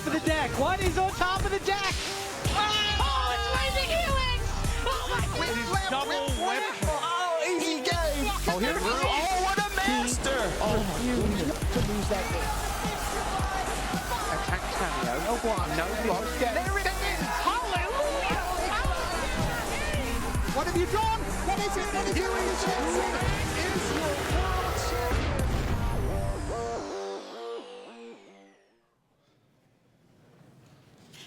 top of the deck? What is on top of the deck? Oh, it's lazy healing! Oh my goodness! Double whip. Oh, easy game. Oh, here it is. Oh, what a master. Oh, to lose that game. Attack cameo. No block. No block. There it is. Hallelujah! What have you drawn? What is it? What is it?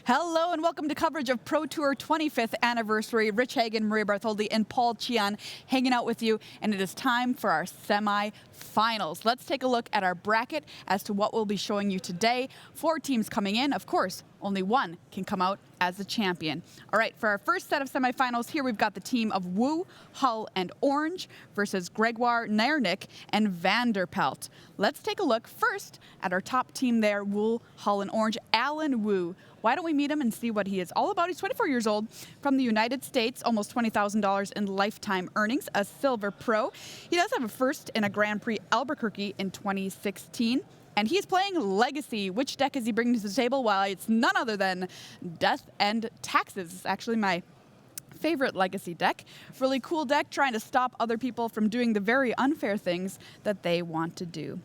Hello and welcome to coverage of Pro Tour 25th anniversary. Rich Hagan, Maria Bartholdi, and Paul Chian hanging out with you, and it is time for our semi-finals. Let's take a look at our bracket as to what we'll be showing you today. 4 teams coming in. Of course, only one can come out as the champion. All right, for our first set of semifinals, here we've got the team of Wu, Hull, and Orange versus Gregoir, Neirnyck, and Paelt. Let's take a look first at our top team there, Wu, Hull, and Orange, Alan Wu. Why don't we meet him and see what he is all about? He's 24 years old, from the United States, almost $20,000 in lifetime earnings, a silver pro. He does have a first in a Grand Prix Albuquerque in 2016. And he's playing Legacy. Which deck is he bringing to the table? Well, it's none other than Death and Taxes. It's actually my favorite Legacy deck. Really cool deck, trying to stop other people from doing the very unfair things that they want to do.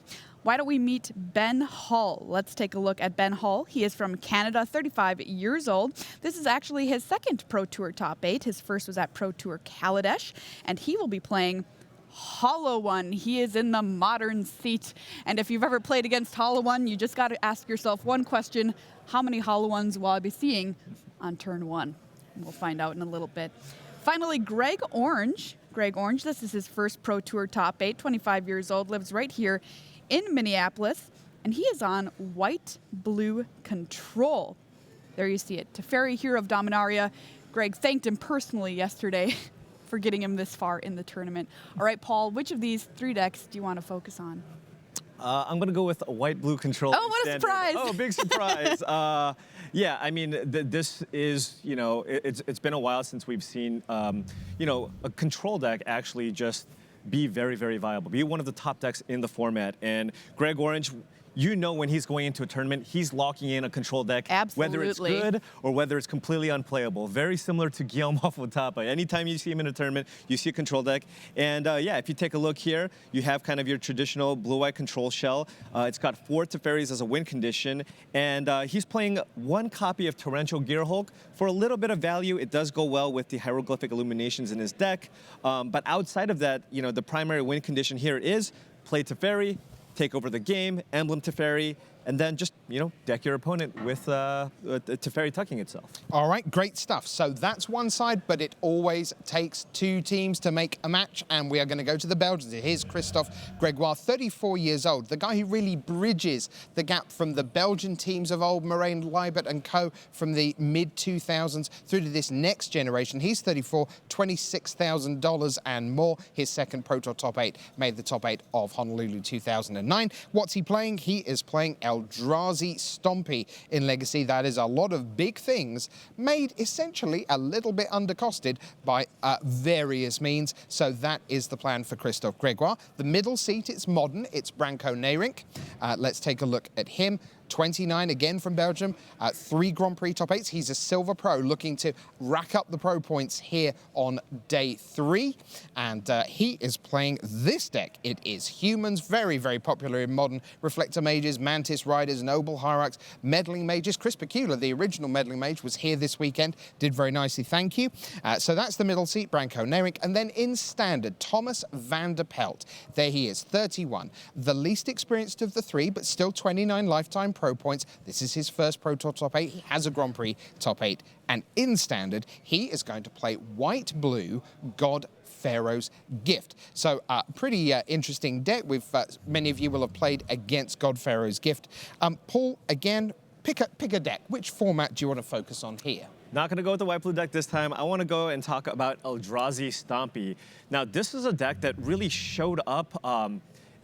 Why don't we meet Ben Hull? Let's take a look at Ben Hull. He is from Canada, 35 years old. This is actually his second Pro Tour top 8. His first was at Pro Tour Kaladesh, and he will be playing Hollow One. He is in the modern seat. And if you've ever played against Hollow One, you just got to ask yourself one question: how many Hollow Ones will I be seeing on turn 1? We'll find out in a little bit. Finally, Greg Orange. This is his first Pro Tour top 8, 25 years old, lives right here in Minneapolis, and he is on white-blue control. There you see it. Teferi, Hero of Dominaria. Greg thanked him personally yesterday for getting him this far in the tournament. All right, Paul, which of these 3 decks do you want to focus on? I'm going to go with a white-blue control. Oh, what a surprise. Oh, big surprise. Yeah, I mean, this is, you know, it's been a while since we've seen, you know, a control deck actually just be very, very viable, be one of the top decks in the format. And Greg Orange, you know, when he's going into a tournament, he's locking in a control deck, Absolutely. whether it's good or whether it's completely unplayable. Very similar to Guillaume Afotapa. Anytime you see him in a tournament, you see a control deck. And yeah, if you take a look here, you have kind of your traditional blue-white control shell. It's got 4 Teferis as a win condition. And he's playing 1 copy of Torrential Gearhulk. For a little bit of value, it does go well with the Hieroglyphic Illuminations in his deck. But outside of that, you know, the primary win condition here is play Teferi, take over the game, Emblem Teferi, and then just, you know, deck your opponent with Teferi tucking itself. All right, great stuff. So that's one side, but it always takes 2 teams to make a match, and we are going to go to the Belgians. Here's Christophe Gregoir, 34 years old, the guy who really bridges the gap from the Belgian teams of old, Moraine, Libert and co. from the mid-2000s through to this next generation. He's 34, $26,000 and more. His second Pro Tour top 8 made the top 8 of Honolulu 2009. What's he playing? He is playing Eldrazi Stompy in Legacy. That is a lot of big things made essentially a little bit undercosted by various means. So that is the plan for Christophe Gregoire. The middle seat, it's modern. It's Branko Neirynck. Let's take a look at him. 29 again from Belgium, 3 Grand Prix top 8s. He's a silver pro looking to rack up the pro points here on day 3. And he is playing this deck. It is humans, very, very popular in modern. Reflector mages, Mantis Riders, Noble Hierarchs, Meddling Mages. Chris Pecula, the original Meddling Mage, was here this weekend. Did very nicely, thank you. So that's the middle seat, Branko Neirynck. And then in standard, Thomas Paelt. There he is, 31. The least experienced of the 3, but still 29 lifetime pro points. This is his first Pro Tour top 8. He has a Grand Prix top 8. And in standard, he is going to play white-blue God-Pharaoh's Gift. So pretty interesting deck. Many of you will have played against God-Pharaoh's Gift. Paul, again, pick a deck. Which format do you want to focus on here? Not going to go with the white-blue deck this time. I want to go and talk about Eldrazi Stompy. Now, this is a deck that really showed up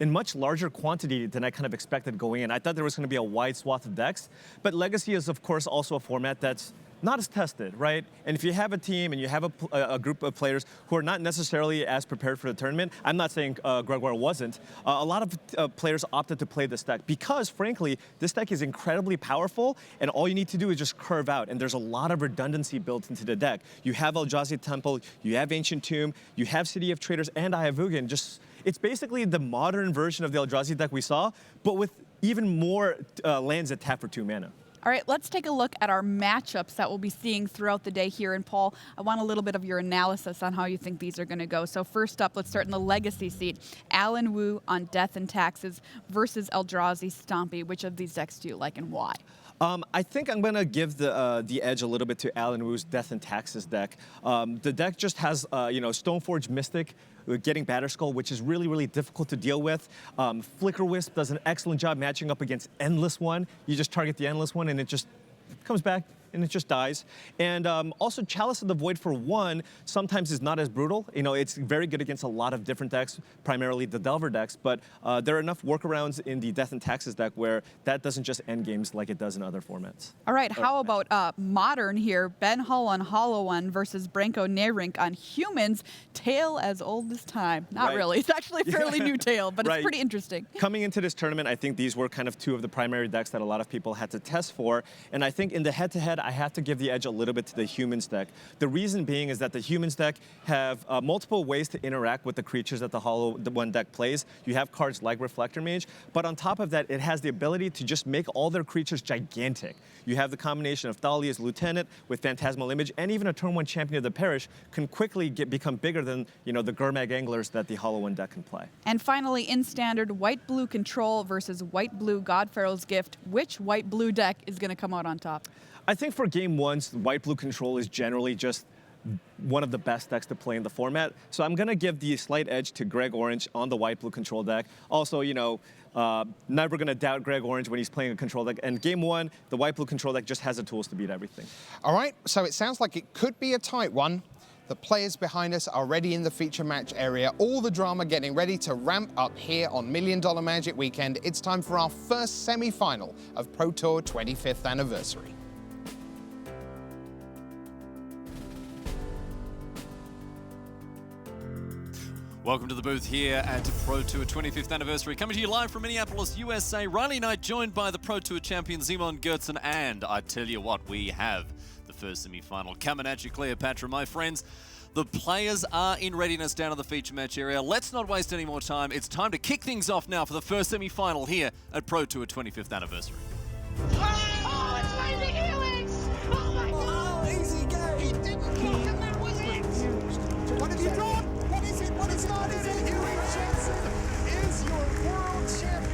in much larger quantity than I kind of expected going in. I thought there was going to be a wide swath of decks, but Legacy is, of course, also a format that's not as tested, right? And if you have a team and you have a group of players who are not necessarily as prepared for the tournament, I'm not saying Gregoir wasn't, a lot of players opted to play this deck because, frankly, this deck is incredibly powerful, and all you need to do is just curve out, and there's a lot of redundancy built into the deck. You have Eldrazi Temple, you have Ancient Tomb, you have City of Traders, and Ayavugan. It's basically the modern version of the Eldrazi deck we saw, but with even more lands that tap for 2 mana. All right, let's take a look at our matchups that we'll be seeing throughout the day here. And Paul, I want a little bit of your analysis on how you think these are going to go. So first up, let's start in the Legacy seed. Alan Wu on Death and Taxes versus Eldrazi Stompy. Which of these decks do you like and why? I think I'm going to give the edge a little bit to Alan Wu's Death and Taxes deck. The deck just has, Stoneforge Mystic getting Batterskull, which is really, really difficult to deal with. Flicker Wisp does an excellent job matching up against Endless One. You just target the Endless One and it just comes back and it just dies. And also Chalice of the Void for 1 sometimes is not as brutal. It's very good against a lot of different decks, primarily the Delver decks, but there are enough workarounds in the Death and Taxes deck where that doesn't just end games like it does in other formats. All right, how about Modern here? Ben Hull on Hollow One versus Branko Neirynck on Humans. Tale as old as time. Not Right. really. It's actually a fairly new tale, but Right. it's pretty interesting. Coming into this tournament, I think these were kind of 2 of the primary decks that a lot of people had to test for. And I think in the head-to-head, I have to give the edge a little bit to the Humans deck. The reason being is that the Humans deck have multiple ways to interact with the creatures that the Hollow One deck plays. You have cards like Reflector Mage, but on top of that, it has the ability to just make all their creatures gigantic. You have the combination of Thalia's Lieutenant with Phantasmal Image, and even a turn 1 Champion of the Parish can quickly become bigger than the Gurmag Anglers that the Hollow One deck can play. And finally, in Standard, White-Blue Control versus White-Blue God-Pharaoh's Gift. Which White-Blue deck is going to come out on top? I think for Game 1, White-Blue Control is generally just one of the best decks to play in the format. So I'm going to give the slight edge to Greg Orange on the White-Blue Control deck. Also, never going to doubt Greg Orange when he's playing a control deck. And Game 1, the White-Blue Control deck just has the tools to beat everything. All right, so it sounds like it could be a tight one. The players behind us are already in the feature match area. All the drama getting ready to ramp up here on $1 Million Magic Weekend. It's time for our first semi-final of Pro Tour 25th anniversary. Welcome to the booth here at Pro Tour 25th anniversary. Coming to you live from Minneapolis, USA. Riley Knight joined by the Pro Tour champion Simon Gertzen, and I tell you what, we have the first semi-final coming at you, Cleopatra, my friends. The players are in readiness down in the feature match area. Let's not waste any more time. It's time to kick things off now for the first semi-final here at Pro Tour 25th anniversary. Oh, it's lazy helix! Oh my god! Easy game. He didn't look and that was it! What have you drawn? What is it? What is it? What is it? Huey Jensen is your world champion.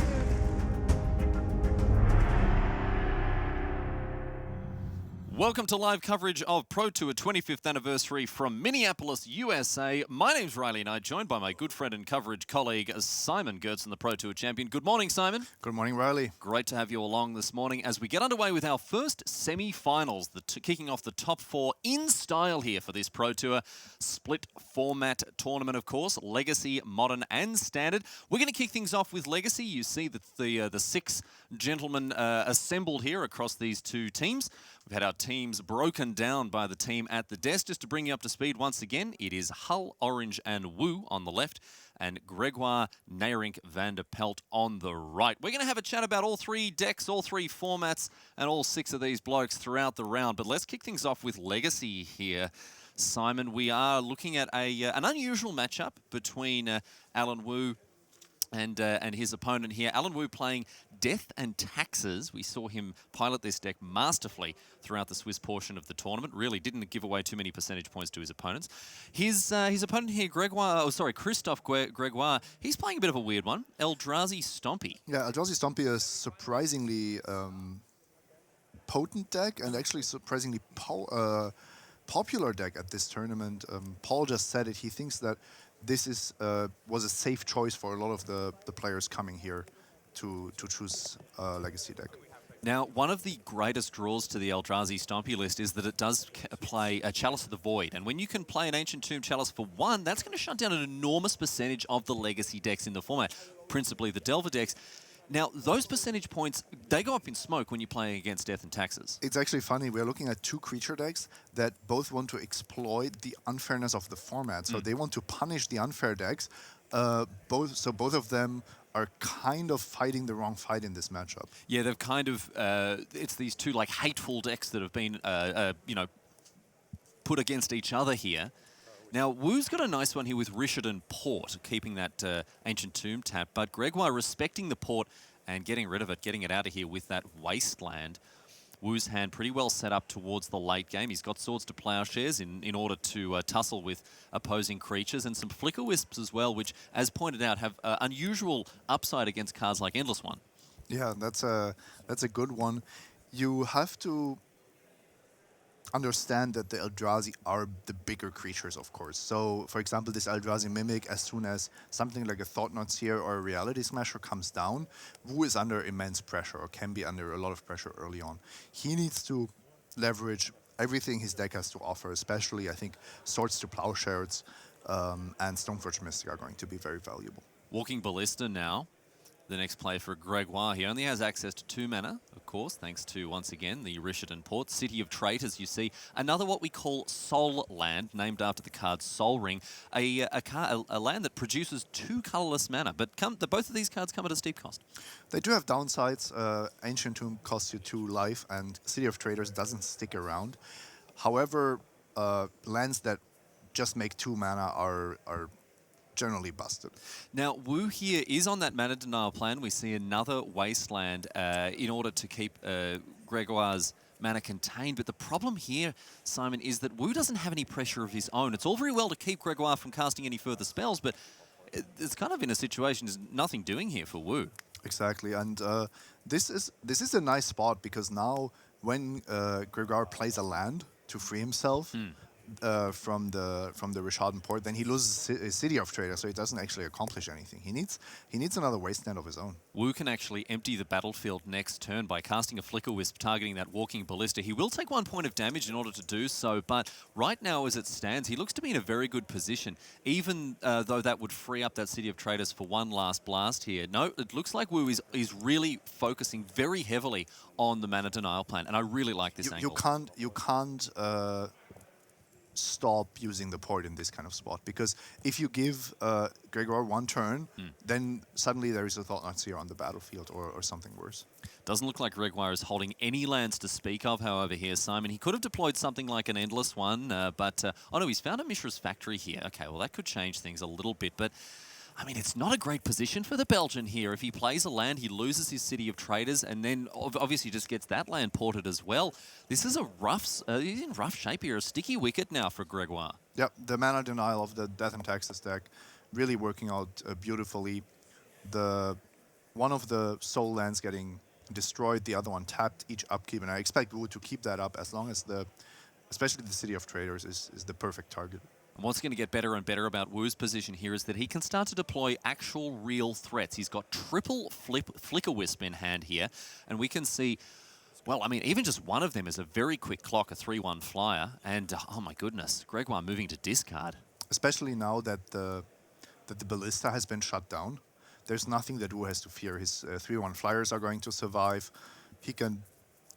Welcome to live coverage of Pro Tour 25th anniversary from Minneapolis, USA. My name's Riley Knight, joined by my good friend and coverage colleague, Simon Gertzen, the Pro Tour champion. Good morning, Simon. Good morning, Riley. Great to have you along this morning as we get underway with our first semi-finals, kicking off the top 4 in style here for this Pro Tour split format tournament, of course, Legacy, Modern and Standard. We're going to kick things off with Legacy. You see that the 6 gentlemen assembled here across these 2 teams. We've had our teams broken down by the team at the desk. Just to bring you up to speed once again, it is Hull, Orange and Wu on the left, and Gregoir, Neirynck, van der Paelt on the right. We're going to have a chat about all 3 decks, all 3 formats, and all 6 of these blokes throughout the round. But let's kick things off with Legacy here. Simon, we are looking at an unusual matchup between Alan Wu and his opponent here. Alan Wu playing Death and Taxes. We saw him pilot this deck masterfully throughout the Swiss portion of the tournament. Really didn't give away too many percentage points to his opponents. His opponent here, Christophe Gregoir, he's playing a bit of a weird one. Eldrazi Stompy. Yeah, Eldrazi Stompy is surprisingly potent deck and actually surprisingly popular deck at this tournament. Paul just said it. He thinks that this was a safe choice for a lot of the players coming here to choose a Legacy deck. Now, one of the greatest draws to the Eldrazi Stompy list is that it does play a Chalice of the Void. And when you can play an Ancient Tomb Chalice for 1, that's going to shut down an enormous percentage of the Legacy decks in the format, principally the Delver decks. Now, those percentage points, they go up in smoke when you're playing against Death and Taxes. It's actually funny. We're looking at two creature decks that both want to exploit the unfairness of the format. So they want to punish the unfair decks. Both of them are kind of fighting the wrong fight in this matchup. Yeah, they've kind of, it's these two like hateful decks that have been, you know, put against each other here. Now, Wu's got a nice one here with Rishadan Port, keeping that Ancient Tomb tap, but Gregoir respecting the Port and getting rid of it, getting it out of here with that Wasteland. Wu's hand pretty well set up towards the late game. He's got Swords to Plowshares in order to tussle with opposing creatures, and some Flicker Wisps as well, which, as pointed out, have unusual upside against cards like Endless One. Yeah, that's a good one. You have to understand that the Eldrazi are the bigger creatures, of course. So, for example, this Eldrazi Mimic, as soon as something like a Thought-Knot Seer or a Reality Smasher comes down, Wu is under immense pressure, or can be under a lot of pressure early on. He needs to leverage everything his deck has to offer, especially, I think, Swords to Plowshares and Stoneforge Mystic are going to be very valuable. Walking Ballista now. The next play for Gregoir. He only has access to 2 mana, of course, thanks to, once again, the Rishadan Port. City of Traitors, you see. Another what we call Soul Land, named after the card Soul Ring. A land that produces 2 colorless mana, but both of these cards come at a steep cost. They do have downsides. Ancient Tomb costs you 2 life, and City of Traitors doesn't stick around. However, lands that just make 2 mana are generally busted. Now, Wu here is on that mana denial plan. We see another Wasteland in order to keep Gregoire's mana contained. But the problem here, Simon, is that Wu doesn't have any pressure of his own. It's all very well to keep Gregoir from casting any further spells, but it's kind of in a situation there's nothing doing here for Wu. Exactly, and this is a nice spot because now when Gregoir plays a land to free himself, from the Rishadan Port, then he loses City of Traitors, so he doesn't actually accomplish anything. He needs another Wasteland of his own. Wu can actually empty the battlefield next turn by casting a Flicker Wisp targeting that Walking Ballista. He will take 1 point of damage in order to do so, but right now as it stands, he looks to be in a very good position, even though that would free up that City of Traitors for one last blast here. No, it looks like Wu is really focusing very heavily on the mana denial plan, and I really like this angle. You can't stop using the port in this kind of spot, because if you give Gregoir 1 turn, then suddenly there is a Thought-Knot Seer on the battlefield or something worse. Doesn't look like Gregoir is holding any lands to speak of, however, here, Simon. He could have deployed something like an Endless One, but oh no, he's found a Mishra's Factory here. Okay, well, that could change things a little bit, but I mean, it's not a great position for the Belgian here. If he plays a land, he loses his City of Traitors, and then obviously just gets that land ported as well. This is a rough, he's in rough shape here, a sticky wicket now for Gregoir. Yep, the mana denial of the Death and Taxes deck really working out beautifully. One of the soul lands getting destroyed, the other one tapped each upkeep, and I expect Wu to keep that up as long as especially the City of Traitors is the perfect target. And what's going to get better and better about Wu's position here is that he can start to deploy actual real threats. He's got triple Flicker Wisp in hand here, and we can see, well, I mean, even just one of them is a very quick clock, a 3/1 flyer, and oh my goodness, Gregoir moving to discard. Especially now that the Ballista has been shut down, there's nothing that Wu has to fear. His 3/1 flyers are going to survive. He can,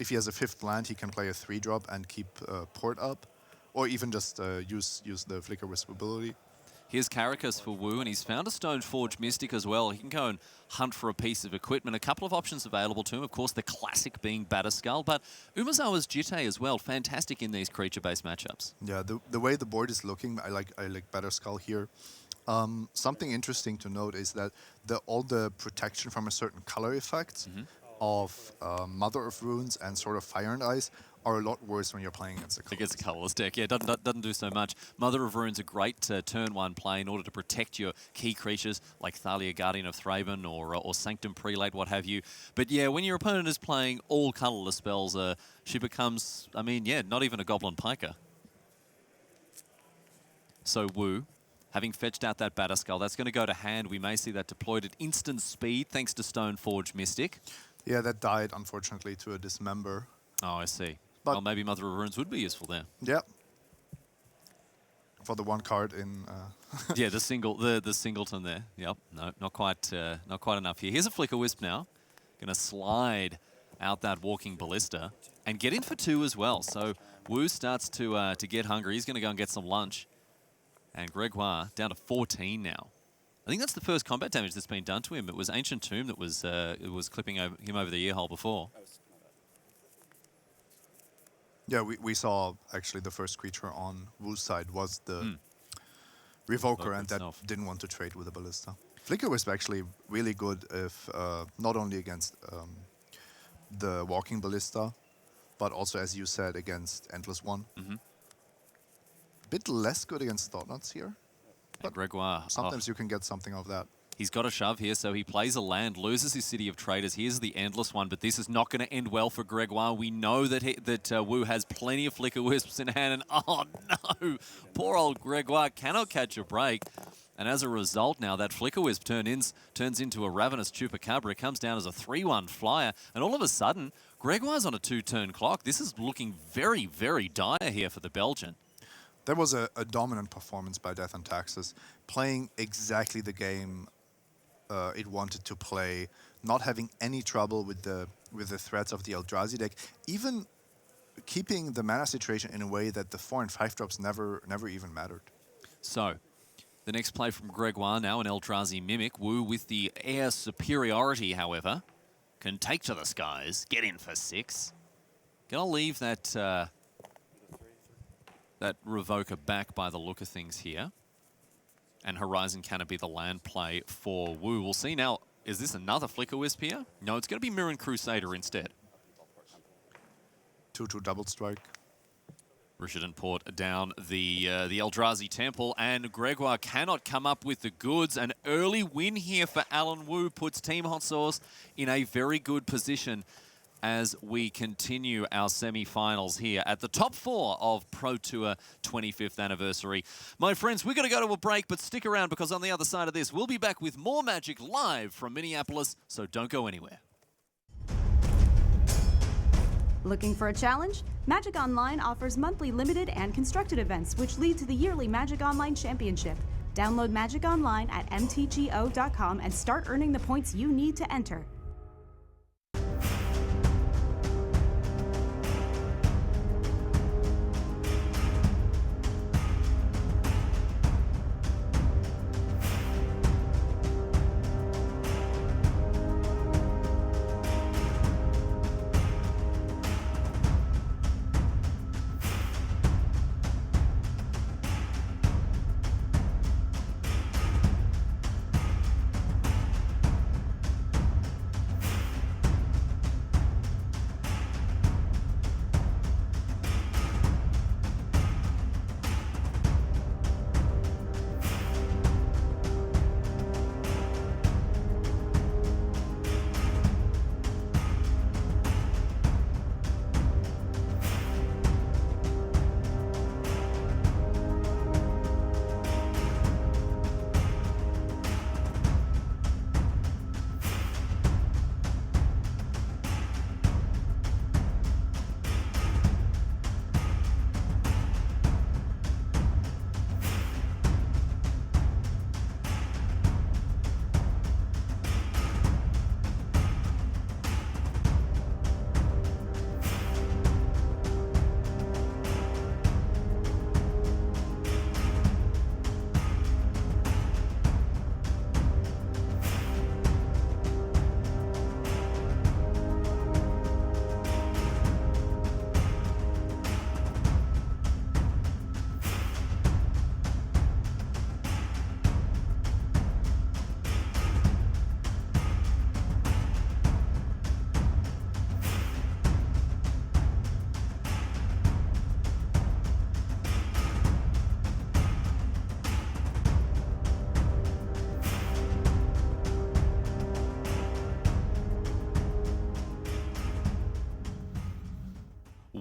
if he has a 5th land, he can play a 3-drop and keep port up. Or even just use the Flicker Wisp ability. Here's Karakas for Wu, and he's found a Stoneforge Mystic as well. He can go and hunt for a piece of equipment. A couple of options available to him. Of course, the classic being Batterskull, but Umezawa's Jitte as well. Fantastic in these creature-based matchups. Yeah, the way the board is looking, I like Batterskull here. Something interesting to note is that all the protection from a certain color effects of Mother of Runes and sort of Fire and Ice are a lot worse when you're playing against a colorless. Against a colorless deck, yeah, doesn't do so much. Mother of Rune's a great turn 1 play in order to protect your key creatures like Thalia, Guardian of Thraben, or Sanctum Prelate, what have you. But yeah, when your opponent is playing all colorless spells, she becomes, I mean, yeah, not even a Goblin Piker. So Wu, having fetched out that Batterskull, that's going to go to hand. We may see that deployed at instant speed thanks to Stoneforge Mystic. Yeah, that died, unfortunately, to a Dismember. Oh, I see. But well, maybe Mother of Runes would be useful there. Yeah. For the 1 card in... yeah, the singleton there. Yep. No, not quite enough here. Here's a Flicker Wisp now. Going to slide out that walking ballista and get in for 2 as well. So Wu starts to get hungry. He's going to go and get some lunch. And Gregoir down to 14 now. I think that's the first combat damage that's been done to him. It was Ancient Tomb that was clipping him over the ear hole before. Yeah, we saw actually the first creature on Wu's side was the Revoker, and that didn't want to trade with the Ballista. Flicker Wisp actually really good if not only against the Walking Ballista, but also, as you said, against Endless One. Bit less good against Thought-Knots here. But Gregoir, sometimes you can get something of that. He's got a shove here, so he plays a land, loses his City of Traders. Here's the Endless One, but this is not going to end well for Gregoir. We know that Wu has plenty of Flicker Wisps in hand, and oh no, poor old Gregoir cannot catch a break. And as a result now, that Flicker Wisp turns into a Ravenous Chupacabra. It comes down as a 3-1 flyer, and all of a sudden, Gregoir's on a 2-turn clock. This is looking very, very dire here for the Belgian. There was a dominant performance by Death and Taxes, playing exactly the game it wanted to play, not having any trouble with the threats of the Eldrazi deck, even keeping the mana situation in a way that the 4 and 5 drops never even mattered. So, the next play from Gregoir now, an Eldrazi Mimic. Wu with the air superiority, however, can take to the skies, get in for 6. Gonna leave that that Revoker back by the look of things here. And Horizon Canopy, the land play for Wu. We'll see now, is this another Flicker Wisp here? No, it's going to be Mirren Crusader instead. 2/2 double strike. Rishadan Port down the Eldrazi Temple, and Gregoir cannot come up with the goods. An early win here for Alan Wu puts Team Hot Sauce in a very good position as we continue our semi-finals here at the top 4 of Pro Tour 25th anniversary. My friends, we're going to go to a break, but stick around because on the other side of this, we'll be back with more Magic live from Minneapolis, so don't go anywhere. Looking for a challenge? Magic Online offers monthly limited and constructed events, which lead to the yearly Magic Online Championship. Download Magic Online at mtgo.com and start earning the points you need to enter.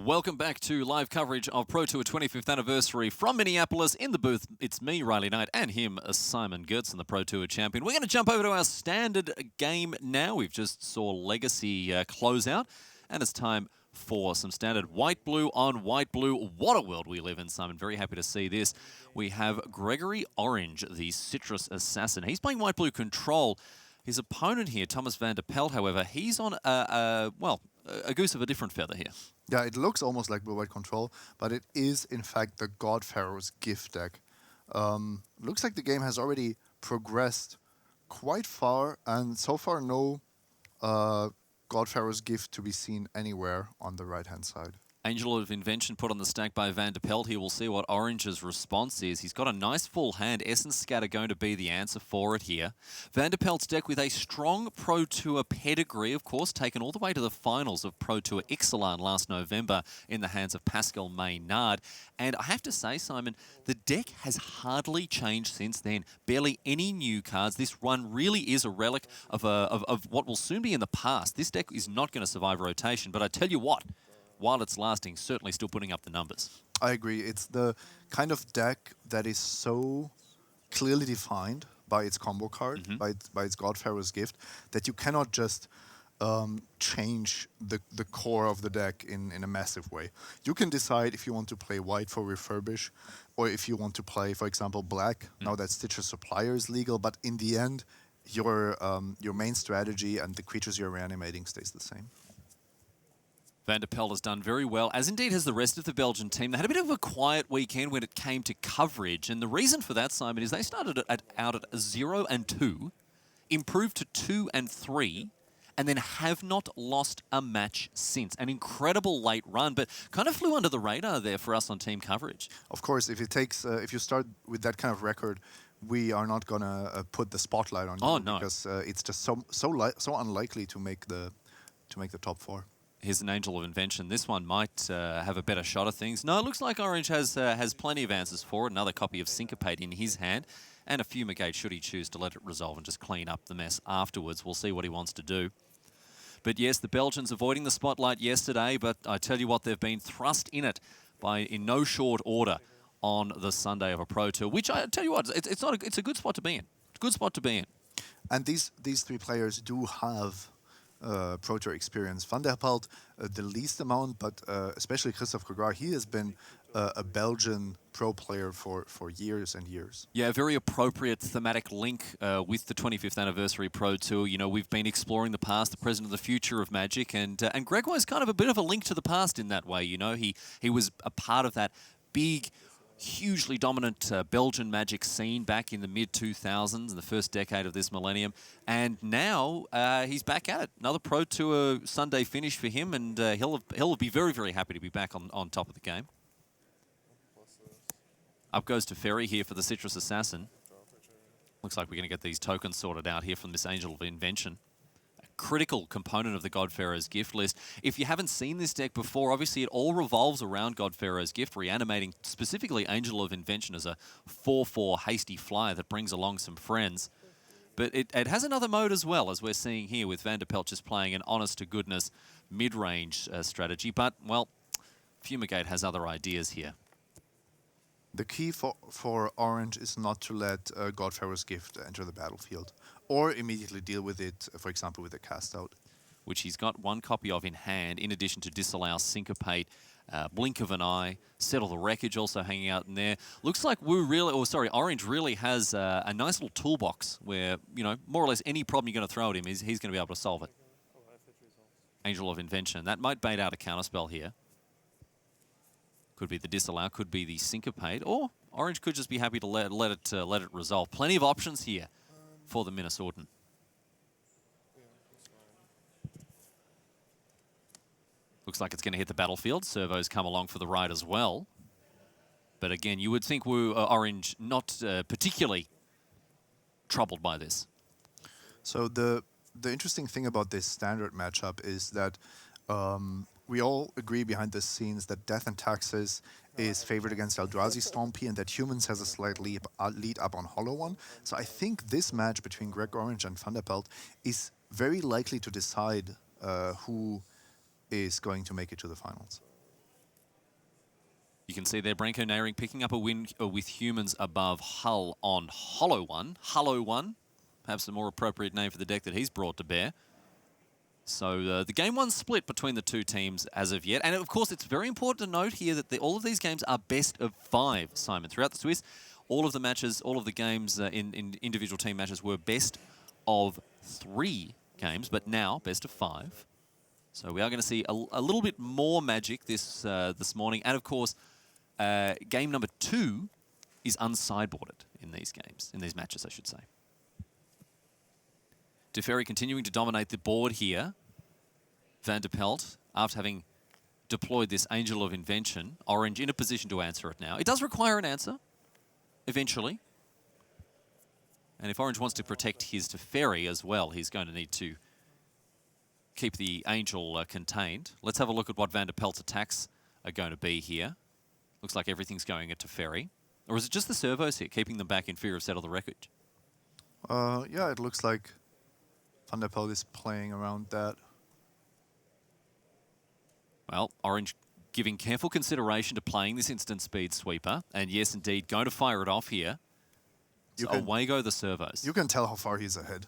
Welcome back to live coverage of Pro Tour 25th anniversary from Minneapolis. In the booth, it's me, Riley Knight, and him, Simon Gertzen, the Pro Tour champion. We're going to jump over to our standard game now. We've just saw Legacy close out, and it's time for some standard white-blue on white-blue. What a world we live in, Simon. Very happy to see this. We have Gregory Orange, the Citrus Assassin. He's playing white-blue control. His opponent here, Thomas van der Paelt, however, he's on a goose of a different feather here. Yeah, it looks almost like blue-white control, but it is, in fact, the God-Pharaoh's gift deck. Looks like the game has already progressed quite far, and so far no God-Pharaoh's gift to be seen anywhere on the right-hand side. Angel of Invention put on the stack by Van der Paelt here. We'll see what Orange's response is. He's got a nice full hand. Essence Scatter going to be the answer for it here. Van der Paelt's deck with a strong Pro Tour pedigree, of course, taken all the way to the finals of Pro Tour Ixalan last November in the hands of Pascal Maynard. And I have to say, Simon, the deck has hardly changed since then. Barely any new cards. This one really is a relic of what will soon be in the past. This deck is not going to survive rotation, but I tell you what, while it's lasting, certainly still putting up the numbers. I agree. It's the kind of deck that is so clearly defined by its combo card, by its God-Pharaoh's gift, that you cannot just change the core of the deck in a massive way. You can decide if you want to play white for Refurbish, or if you want to play, for example, black, now that Stitcher Supplier is legal, but in the end, your main strategy and the creatures you're reanimating stays the same. Van der Paelt has done very well, as indeed has the rest of the Belgian team. They had a bit of a quiet weekend when it came to coverage, and the reason for that, Simon, is they started out at 0-2, improved to 2-3, and then have not lost a match since. An incredible late run, but kind of flew under the radar there for us on team coverage. Of course, if it takes, if you start with that kind of record, we are not gonna put the spotlight on you. Oh no, because it's just so unlikely to make the top 4. Here's an Angel of Invention. This one might have a better shot of things. No, it looks like Orange has plenty of answers for it. Another copy of Syncopate in his hand, and a Fumigate should he choose to let it resolve and just clean up the mess afterwards. We'll see what he wants to do. But yes, the Belgians avoiding the spotlight yesterday, but I tell you what, they've been thrust in it in no short order on the Sunday of a Pro Tour, which I tell you what, it's a good spot to be in. Good spot to be in. And these 3 players do have Pro Tour experience. Van der Paelt, the least amount, but especially Christophe Gregoir, he has been a Belgian pro player for years and years. Yeah, a very appropriate thematic link with the 25th anniversary Pro Tour. You know, we've been exploring the past, the present, and the future of Magic, and Gregoir is kind of a bit of a link to the past in that way. You know, he was a part of that big, hugely dominant Belgian Magic scene back in the mid-2000s, in the first decade of this millennium. And now he's back at it. Another Pro Tour Sunday finish for him, and he'll be very, very happy to be back on top of the game. Up goes to Ferry here for the Citrus Assassin. Looks like we're going to get these tokens sorted out here from this Angel of Invention. Critical component of the God-Pharaoh's gift list. If you haven't seen this deck before, obviously it all revolves around God-Pharaoh's gift, reanimating specifically Angel of Invention as a 4/4 hasty flyer that brings along some friends. But it has another mode as well, as we're seeing here with Van der Paelt just playing an honest-to-goodness mid-range strategy. But, well, Fumigate has other ideas here. The key for Orange is not to let God-Pharaoh's gift enter the battlefield, or immediately deal with it, for example, with a cast out. Which he's got one copy of in hand, in addition to Disallow, Syncopate, Blink of an Eye, Settle the Wreckage also hanging out in there. Looks like Orange really has a nice little toolbox where, you know, more or less any problem you're going to throw at him, he's going to be able to solve it. Angel of Invention. That might bait out a counterspell here. Could be the Disallow, could be the Syncopate, or Orange could just be happy to let it resolve. Plenty of options here for the Minnesotan. Looks like it's going to hit the battlefield. Servos come along for the ride as well. But again, you would think Orange not particularly troubled by this. So the interesting thing about this standard matchup is that we all agree behind the scenes that Death and Taxes is favored against Eldrazi Stompy, and that Humans has a slight lead up on Hollow One. So I think this match between Greg Orange and Van der Paelt is very likely to decide who is going to make it to the finals. You can see there Branko Neirynck picking up a win with Humans above Hull on Hollow One. Hollow One, perhaps a more appropriate name for the deck that he's brought to bear. So the game one split between the two teams as of yet. And of course, it's very important to note here that all of these games are best of 5, Simon. Throughout the Swiss, all of the matches, all of the games in individual team matches were best of 3 games, but now best of 5. So we are going to see a little bit more magic this morning. And of course, game number 2 is unsideboarded in these games, in these matches, I should say. Teferi continuing to dominate the board here. Van der Paelt, after having deployed this Angel of Invention, Orange in a position to answer it now. It does require an answer, eventually. And if Orange wants to protect his Teferi as well, he's going to need to keep the Angel contained. Let's have a look at what Van der Pelt's attacks are going to be here. Looks like everything's going at Teferi. Or is it just the servos here, keeping them back in fear of Settle the Wreckage? Yeah, it looks like Van der Pelt is playing around that. Well, Orange giving careful consideration to playing this instant speed sweeper. And yes, indeed, going to fire it off here. So away go the servos. You can tell how far he's ahead.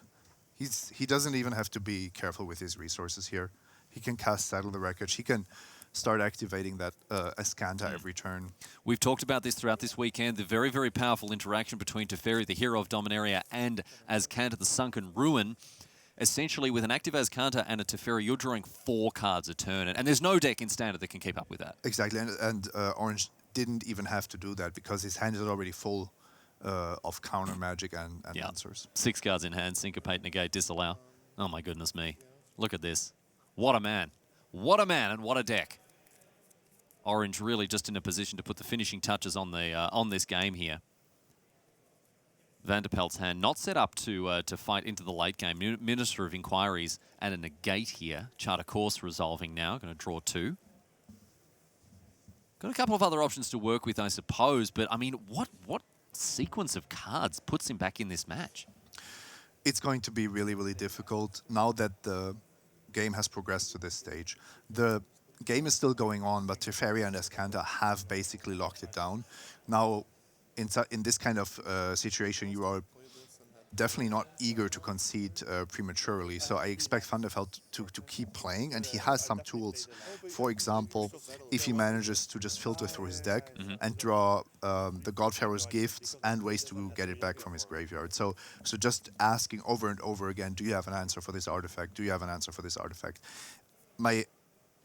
He doesn't even have to be careful with his resources here. He can cast Settle the Wreckage. He can start activating that Azcanta every turn. We've talked about this throughout this weekend, the very, very powerful interaction between Teferi, the hero of Dominaria, and Azcanta, the Sunken Ruin. Essentially, with an active Azcanta and a Teferi, you're drawing 4 cards a turn, and there's no deck in Standard that can keep up with that. Exactly, and Orange didn't even have to do that because his hand is already full of counter magic and answers. 6 cards in hand, Syncopate, Negate, Disallow. Oh my goodness me. Look at this. What a man. What a man and what a deck. Orange really just in a position to put the finishing touches on the on this game here. Van der Pelt's hand not set up to fight into the late game. Minister of Inquiries and a Negate here. Charter Course resolving now. Going to draw 2. Got a couple of other options to work with, I suppose. But, I mean, what sequence of cards puts him back in this match? It's going to be really, really difficult now that the game has progressed to this stage. The game is still going on, but Teferi and Azcanta have basically locked it down. Now, in this kind of situation, you are definitely not eager to concede prematurely. So I expect Van der Pelt to keep playing, and he has some tools. For example, if he manages to just filter through his deck and draw the God-Pharaoh's gifts and ways to get it back from his graveyard. So just asking over and over again, do you have an answer for this artifact? Do you have an answer for this artifact?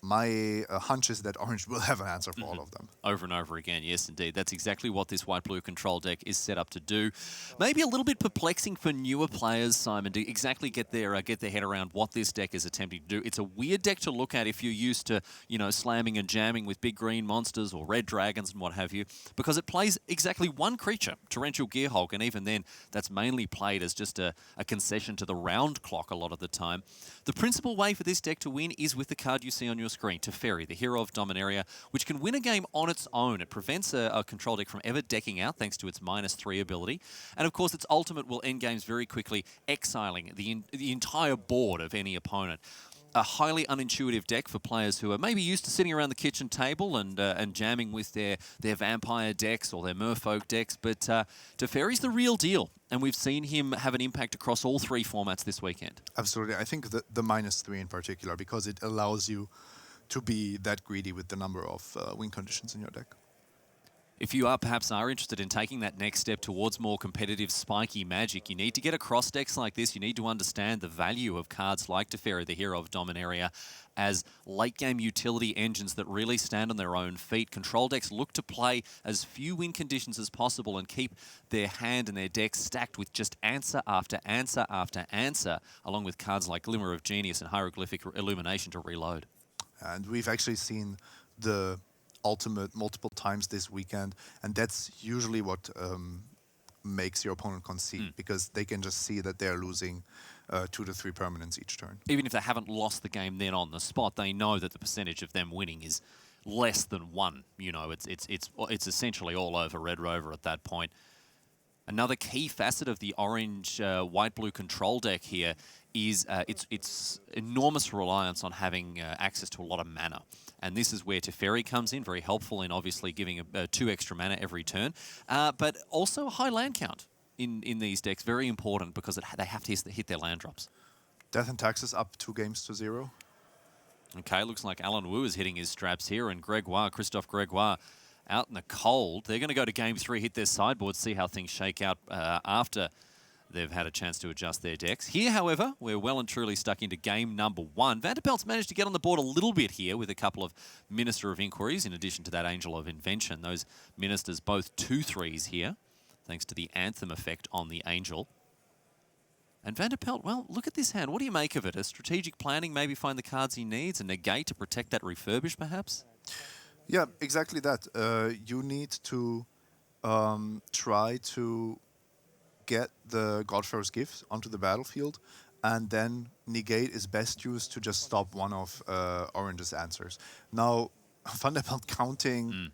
My hunch is that Orange will have an answer for all of them. Over and over again, yes, indeed. That's exactly what this white-blue control deck is set up to do. Maybe a little bit perplexing for newer players, Simon, to exactly get their head around what this deck is attempting to do. It's a weird deck to look at if you're used to, you know, slamming and jamming with big green monsters or red dragons and what have you, because it plays exactly one creature, Torrential Gearhulk, and even then, that's mainly played as just a concession to the round clock a lot of the time. The principal way for this deck to win is with the card you see on your screen, Teferi, the hero of Dominaria, which can win a game on its own. It prevents a control deck from ever decking out thanks to its -3 ability. And of course, its ultimate will end games very quickly, exiling the entire board of any opponent. A highly unintuitive deck for players who are maybe used to sitting around the kitchen table and jamming with their vampire decks or their merfolk decks, but Teferi's the real deal, and we've seen him have an impact across all 3 formats this weekend. Absolutely. I think the -3 in particular, because it allows you to be that greedy with the number of win conditions in your deck. If you perhaps are interested in taking that next step towards more competitive, spiky magic, you need to get across decks like this. You need to understand the value of cards like Teferi, the hero of Dominaria, as late-game utility engines that really stand on their own feet. Control decks look to play as few win conditions as possible and keep their hand and their deck stacked with just answer after answer after answer, along with cards like Glimmer of Genius and Hieroglyphic Illumination to reload. And we've actually seen the ultimate multiple times this weekend, and that's usually what makes your opponent concede, because they can just see that they're losing 2 to 3 permanents each turn. Even if they haven't lost the game then on the spot, they know that the percentage of them winning is less than 1. You know, it's essentially all over Red Rover at that point. Another key facet of the orange white-blue control deck here is its enormous reliance on having access to a lot of mana. And this is where Teferi comes in, very helpful in obviously giving 2 extra mana every turn, but also a high land count in these decks, very important because they have to hit their land drops. Death and Taxes up 2 games to 0. Okay, looks like Alan Wu is hitting his straps here, and Christophe Gregoir, out in the cold. They're going to go to game 3, hit their sideboard, see how things shake out after they've had a chance to adjust their decks. Here, however, we're well and truly stuck into game number 1. Van der Pelt's managed to get on the board a little bit here with a couple of Minister of Inquiries in addition to that Angel of Invention. Those Ministers both 2/3s here, thanks to the Anthem effect on the Angel. And Van der Pelt, well, look at this hand. What do you make of it? A strategic planning, maybe find the cards he needs, a negate to protect that refurbish, perhaps? Yeah, exactly that. You need to try to get the God-Pharaoh's gift onto the battlefield, and then negate is best used to just stop one of Orange's answers. Now, Van der Pelt counting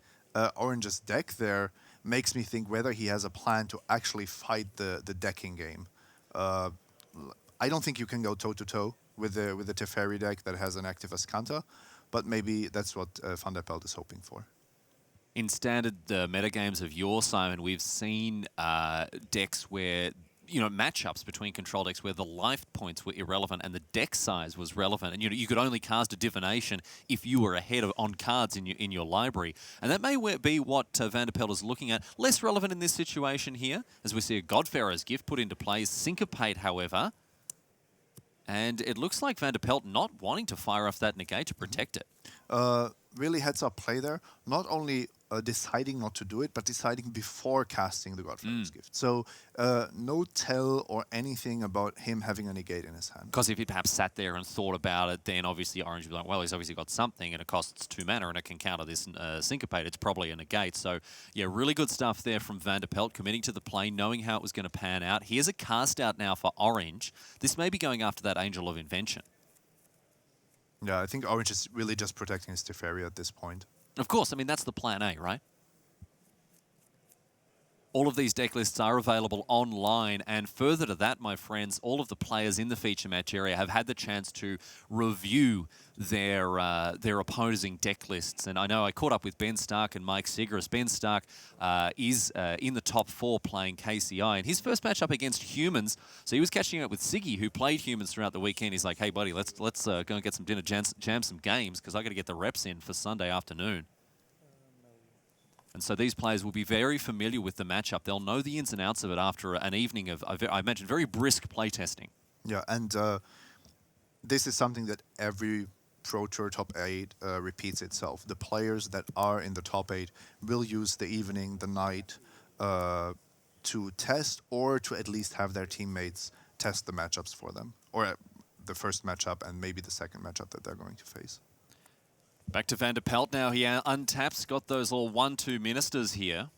Orange's deck there makes me think whether he has a plan to actually fight the decking game. I don't think you can go toe-to-toe with the Teferi deck that has an active Ascanta, but maybe that's what Van der Pelt is hoping for. In standard metagames of yore, Simon, we've seen decks where, you know, matchups between control decks where the life points were irrelevant and the deck size was relevant, and you could only cast a divination if you were ahead on cards in your library, and that may be what Van der Pelt is looking at. Less relevant in this situation here, as we see a God-Pharaoh's gift put into play. Syncopate, however, and it looks like Van der Pelt not wanting to fire off that negate to protect it. Really heads-up play there. Not only deciding not to do it, but deciding before casting the God-Pharaoh's gift. So no tell or anything about him having a negate in his hand. Because if he perhaps sat there and thought about it, then obviously Orange would be like, well, he's obviously got something and it costs 2 mana and it can counter this Syncopate. It's probably a negate. So yeah, really good stuff there from Van der Pelt, committing to the play, knowing how it was going to pan out. Here's a cast out now for Orange. This may be going after that Angel of Invention. Yeah, I think Orange is really just protecting his Teferi at this point. Of course, I mean, that's the plan A, right? All of these deck lists are available online, and further to that, my friends, all of the players in the feature match area have had the chance to review their opposing deck lists. And I know I caught up with Ben Stark and Mike Sigris. Ben Stark is in the top 4 playing KCI, and his first matchup against Humans, so he was catching up with Siggy, who played Humans throughout the weekend. He's like, hey, buddy, let's go and get some dinner, jam some games, because I got to get the reps in for Sunday afternoon. And so these players will be very familiar with the matchup. They'll know the ins and outs of it after an evening of, I imagine, very brisk playtesting. Yeah, and this is something that every Pro Tour top 8 repeats itself. The players that are in the top 8 will use the evening, the night, to test or to at least have their teammates test the matchups for them. Or the first matchup and maybe the second matchup that they're going to face. Back to Van der Pelt now. He untaps, got those all 1/2 Ministers here.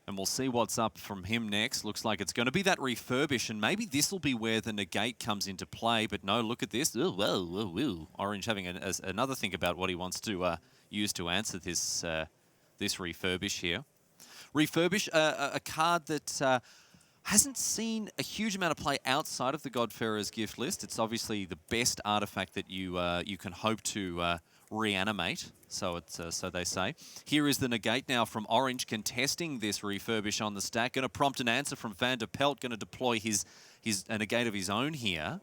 And we'll see what's up from him next. Looks like it's going to be that refurbish, and maybe this will be where the negate comes into play. But no, look at this. Ooh, whoa, whoa, whoa. Orange having another think about what he wants to use to answer this, this refurbish here. Refurbish, a card that hasn't seen a huge amount of play outside of the God-Pharaoh's gift list. It's obviously the best artifact that you can hope to reanimate, so they say. Here is the negate now from Orange, contesting this refurbish on the stack. Going to prompt an answer from Van der Pelt, going to deploy a negate of his own here.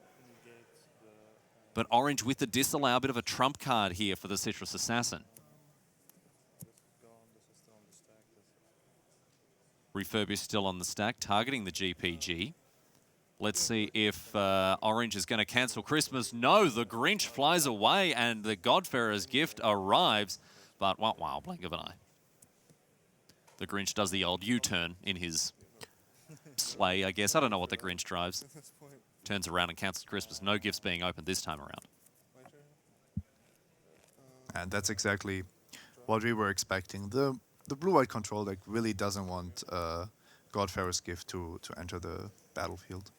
But Orange with the disallow, a bit of a trump card here for the Citrus Assassin. Refurbish still on the stack, targeting the GPG. Let's see if Orange is going to cancel Christmas. No, the Grinch flies away and the God-Pharaoh's gift arrives. But wow, blink of an eye. The Grinch does the old U-turn in his sleigh, I guess. I don't know what the Grinch drives. Turns around and cancels Christmas. No gifts being opened this time around. And that's exactly what we were expecting. The blue-white control deck really doesn't want God-Pharaoh's gift to enter the battlefield.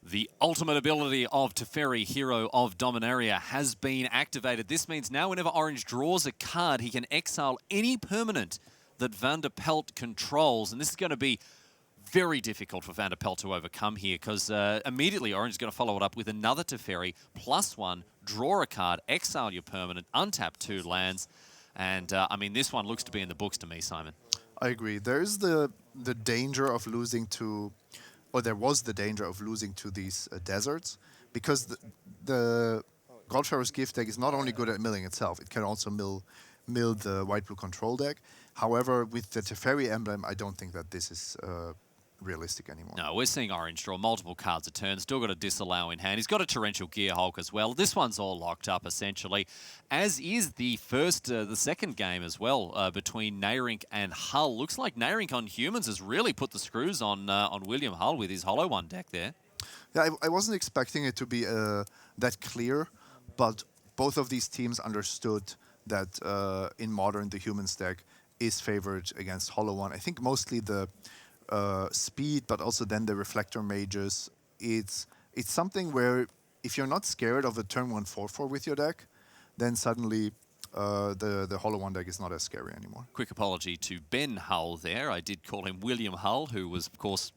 The ultimate ability of Teferi, Hero of Dominaria, has been activated. This means now whenever Orange draws a card, he can exile any permanent that Van der Pelt controls. And this is going to be very difficult for Van der Pelt to overcome here, because immediately Orange is going to follow it up with another Teferi, +1, draw a card, exile your permanent, untap 2 lands. And, I mean, this one looks to be in the books to me, Simon. I agree. There's the danger of losing to, or there was the danger of losing to these deserts, because the God-Pharaoh's gift deck is not only good at milling itself, it can also mill the white-blue control deck. However, with the Teferi emblem, I don't think that this is realistic anymore. No, we're seeing Orange draw multiple cards a turn. Still got a Disallow in hand. He's got a Torrential Gearhulk as well. This one's all locked up, essentially, as is the second game as well between Neirynck and Hull. Looks like Neirynck on humans has really put the screws on William Hull with his Hollow One deck there. Yeah, I wasn't expecting it to be that clear, but both of these teams understood that in Modern, the humans deck is favored against Hollow One. I think mostly the speed, but also then the Reflector Mages. It's something where if you're not scared of a turn 1 4/4 with your deck, then suddenly the Hollow One deck is not as scary anymore. Quick apology to Ben Hull there. I did call him William Hull, who was, of course,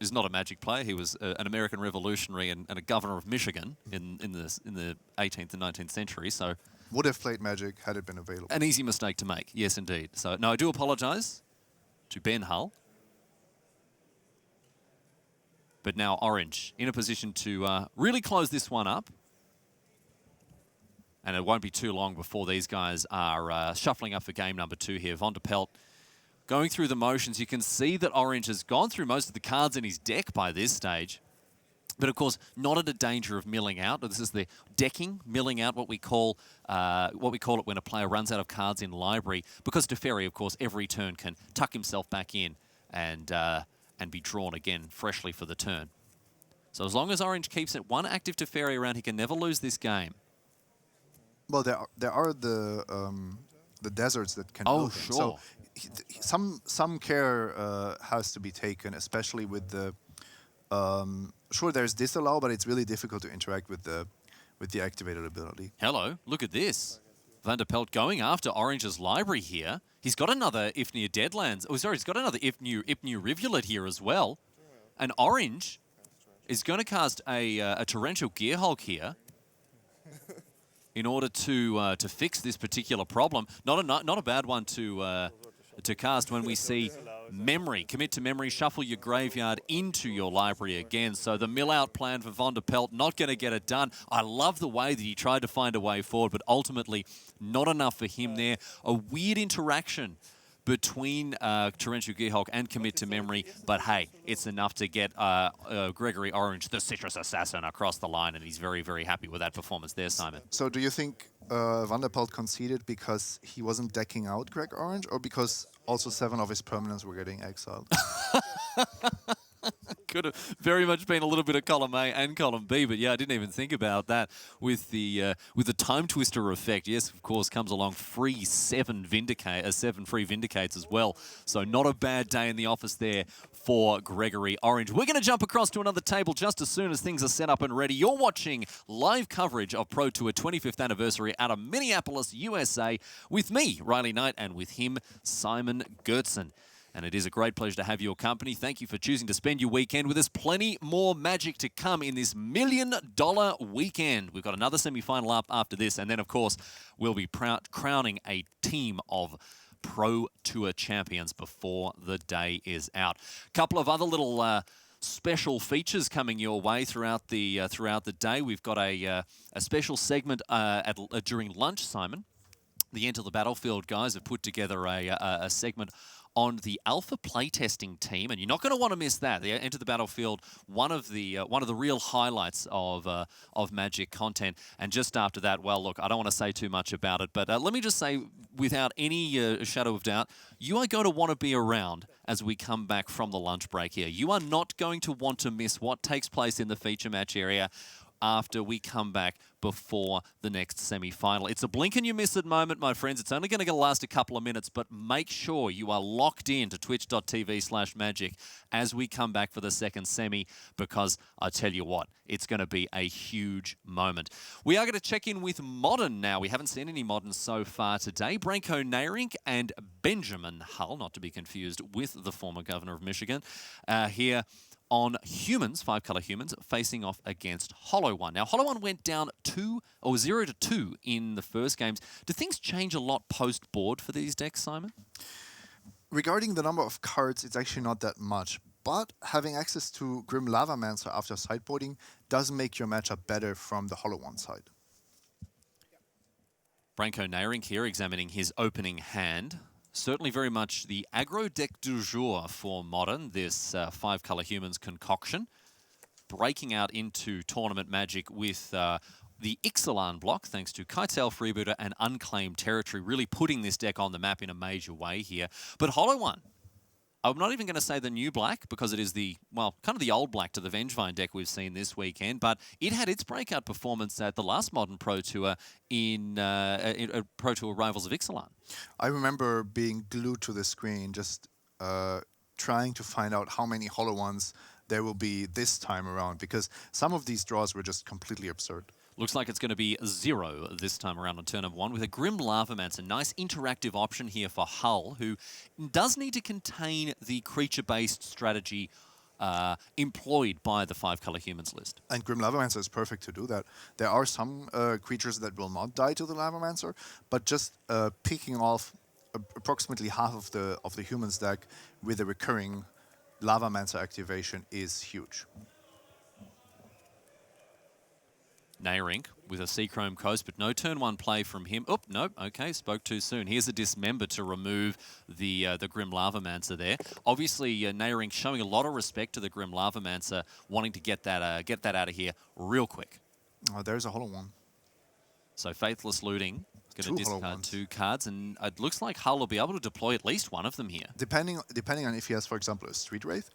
is not a Magic player. He was an American revolutionary and a governor of Michigan in the 18th and 19th century. So would have played Magic had it been available. An easy mistake to make, yes, indeed. So no, I do apologise to Ben Hull. But now Orange in a position to really close this one up. And it won't be too long before these guys are shuffling up for game number 2 here. Von der Paelt going through the motions. You can see that Orange has gone through most of the cards in his deck by this stage. But of course, not at a danger of milling out. This is the decking, milling out, what we call it when a player runs out of cards in library. Because Teferi, of course, every turn can tuck himself back in and be drawn again freshly for the turn. So as long as Orange keeps it one active Teferi around, he can never lose this game. Well, there are the deserts that can. Oh, build him. sure. So some care has to be taken, especially with the. Sure, there's Disallow, but it's really difficult to interact with the activated ability. Hello, look at this. Van der Paelt going after Orange's library here. He's got another Ifnir Deadlands. Oh, sorry, he's got another Ifnir Rivulet here as well. And Orange is going to cast a Torrential Gearhulk here in order to fix this particular problem. Not a bad one to cast when we see memory. Commit to memory, shuffle your graveyard into your library again. So the mill-out plan for Von der Paelt, not going to get it done. I love the way that he tried to find a way forward, but ultimately not enough for him there. A weird interaction between Torrential Gearhulk and Commit to Memory, but hey, it's enough to get Gregory Orange, the Citrus Assassin, across the line, and he's very, very happy with that performance there, Simon. So do you think Van der Paelt conceded because he wasn't decking out Greg Orange, or because also 7 of his permanents were getting exiled? Could have very much been a little bit of column A and column B, but yeah, I didn't even think about that with the Time Twister effect. Yes, of course, comes along free 7 free Vindicates as well. So not a bad day in the office there for Gregory Orange. We're going to jump across to another table just as soon as things are set up and ready. You're watching live coverage of Pro Tour 25th anniversary out of Minneapolis, USA, with me, Riley Knight, and with him, Simon Gertzen. And it is a great pleasure to have your company. Thank you for choosing to spend your weekend with us. Plenty more Magic to come in this $1 million weekend. We've got another semi-final up after this. And then, of course, we'll be crowning a team of Pro Tour champions before the day is out. A couple of other little special features coming your way throughout the day. We've got a special segment during lunch, Simon. The Enter the Battlefield guys have put together a segment on the alpha playtesting team, and you're not going to want to miss that. The Enter the Battlefield, one of the real highlights of Magic content. And just after that, well, look, I don't want to say too much about it, but let me just say, without any shadow of doubt, you are going to want to be around as we come back from the lunch break here. You are not going to want to miss what takes place in the feature match area after we come back before the next semi-final. It's a blink and you miss it moment, my friends. It's only going to last a couple of minutes, but make sure you are locked in to twitch.tv/magic as we come back for the second semi, because I tell you what, it's going to be a huge moment. We are going to check in with Modern now. We haven't seen any Modern so far today. Branko Neirynck and Benjamin Hull, not to be confused with the former governor of Michigan, here on humans, 5-color humans, facing off against Hollow One. Now, Hollow One went down 0-2 in the first games. Do things change a lot post-board for these decks, Simon? Regarding the number of cards, it's actually not that much. But having access to Grim Lavamancer after sideboarding does make your matchup better from the Hollow One side. Branko Neirynck here examining his opening hand. Certainly very much the aggro deck du jour for Modern, this 5-color humans concoction. Breaking out into tournament magic with the Ixalan block, thanks to Kitesail Freebooter and Unclaimed Territory, really putting this deck on the map in a major way here. But Hollow One, I'm not even going to say the new black, because it is the, well, kind of the old black to the Vengevine deck we've seen this weekend, but it had its breakout performance at the last Modern Pro Tour in Pro Tour Rivals of Ixalan. I remember being glued to the screen, just trying to find out how many Hollow Ones there will be this time around, because some of these draws were just completely absurd. Looks like it's going to be 0 this time around on turn number 1 with a Grim Lavamancer. Nice interactive option here for Hull, who does need to contain the creature-based strategy employed by the 5-color humans list. And Grim Lavamancer is perfect to do that. There are some creatures that will not die to the Lavamancer, but just picking off approximately half of the humans deck with a recurring Lavamancer activation is huge. Neirynck with a Seachrome Coast, but no turn 1 play from him. Oh, nope, okay, spoke too soon. Here's a Dismember to remove the Grim Lavamancer there. Obviously, Neirynck showing a lot of respect to the Grim Lavamancer, wanting to get that out of here real quick. Oh, there's a Hollow One. So Faithless Looting is going to discard ones. 2 cards, and it looks like Hull will be able to deploy at least one of them here. Depending on if he has, for example, a Street Wraith,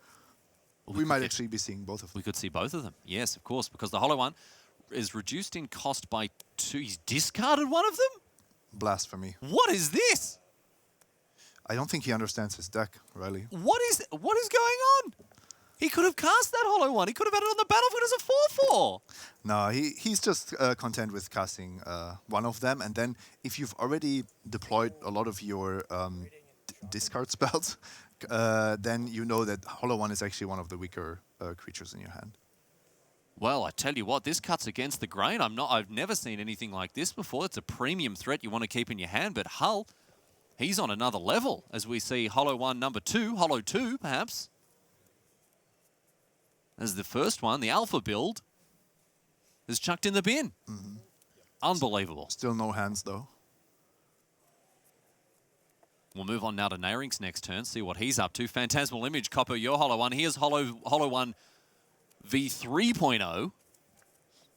we might actually be seeing both of them. We could see both of them, yes, of course, because the Hollow One is reduced in cost by 2. He's discarded one of them? Blasphemy. What is this? I don't think he understands his deck, really. What is going on? He could have cast that Hollow One. He could have had it on the battlefield as a 4/4. No, he's just content with casting one of them, and then if you've already deployed a lot of your discard spells, then you know that Hollow One is actually one of the weaker creatures in your hand. Well, I tell you what, this cuts against the grain. I've never seen anything like this before. It's a premium threat you want to keep in your hand, but Hull, he's on another level as we see Hollow One number 2, Hollow 2 perhaps. As the first one, the alpha build, is chucked in the bin. Mm-hmm. Unbelievable. Still no hands though. We'll move on now to Neirynck's next turn, see what he's up to. Phantasmal Image, Copper, your Hollow One. Here's Hollow One V3.0.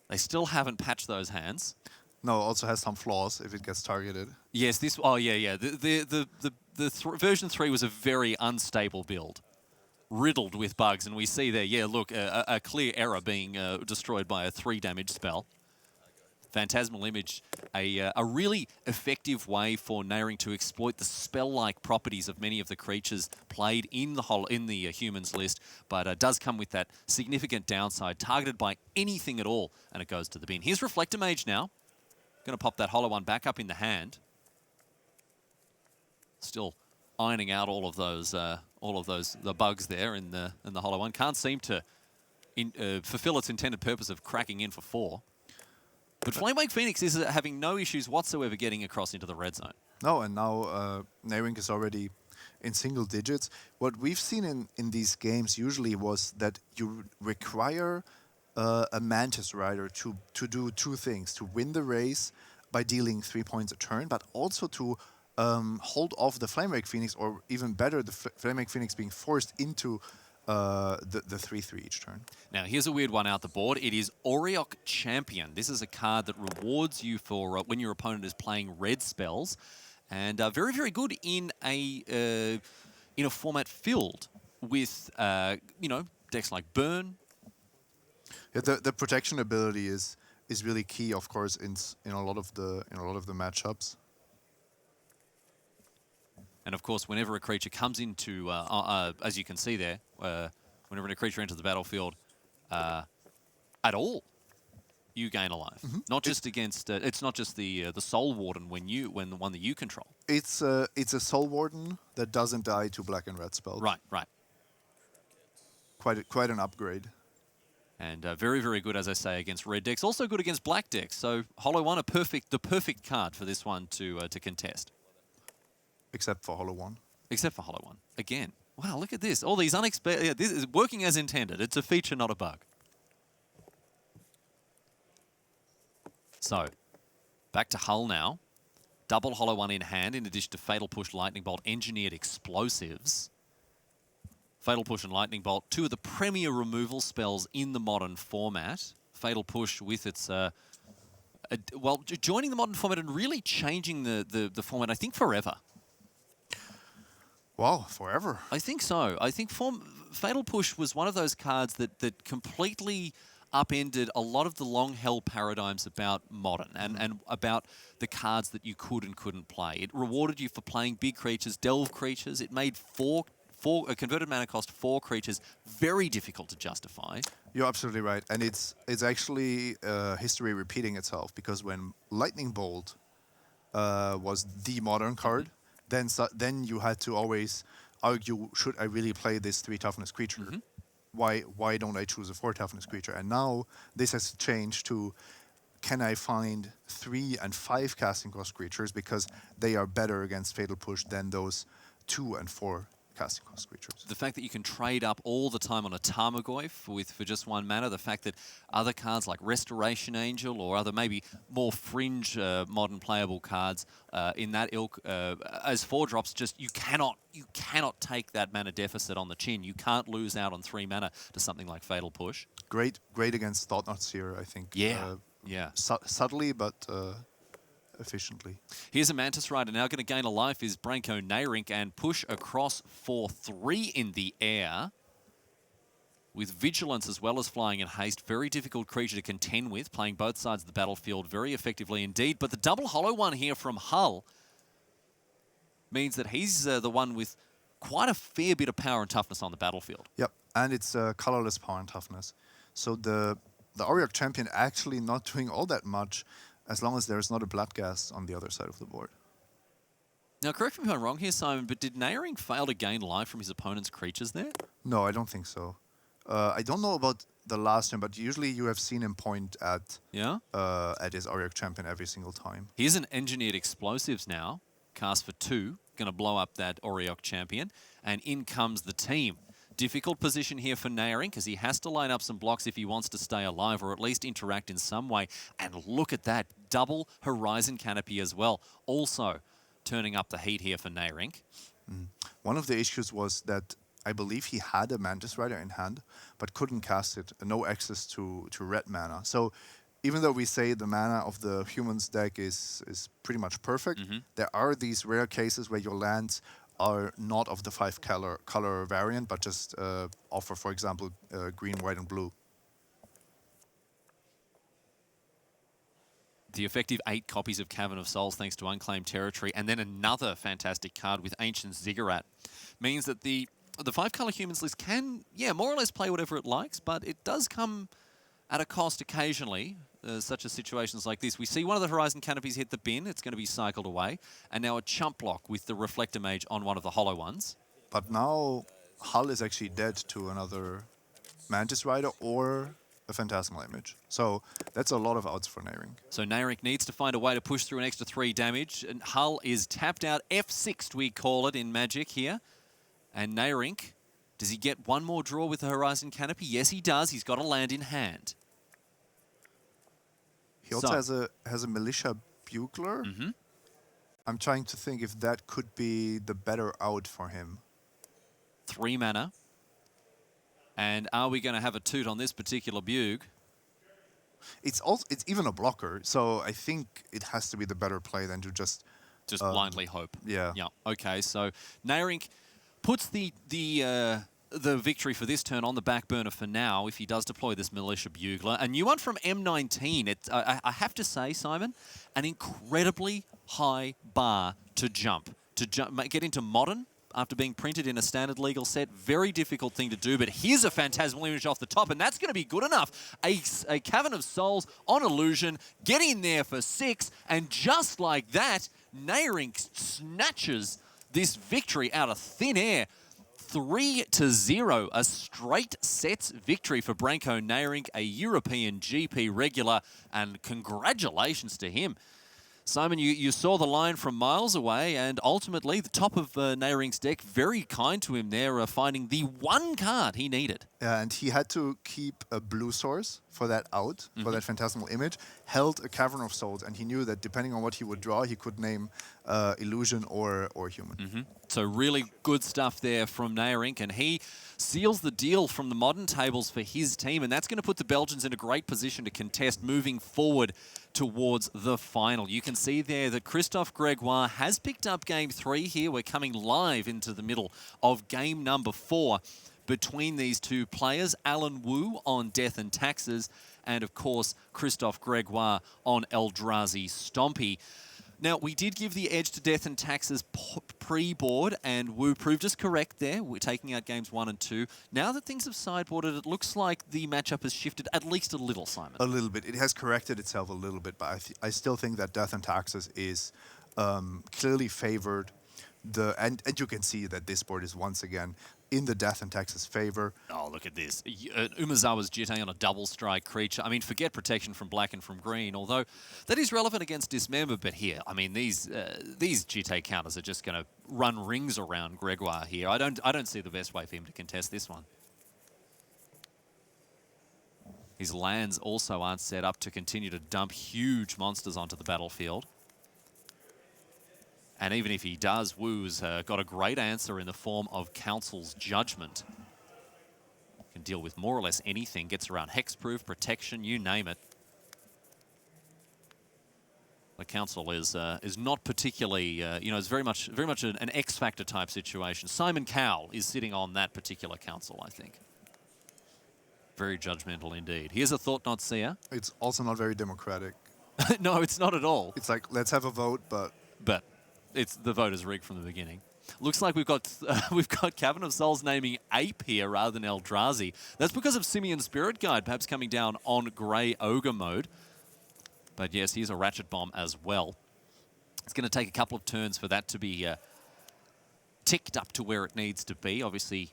They still haven't patched those hands. No, also has some flaws if it gets targeted. Yes, this. Oh yeah. Version 3 was a very unstable build, riddled with bugs, and we see there. Yeah, look, a clear error being destroyed by a 3 damage spell. Phantasmal Image, a really effective way for Neirynck to exploit the spell-like properties of many of the creatures played in the humans list, but does come with that significant downside, targeted by anything at all, and it goes to the bin. Here's Reflector Mage now. Going to pop that Hollow One back up in the hand. Still ironing out all of those the bugs there in the Hollow One. Can't seem to fulfill its intended purpose of cracking in for 4. But Flamewake Phoenix is having no issues whatsoever getting across into the red zone. No, and now Neirynck is already in single digits. What we've seen in these games usually was that you require a Mantis Rider to do 2 things: to win the race by dealing 3 points a turn, but also to hold off the Flamewake Phoenix, or even better, the Flamewake Phoenix being forced into the 3/3 each turn. Now, here's a weird one out the board. It is Auriok Champion. This is a card that rewards you for when your opponent is playing red spells, and very, very good in a format filled with decks like Burn. Yeah, the protection ability is really key, of course, in a lot of the matchups. And of course, whenever a creature comes into, as you can see there, whenever a creature enters the battlefield at all, you gain a life. Mm-hmm. Not just against. It's not just the Soul Warden when the one that you control. It's a Soul Warden that doesn't die to black and red spells. Right. Quite an upgrade. And very, very good, as I say, against red decks. Also good against black decks. So Hollow One, the perfect card for this one to contest. Except for Hollow One. Except for Hollow One. Again. Wow, look at this. All these unexpected... Yeah, this is working as intended. It's a feature, not a bug. So, back to Hull now. double hollow one in hand, in addition to Fatal Push, Lightning Bolt, Engineered Explosives. Fatal Push and Lightning Bolt, two of the premier removal spells in the modern format. Fatal Push with its, joining the modern format and really changing the format, I think, forever. Wow, forever. I think so. I think Fatal Push was one of those cards that completely upended a lot of the long-held paradigms about Modern and about the cards that you could and couldn't play. It rewarded you for playing big creatures, delve creatures. It made a converted mana cost 4 creatures very difficult to justify. You're absolutely right. And it's actually history repeating itself, because when Lightning Bolt was the Modern card, then you had to always argue, should I really play this 3 toughness creature? Why don't I choose a 4 toughness creature? And now this has changed to, can I find 3 and 5 casting cost creatures, because they are better against Fatal Push than those 2 and 4 casting cost creatures. The fact that you can trade up all the time on a Tarmogoyf for just 1 mana, the fact that other cards like Restoration Angel or other maybe more fringe modern playable cards in that ilk as 4-drops, just you cannot take that mana deficit on the chin. You can't lose out on 3 mana to something like Fatal Push. Great against Thought-Knots here, I think. Yeah. Subtly, but efficiently. Here's a Mantis Rider now going to gain a life, is Branko Neirynck, and push across for 3 in the air. With Vigilance as well as Flying and Haste, very difficult creature to contend with, playing both sides of the battlefield very effectively indeed. But the double hollow one here from Hull means that he's the one with quite a fair bit of power and toughness on the battlefield. Yep, and it's colorless power and toughness. So the Auriok champion actually not doing all that much, as long as there's not a Bloodghast on the other side of the board. Now, correct me if I'm wrong here, Simon, but did Neirynck fail to gain life from his opponent's creatures there? No, I don't think so. I don't know about the last time, but usually you have seen him point at his Auriok champion every single time. Here's an Engineered Explosives now, cast for 2, going to blow up that Auriok champion, and in comes the team. Difficult position here for Neirynck, because he has to line up some blocks if he wants to stay alive or at least interact in some way. And look at that, double Horizon Canopy as well. Also turning up the heat here for Neirynck. One of the issues was that I believe he had a Mantis Rider in hand, but couldn't cast it. No access to red mana. So even though we say the mana of the humans deck is pretty much perfect, there are these rare cases where your lands are not of the 5 color variant, but just offer, for example, green, white, and blue. The effective 8 copies of Cavern of Souls thanks to Unclaimed Territory, and then another fantastic card with Ancient Ziggurat, means that the 5-color humans list can, more or less play whatever it likes, but it does come at a cost occasionally, such as situations like this. We see one of the Horizon Canopies hit the bin, it's going to be cycled away, and now a chump block with the Reflector Mage on one of the hollow ones. But now Hull is actually dead to another Mantis Rider or a Phantasmal Image. So that's a lot of outs for Neirynck. So Neirynck needs to find a way to push through an extra 3 damage, and Hull is tapped out. F6, we call it in Magic here. And Neirynck, does he get one more draw with the Horizon Canopy? Yes, he does. He's got a land in hand. He also has a Militia Bugler. I'm trying to think if that could be the better out for him. 3 mana. And are we going to have a toot on this particular Bug? It's even a blocker, so I think it has to be the better play than to just blindly hope. Yeah. Okay, so Neirynck puts the victory for this turn on the back burner for now if he does deploy this Militia Bugler. A new one from M19. I have to say, Simon, an incredibly high bar to jump. Get into Modern after being printed in a standard legal set. Very difficult thing to do, but here's a Phantasmal Image off the top, and that's going to be good enough. A Cavern of Souls on Illusion, get in there for 6, and just like that, Neirynck snatches this victory out of thin air. 3-0, a straight sets victory for Branko Neirynck, a European GP regular, and congratulations to him. Simon, you saw the line from miles away, and ultimately the top of Neirynck's deck, very kind to him there, finding the one card he needed. Yeah, and he had to keep a blue source for that out, for that phantasmal image, held a Cavern of Souls, and he knew that depending on what he would draw, he could name Illusion or Human. So really good stuff there from Neirynck, and he seals the deal from the modern tables for his team, and that's going to put the Belgians in a great position to contest moving forward towards the final. You can see there that Christophe Gregoir has picked up game 3 here. We're coming live into the middle of game number 4 between these two players, Alan Wu on Death and Taxes, and of course Christophe Gregoir on Eldrazi Stompy. Now, we did give the edge to Death and Taxes pre-board, and Wu proved us correct there. We're taking out games 1 and 2. Now that things have sideboarded, it looks like the matchup has shifted at least a little, Simon. A little bit. It has corrected itself a little bit, but I still think that Death and Taxes is clearly favored. And you can see that this board is once again in the Death and Taxes favor. Oh, look at this. Umezawa's Jitte on a double strike creature. I mean, forget protection from black and from green, although that is relevant against Dismember, but here, I mean, these Jitte counters are just going to run rings around Gregoir here. I don't see the best way for him to contest this one. His lands also aren't set up to continue to dump huge monsters onto the battlefield. And even if he does, Wu's got a great answer in the form of Council's Judgment. Can deal with more or less anything, gets around hexproof, protection, you name it. The Council is not particularly, it's very much an X-Factor type situation. Simon Cowell is sitting on that particular Council, I think. Very judgmental indeed. Here's a Thought Not Seer. It's also not very democratic. No, it's not at all. It's like, let's have a vote, but the vote is rigged from the beginning. Looks like we've got Cavern of Souls naming Ape here rather than Eldrazi. That's because of Simian Spirit Guide perhaps coming down on Grey Ogre mode. But yes, here's a Ratchet Bomb as well. It's going to take a couple of turns for that to be ticked up to where it needs to be. Obviously,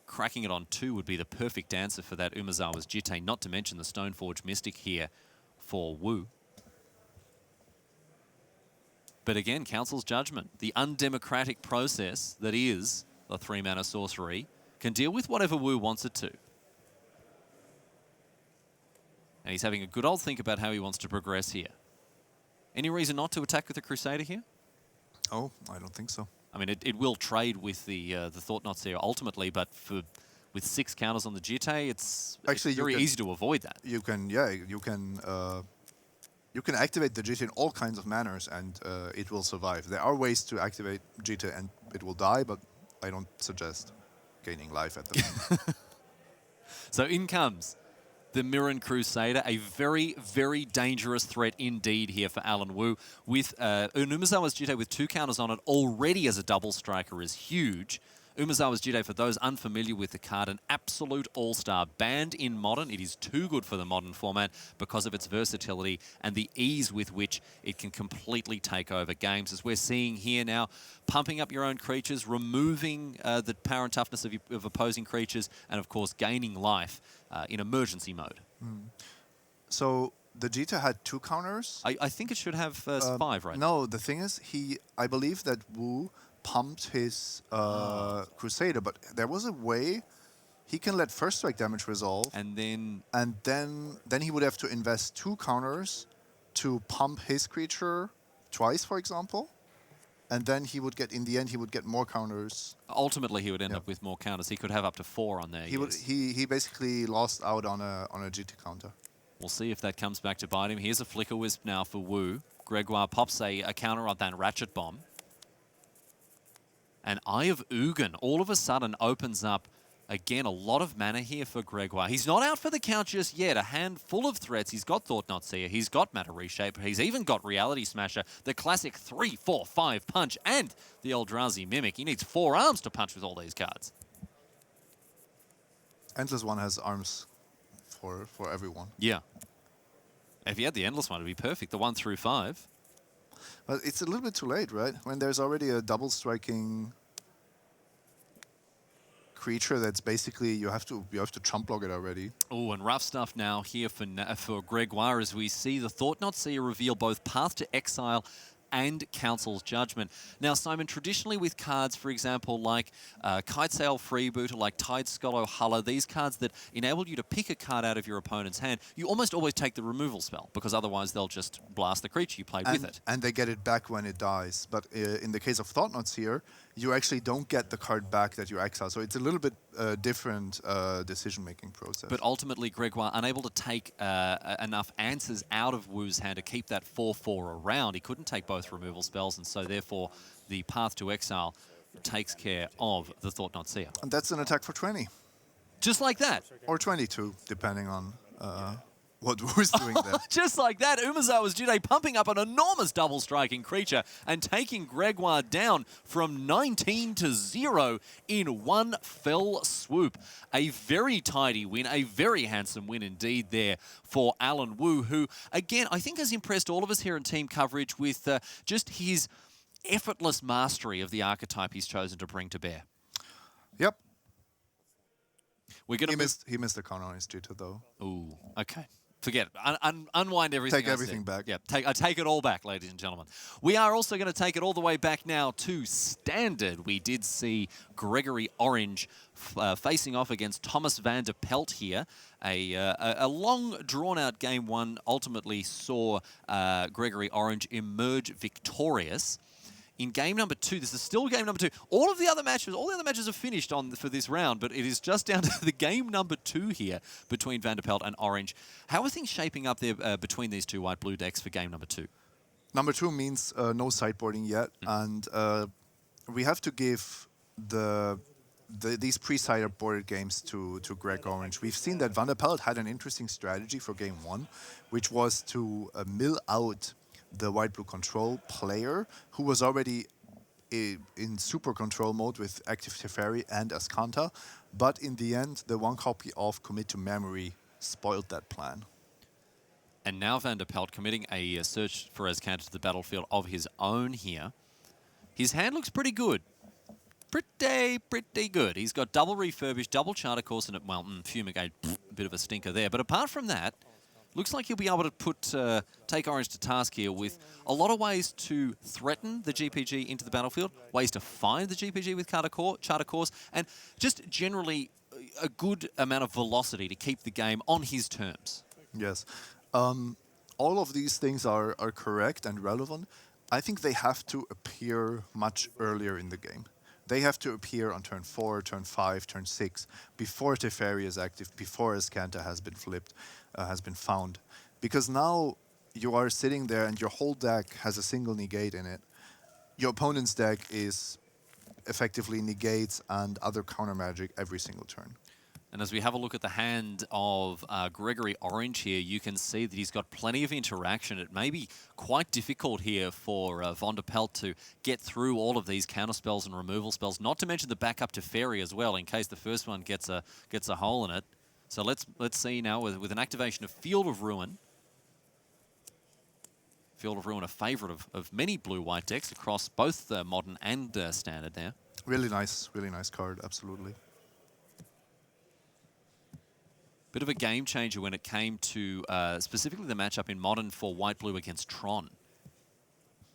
cracking it on 2 would be the perfect answer for that Umezawa's Jitte, not to mention the Stoneforge Mystic here for Wu. But again, Council's Judgment, the undemocratic process that is the 3-mana sorcery, can deal with whatever Wu wants it to. And he's having a good old think about how he wants to progress here. Any reason not to attack with the Crusader here? oh, I don't think so. I mean, it will trade with the Thought Not Seer ultimately, but with 6 counters on the Jitte, it's very easy to avoid that. You can activate the Jitte in all kinds of manners, and it will survive. There are ways to activate Jitte and it will die, but I don't suggest gaining life at the moment. So in comes the Mirren Crusader, a very, very dangerous threat indeed here for Alan Wu. With Umezawa's Jitte with 2 counters on it already as a double striker is huge. Umezawa's Jitte, for those unfamiliar with the card, an absolute all-star. Banned in Modern, it is too good for the Modern format because of its versatility and the ease with which it can completely take over games. As we're seeing here now, pumping up your own creatures, removing the power and toughness of opposing creatures, and of course gaining life in emergency mode. So the Jitte had 2 counters? I think it should have 5, right? No, the thing is, I believe that Wu pumped his Crusader, but there was a way he can let first strike damage resolve, and then he would have to invest 2 counters to pump his creature twice, for example, and then he would get, in the end, he would get more counters. Ultimately, he would end up with more counters. He could have up to 4 on there. He basically lost out on a Jitte counter. We'll see if that comes back to bite him. Here's a Flicker Wisp now for Wu. Gregoir pops a counter on that Ratchet Bomb. And Eye of Ugin all of a sudden opens up, again, a lot of mana here for Gregoir. He's not out for the count just yet. A hand full of threats. He's got Thought Not Seer. He's got Matter Reshaper. He's even got Reality Smasher, the classic 3, 4, 5 punch, and the Eldrazi Mimic. He needs 4 arms to punch with all these cards. Endless One has arms for everyone. Yeah. If he had the Endless One, it would be perfect. The 1 through 5. But it's a little bit too late, right? When there's already a double striking creature that's basically you have to chump block it already. Oh, and rough stuff now here for Gregoir as we see the Thought Knot Seer reveal both Path to Exile and Council's Judgment. Now, Simon, traditionally with cards, for example, like Kitesail Freebooter, like Tide Scholar Huller, these cards that enable you to pick a card out of your opponent's hand, you almost always take the removal spell, because otherwise they'll just blast the creature you played with it. And they get it back when it dies. But in the case of Thought Knots here, you actually don't get the card back that you exile. So it's a little bit different decision-making process. But ultimately, Gregoire, unable to take enough answers out of Wu's hand to keep that 4/4 around, he couldn't take both removal spells, and so therefore the Path to Exile takes care of the Thought Knot Seer. And that's an attack for 20. Just like that. Or 22, depending on what Wu's doing there. Just like that, Umezawa's Jude pumping up an enormous double striking creature and taking Gregoire down from 19 to 0 in one fell swoop. A very tidy win, a very handsome win indeed there for Alan Wu, who, again, I think has impressed all of us here in team coverage with just his effortless mastery of the archetype he's chosen to bring to bear. Yep. We're gonna he missed the counter on his Jita, though. Ooh, okay. Forget it. Unwind everything. Take everything back. Yeah, I take it all back, ladies and gentlemen. We are also going to take it all the way back now to Standard. We did see Gregory Orange facing off against Thomas van der Paelt here. A long, drawn-out game one ultimately saw Gregory Orange emerge victorious. In game number 2, this is still game number 2. All the other matches are finished for this round, but it is just down to the game number 2 here between Van der Paelt and Orange. How are things shaping up there between these two white-blue decks for game number 2? Number 2 means no sideboarding yet, and we have to give these pre-sideboarded games to Greg Orange. We've seen that Van der Paelt had an interesting strategy for game 1, which was to mill out the white-blue control player who was already in super control mode with active Teferi and Azcanta, but in the end, the one copy of Commit to Memory spoiled that plan. And now Van der Paelt committing a search for Azcanta to the battlefield of his own here. His hand looks pretty good. Pretty good. He's got double refurbished, double charter course, and well, fumigate, a bit of a stinker there. But apart from that, looks like he'll be able to take Orange to task here with a lot of ways to threaten the GPG into the battlefield, ways to find the GPG with charter course, and just generally a good amount of velocity to keep the game on his terms. Yes. All of these things are correct and relevant. I think they have to appear much earlier in the game. They have to appear on turn 4, turn 5, turn 6, before Teferi is active, before Azcanta has been flipped, has been found. Because now you are sitting there and your whole deck has a single negate in it. Your opponent's deck is effectively negates and other counter magic every single turn. And as we have a look at the hand of Gregory Orange here, you can see that he's got plenty of interaction. It may be quite difficult here for Van der Paelt to get through all of these counter spells and removal spells, not to mention the backup to Fairy as well, in case the first one gets a hole in it. So let's see now with an activation of Field of Ruin. Field of Ruin, a favourite of many blue-white decks across both Modern and Standard there. Really nice card, absolutely. Bit of a game changer when it came to specifically the matchup in Modern for white-blue against Tron.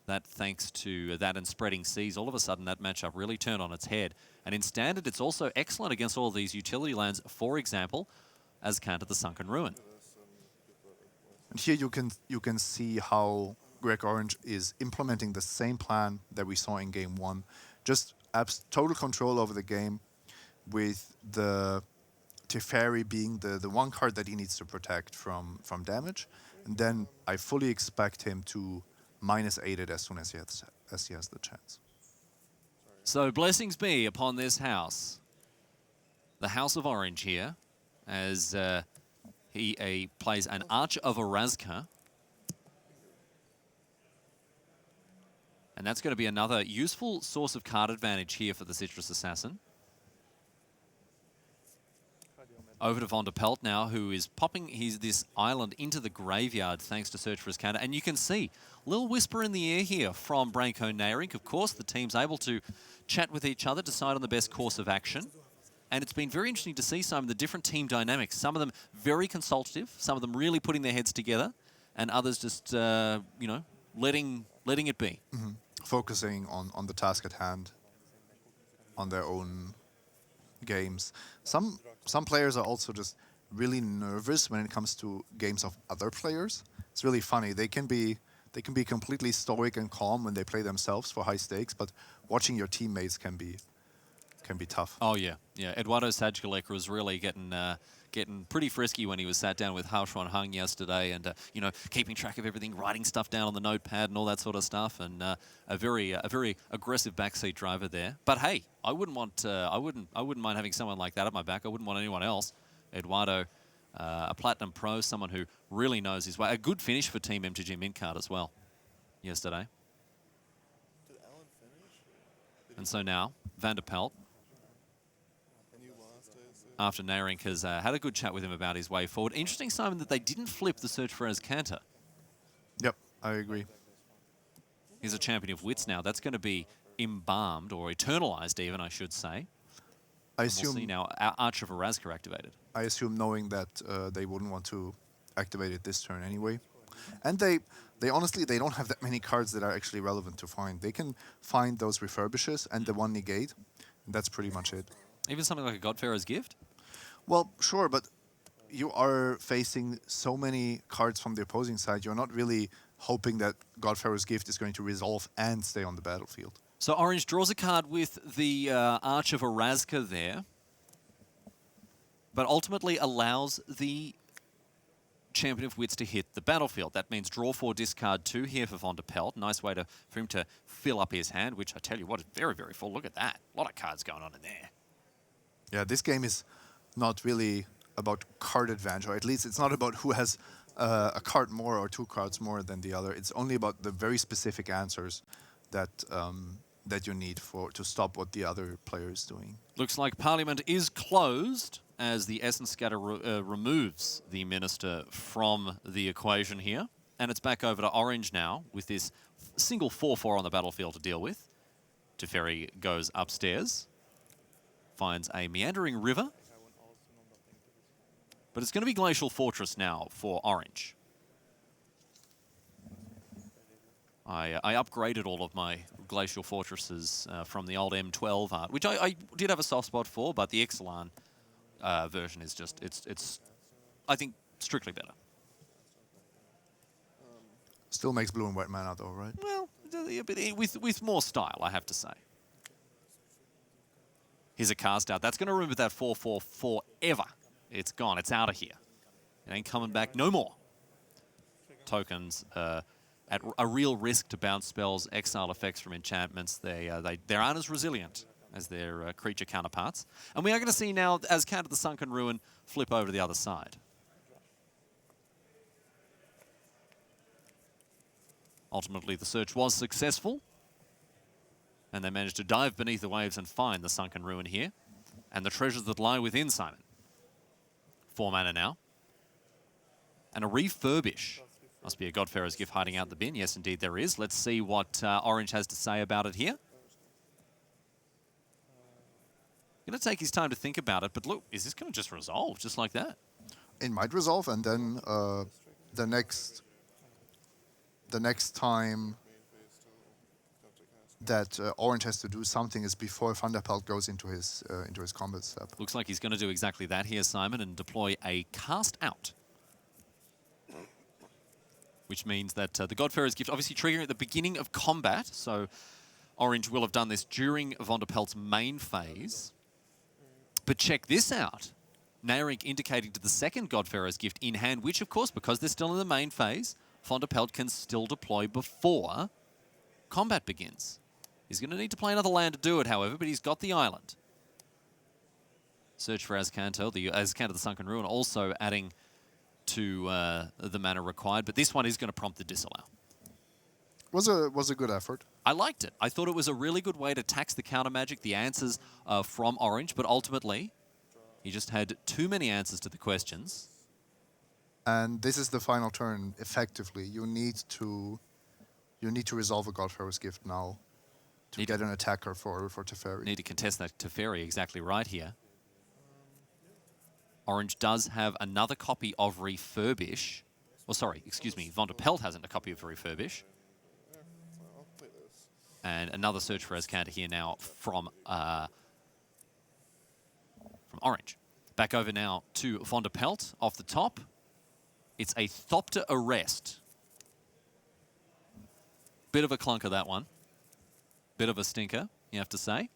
That thanks to that and Spreading Seas, all of a sudden that matchup really turned on its head. And in Standard, it's also excellent against all of these utility lands, for example, Azcanta the Sunken Ruin. And here you can see how Greg Orange is implementing the same plan that we saw in game 1. Just total control over the game, with the Teferi being the one card that he needs to protect from damage. And then I fully expect him to -8 it as soon as he has the chance. So blessings be upon this house. The House of Orange here, as he plays an Archer of Orazka. And that's going to be another useful source of card advantage here for the Citrus Assassin. Over to Van der Paelt now, who is popping this island into the graveyard thanks to Search for Azcanta. And you can see a little whisper in the air here from Brainco Neirynck. Of course, the team's able to chat with each other, decide on the best course of action. And it's been very interesting to see some of the different team dynamics. Some of them very consultative, some of them really putting their heads together, and others just, you know, letting it be. Focusing on the task at hand, on their own games. Some players are also just really nervous when it comes to games of other players. It's really funny. They can be completely stoic and calm when they play themselves for high stakes, but watching your teammates can be tough. Oh yeah, yeah. Eduardo Sedgwick was really getting pretty frisky when he was sat down with Hao Hung yesterday, and you know, keeping track of everything, writing stuff down on the notepad and all that sort of stuff, and a very aggressive backseat driver there. But hey, I wouldn't mind having someone like that at my back. I wouldn't want anyone else. Eduardo, a Platinum Pro, someone who really knows his way. A good finish for Team MTG Mint Card as well yesterday. And so now, Van der Paelt, after Neirynck has had a good chat with him about his way forward. Interesting, Simon, that they didn't flip the search for Azcanta. Yep, I agree. He's a champion of wits now. That's going to be embalmed, or eternalized even, I should say. I We'll see now Arch of Arazka activated. I assume knowing that they wouldn't want to activate it this turn anyway. And they honestly, they don't have that many cards that are actually relevant to find. They can find those refurbishes and the one negate, and that's pretty much it. Even something like a God-Pharaoh's Gift? Well, sure, but you are facing so many cards from the opposing side, you're not really hoping that God-Pharaoh's Gift is going to resolve and stay on the battlefield. So Orange draws a card with the Arch of Arazka there, but ultimately allows the Champion of Wits to hit the battlefield. That means draw 4, discard 2 here for Van der Paelt. Nice way for him to fill up his hand, which I tell you what is very, very full. Look at that. A lot of cards going on in there. Yeah, this game is not really about card advantage, or at least it's not about who has a card more or 2 cards more than the other. It's only about the very specific answers that that you need to stop what the other player is doing. Looks like Parliament is closed as the Essence Scatter removes the Minister from the equation here. And it's back over to Orange now with this single 4/4 on the battlefield to deal with. Teferi goes upstairs, finds a meandering river. But it's going to be Glacial Fortress now for Orange. I upgraded all of my Glacial Fortresses from the old M12 art, which I did have a soft spot for, but the Ixalan version is just, it's I think, strictly better. Still makes blue and white mana though, right? Well, with more style, I have to say. Here's a cast out. That's going to remove that 4/4 forever. It's gone. It's out of here. It ain't coming back no more. Tokens at a real risk to bounce spells, exile effects from enchantments. They aren't as resilient as their creature counterparts. And we are going to see now Azcanta the Sunken Ruin flip over to the other side. Ultimately, the search was successful. And they managed to dive beneath the waves and find the Sunken Ruin here. And the treasures that lie within, Simon. 4 mana now. And a refurbish. Must be a God-Pharaoh's Gift hiding out the bin. Yes, indeed there is. Let's see what Orange has to say about it here. Going to take his time to think about it, but look, is this going to just resolve just like that? It might resolve, and then the next time that Orange has to do something is before Van der Paelt goes into his combat step. Looks like he's going to do exactly that here, Simon, and deploy a cast out. Which means that the God-Pharaoh's Gift obviously triggering at the beginning of combat, so Orange will have done this during Van der Paelt's main phase. But check this out. Neirynck indicating to the second God-Pharaoh's Gift in hand, which of course, because they're still in the main phase, Van der Paelt can still deploy before combat begins. He's going to need to play another land to do it, however, but he's got the island. Search for Azcanta, the Sunken Ruin, also adding to the mana required, but this one is going to prompt the disallow. Was a good effort. I liked it. I thought it was a really good way to tax the counter magic, the answers from Orange, but ultimately he just had too many answers to the questions. And this is the final turn. Effectively, you need to resolve a God-Pharaoh's Gift now to get an attacker for Teferi. Need to contest that Teferi, exactly right here. Orange does have another copy of Refurbish. Well, sorry, excuse me. Von der Paelt hasn't a copy of Refurbish. And another search for Escanter here now from Orange. Back over now to Von der Paelt off the top. It's a Thopter Arrest. Bit of a clunker, that one. Bit of a stinker, you have to say,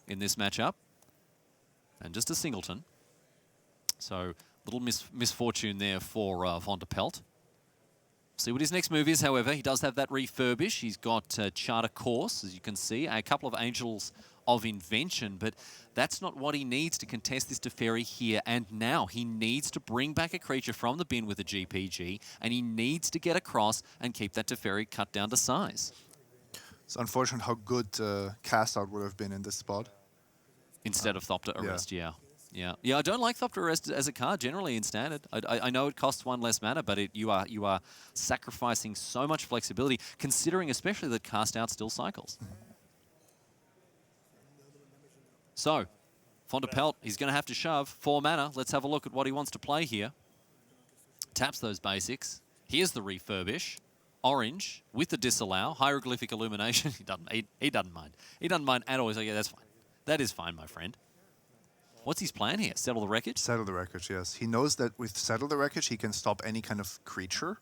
in this matchup. And just a singleton. So, little misfortune there for Von der Paelt. See what his next move is, however. He does have that Refurbish. He's got Charter Course, as you can see. A couple of Angels of Invention, but that's not what he needs to contest this Teferi here and now. He needs to bring back a creature from the bin with a GPG, and he needs to get across and keep that Teferi cut down to size. It's unfortunate how good cast out would have been in this spot. Instead of Thopter Arrest, yeah. I don't like Thopter Arrest as a card generally in Standard. I know it costs one less mana, but you are sacrificing so much flexibility, considering especially that cast out still cycles. So, Von der Paelt, he's going to have to shove 4 mana. Let's have a look at what he wants to play here. Taps those basics. Here's the Refurbish. Orange with the Disallow. Hieroglyphic Illumination. He doesn't mind. He doesn't mind at all. He's like, yeah, that's fine. That is fine, my friend. What's his plan here? Settle the Wreckage? Settle the Wreckage, yes. He knows that with Settle the Wreckage, he can stop any kind of creature.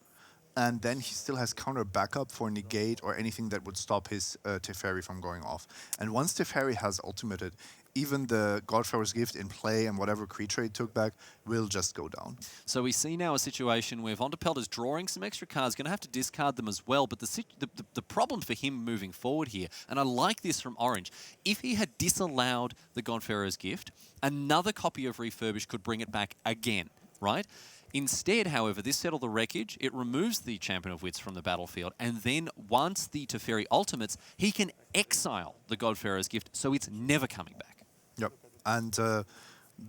And then he still has counter backup for Negate or anything that would stop his Teferi from going off. And once Teferi has ultimated, even the God-Pharaoh's Gift in play and whatever creature he took back will just go down. So we see now a situation where Von der Paelt is drawing some extra cards, going to have to discard them as well. But the problem for him moving forward here, and I like this from Orange, if he had disallowed the God-Pharaoh's Gift, another copy of Refurbish could bring it back again, right? Instead, however, this Settle the Wreckage, it removes the Champion of Wits from the battlefield, and then once the Teferi ultimates, he can exile the God-Pharaoh's Gift, so it's never coming back. Yep, and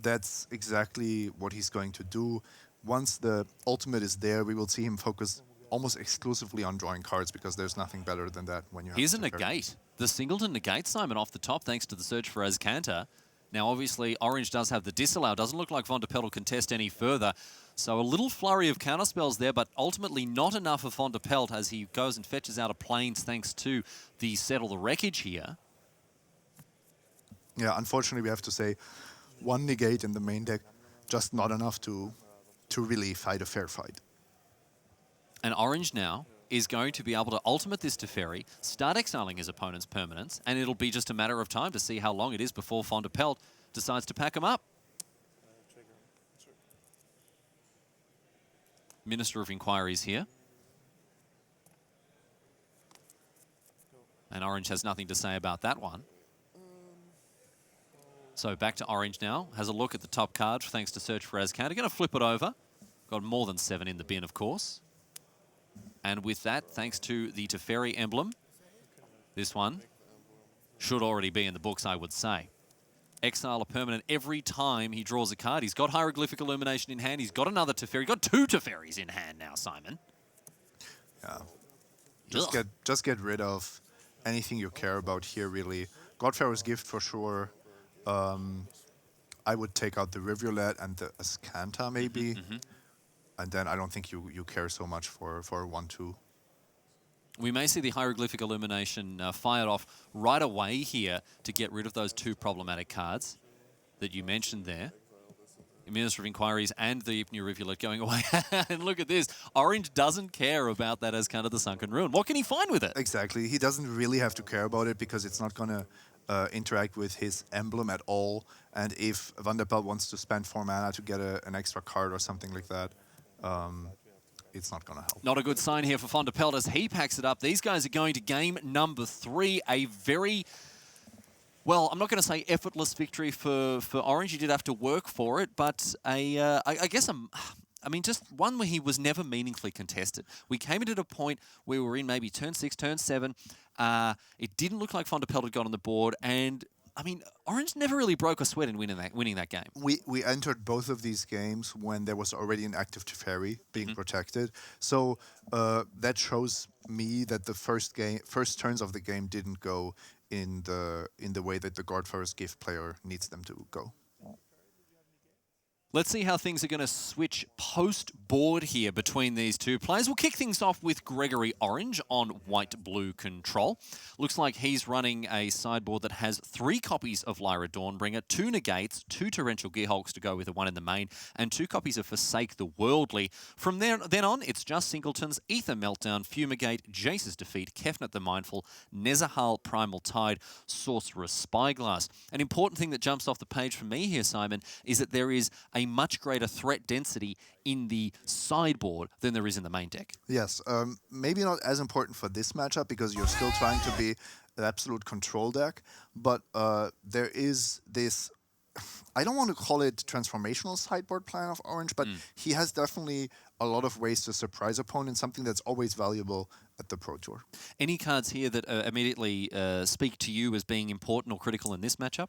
that's exactly what he's going to do. Once the ultimate is there, we will see him focus almost exclusively on drawing cards, because there's nothing better than that when you have Here's a negate. The singleton negate, Simon, off the top, thanks to the search for Escanter. Now, obviously, Orange does have the Disallow. Doesn't look like Von der Paelt will contest any further. So a little flurry of counterspells there, but ultimately not enough of Von der Paelt as he goes and fetches out of Plains thanks to the Settle the Wreckage here. Yeah, unfortunately, we have to say one negate in the main deck, just not enough to really fight a fair fight. And Orange now is going to be able to ultimate this Teferi, start exiling his opponent's permanents, and it'll be just a matter of time to see how long it is before Von der Paelt decides to pack him up. Minister of Inquiries here. And Orange has nothing to say about that one. So back to Orange now. Has a look at the top card thanks to Search for Escanter. Going to flip it over. Got more than 7 in the bin, of course. And with that, thanks to the Teferi emblem, this one should already be in the books, I would say. Exile a permanent every time he draws a card. He's got Hieroglyphic Illumination in hand. He's got another Teferi. He's got 2 Teferis in hand now, Simon. Yeah. Just get rid of anything you care about here, really. God-Pharaoh's Gift for sure. I would take out the Rivulet and the Escanter maybe. And then I don't think you care so much for 1-2. We may see the Hieroglyphic Illumination fired off right away here to get rid of those 2 problematic cards that you mentioned there. The Minister of Inquiries and the New Rivulet going away. And look at this. Orange doesn't care about that as kind of the Sunken Ruin. What can he find with it? Exactly. He doesn't really have to care about it because it's not going to interact with his emblem at all. And if Von der Paelt wants to spend 4 mana to get an extra card or something like that, it's not going to help. Not a good sign here for Von der Paelt as he packs it up. These guys are going to game number 3. A very, well, I'm not going to say effortless victory for Orange. He did have to work for it, but I guess I mean, just one where he was never meaningfully contested. We came into a point where we were in maybe turn 6, turn 7. It didn't look like Von der Paelt had got on the board, and I mean, Orange never really broke a sweat in winning that game. We entered both of these games when there was already an active Teferi being protected. So that shows me that the first turns of the game didn't go in the way that the God-Pharaoh's Gift player needs them to go. Let's see how things are going to switch post-board here between these two players. We'll kick things off with Gregory Orange on white-blue control. Looks like he's running a sideboard that has 3 copies of Lyra Dawnbringer, 2 negates, 2 Torrential Gearhulks to go with the 1 in the main, and 2 copies of Forsake the Worldly. From there, then on, it's just Singletons, Ether Meltdown, Fumigate, Jace's Defeat, Kefnet the Mindful, Nezahal Primal Tide, Sorcerer's Spyglass. An important thing that jumps off the page for me here, Simon, is that there is a much greater threat density in the sideboard than there is in the main deck. Yes, maybe not as important for this matchup because you're still trying to be an absolute control deck, but there is this, I don't want to call it transformational sideboard plan of Orange, but he has definitely a lot of ways to surprise opponents, something that's always valuable at the Pro Tour. Any cards here that immediately speak to you as being important or critical in this matchup?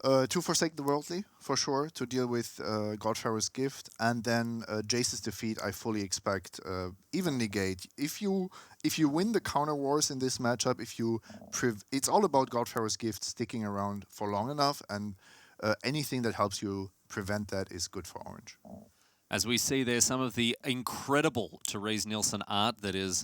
To Forsake the Worldly, for sure, to deal with God-Pharaoh's Gift, and then Jace's Defeat, I fully expect, even negate. If you win the counter wars in this matchup, it's all about God-Pharaoh's Gift sticking around for long enough, and anything that helps you prevent that is good for Orange. As we see there, some of the incredible Therese Nielsen art that is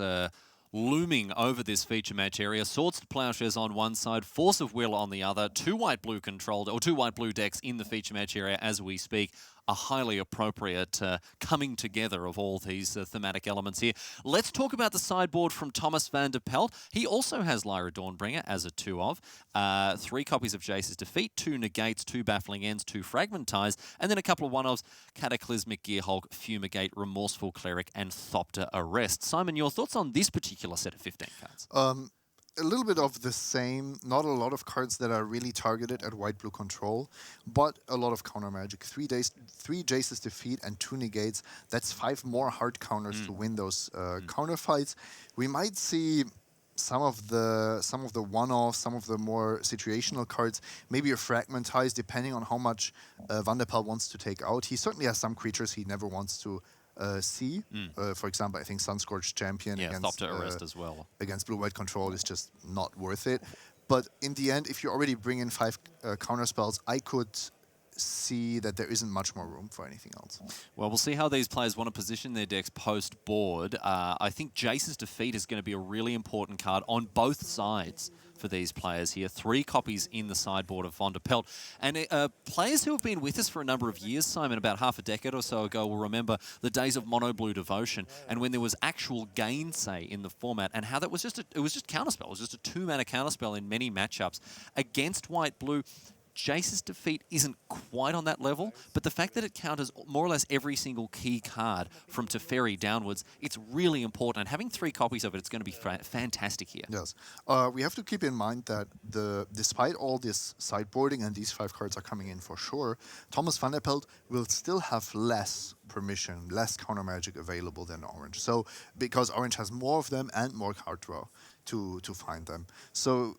looming over this feature match area. Swords to Plowshares on one side, Force of Will on the other, 2 white-blue controlled, or 2 white-blue decks in the feature match area as we speak. A highly appropriate coming together of all these thematic elements here. Let's talk about the sideboard from Thomas van der Paelt. He also has Lyra Dawnbringer as a 2 of. 3 copies of Jace's Defeat, 2 negates, 2 baffling ends, 2 fragmentize, and then a couple of 1-ofs, Cataclysmic Gearhulk, Fumigate, Remorseful Cleric, and Thopter Arrest. Simon, your thoughts on this particular set of 15 cards? A little bit of the same, not a lot of cards that are really targeted at white-blue control, but a lot of counter magic. 3 Jace's Defeat and 2 negates. That's 5 more hard counters to win those counter fights. We might see some of the one-offs, some of the more situational cards, maybe a Fragmentize, depending on how much Van der Paelt wants to take out. He certainly has some creatures he never wants to see. For example, I think Sunscorched Champion against Thopter Arrest as well. Against blue-white control is just not worth it. But in the end, if you already bring in 5 counter spells, I could see that there isn't much more room for anything else. Well, we'll see how these players want to position their decks post-board. I think Jace's Defeat is going to be a really important card on both sides for these players here. 3 copies in the sideboard of Van der Paelt. And players who have been with us for a number of years, Simon, about half a decade or so ago, will remember the days of mono-blue devotion and when there was actual gainsay in the format and how that was just it was just counterspell. It was just a 2-mana counterspell in many matchups against white-blue. Jace's Defeat isn't quite on that level, but the fact that it counters more or less every single key card from Teferi downwards, it's really important. And having 3 copies of it, it's going to be fantastic here. Yes. We have to keep in mind that despite all this sideboarding, and these 5 cards are coming in for sure, Thomas van der Paelt will still have less permission, less counter magic available than Orange. So, because Orange has more of them and more card draw to find them. So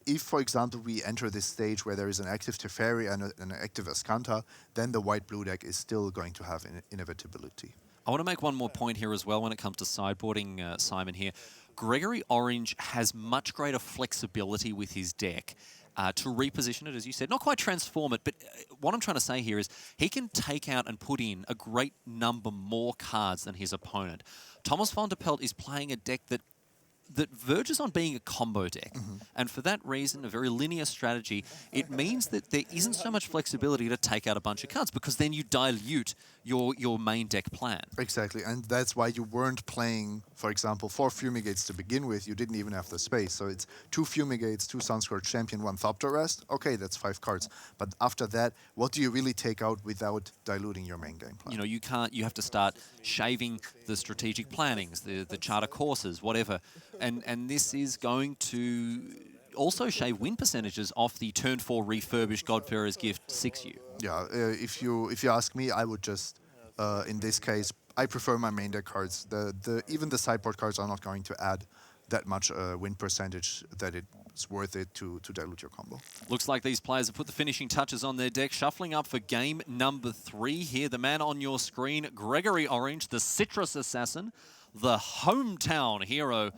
if, for example, we enter this stage where there is an active Teferi and an active Ascanta, then the white-blue deck is still going to have inevitability. I want to make one more point here as well when it comes to sideboarding, Simon, here. Gregory Orange has much greater flexibility with his deck to reposition it, as you said. Not quite transform it, but what I'm trying to say here is he can take out and put in a great number more cards than his opponent. Thomas van der Paelt is playing a deck that verges on being a combo deck. And for that reason, a very linear strategy, it means that there isn't so much flexibility to take out a bunch of cards because then you dilute your main deck plan. Exactly, and that's why you weren't playing, for example, 4 Fumigates to begin with. You didn't even have the space. So it's 2 Fumigates, 2 Sunscorched Champion, 1 Thopter Arrest. Okay, that's 5 cards. But after that, what do you really take out without diluting your main game plan? You know, you have to start shaving the strategic plannings, the charter courses, whatever. And this is going to also shave win percentages off the turn 4 refurbished God-Pharaoh's Gift 6U. Yeah, if you ask me, I would just, in this case, I prefer my main deck cards. Even the sideboard cards are not going to add that much win percentage that it's worth it to dilute your combo. Looks like these players have put the finishing touches on their deck, shuffling up for game number 3 here. The man on your screen, Gregory Orange, the Citrus Assassin, the hometown hero.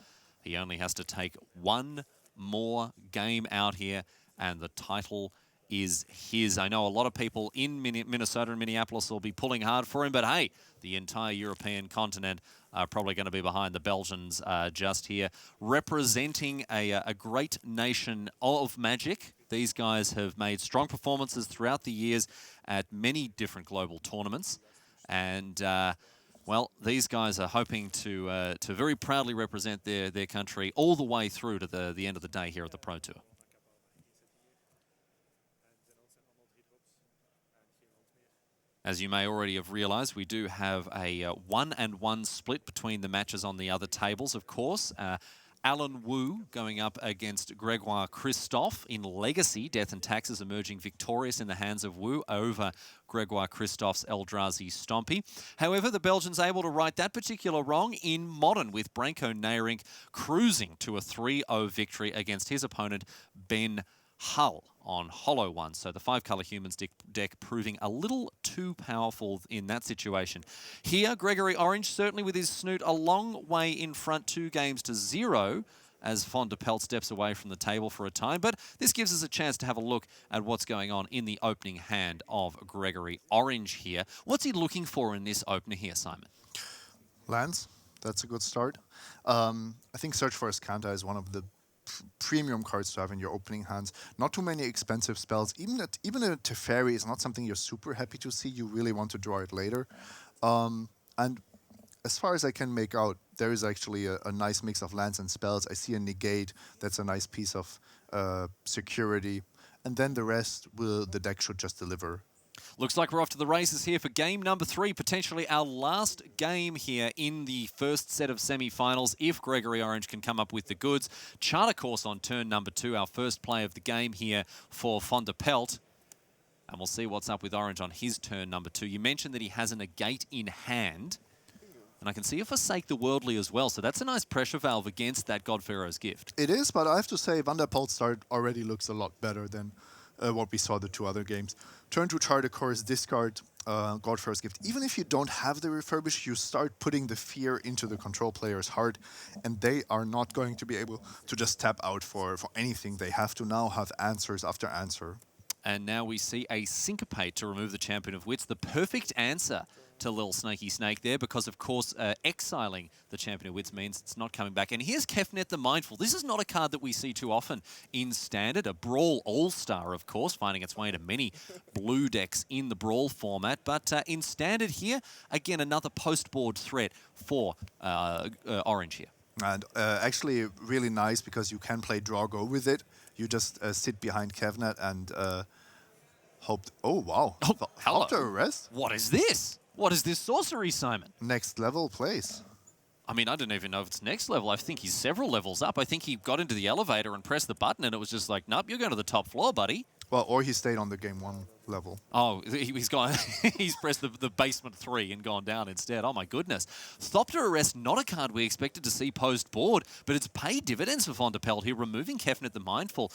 He only has to take one more game out here, and the title is his. I know a lot of people in Minnesota and Minneapolis will be pulling hard for him, but hey, the entire European continent are probably going to be behind the Belgians just here. Representing a great nation of Magic, these guys have made strong performances throughout the years at many different global tournaments. And, well, these guys are hoping to very proudly represent their country all the way through to the end of the day here at the Pro Tour. As you may already have realised, we do have a 1-1 split between the matches on the other tables, of course. Alan Wu going up against Gregoir Christophe in Legacy. Death and Taxes emerging victorious in the hands of Wu over Gregoir Christophe's Eldrazi Stompy. However, the Belgians able to right that particular wrong in Modern, with Branko Neirynck cruising to a 3-0 victory against his opponent, Ben Hull, on Hollow One. So the 5-colour Humans deck proving a little too powerful in that situation. Here, Gregory Orange certainly with his snoot a long way in front, 2 games to 0, as Paelt steps away from the table for a time. But this gives us a chance to have a look at what's going on in the opening hand of Gregory Orange here. What's he looking for in this opener here, Simon? Lands, that's a good start. I think Search for Escanta is one of the premium cards to have in your opening hands. Not too many expensive spells. Even a Teferi is not something you're super happy to see. You really want to draw it later. And as far as I can make out, there is actually a nice mix of lands and spells. I see a Negate. That's a nice piece of security. And then the rest, the deck should just deliver. Looks like we're off to the races here for game number 3, potentially our last game here in the first set of semi-finals, if Gregory Orange can come up with the goods. Charter Course on turn number 2, our first play of the game here for Paelt. And we'll see what's up with Orange on his turn number 2. You mentioned that he has a Negate in hand. And I can see a Forsake the Worldly as well, so that's a nice pressure valve against that God-Pharaoh's Gift. It is, but I have to say Paelt's start already looks a lot better than what we saw the 2 other games. Turn to Charter Course, discard God-Pharaoh's Gift. Even if you don't have the refurbish, you start putting the fear into the control player's heart, and they are not going to be able to just tap out for anything. They have to now have answers after answer. And now we see a Syncopate to remove the Champion of Wits. The perfect answer to Little Snaky Snake there, because of course exiling the Champion of Wits means it's not coming back. And here's Kefnet the Mindful. This is not a card that we see too often in Standard. A Brawl All-Star, of course, finding its way into many blue decks in the Brawl format. But in Standard here, again, another post-board threat for Orange here. And actually really nice, because you can play Draw Go with it. You just sit behind Kefnet and hope... Oh, wow. Oh, hello. After arrest? What is this? What is this sorcery, Simon? Next level plays. I mean, I don't even know if it's next level. I think he's several levels up. I think he got into the elevator and pressed the button and it was just like, nope, you're going to the top floor, buddy. Well, or he stayed on the game 1 level. Oh, he's gone. He's pressed the basement 3 and gone down instead. Oh, my goodness. Thopter Arrest, not a card we expected to see post-board, but it's paid dividends for Paelt here, removing Kefnet the Mindful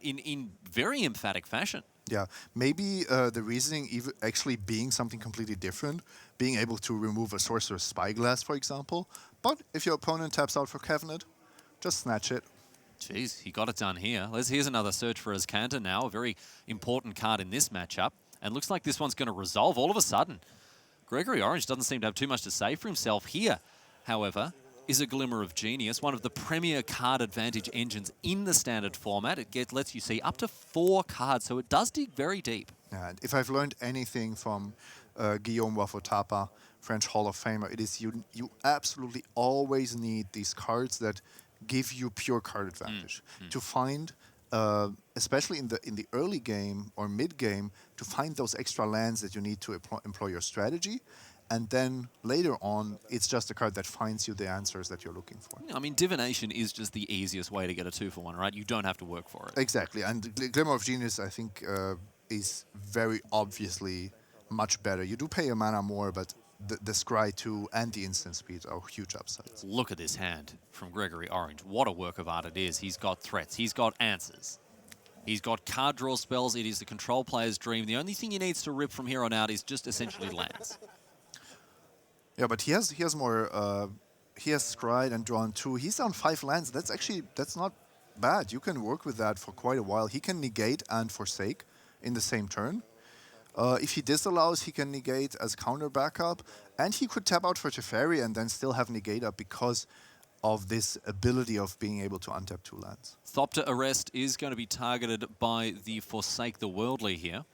in very emphatic fashion. Yeah, maybe the reasoning actually being something completely different, being able to remove a Sorcerer's Spyglass, for example. But if your opponent taps out for Kefnet, just snatch it. Jeez, he got it done here. Here's another Search for Escanta now, a very important card in this matchup. And looks like this one's going to resolve all of a sudden. Gregory Orange doesn't seem to have too much to say for himself here, however, is a Glimmer of Genius, one of the premier card advantage engines in the Standard format. It lets you see up to 4 cards, so it does dig very deep. And if I've learned anything from Guillaume Wafotapa, French Hall of Famer, it is you absolutely always need these cards that give you pure card advantage. To find, especially in the early game or mid game, to find those extra lands that you need to employ your strategy. And then later on, it's just a card that finds you the answers that you're looking for. I mean, Divination is just the easiest way to get a 2-for-1, right? You don't have to work for it. Exactly. And Glimmer of Genius, I think, is very obviously much better. You do pay a mana more, but the Scry 2 and the instant speed are huge upsides. Look at this hand from Gregory Orange. What a work of art it is. He's got threats. He's got answers. He's got card draw spells. It is the control player's dream. The only thing he needs to rip from here on out is just essentially lands. Yeah, but he has more. He has Scryed and drawn 2. He's on 5 lands. That's not bad. You can work with that for quite a while. He can negate and forsake, in the same turn. If he disallows, he can negate as counter backup, and he could tap out for Teferi and then still have negate up because of this ability of being able to untap 2 lands. Thopter Arrest is going to be targeted by the Forsake the Worldly here.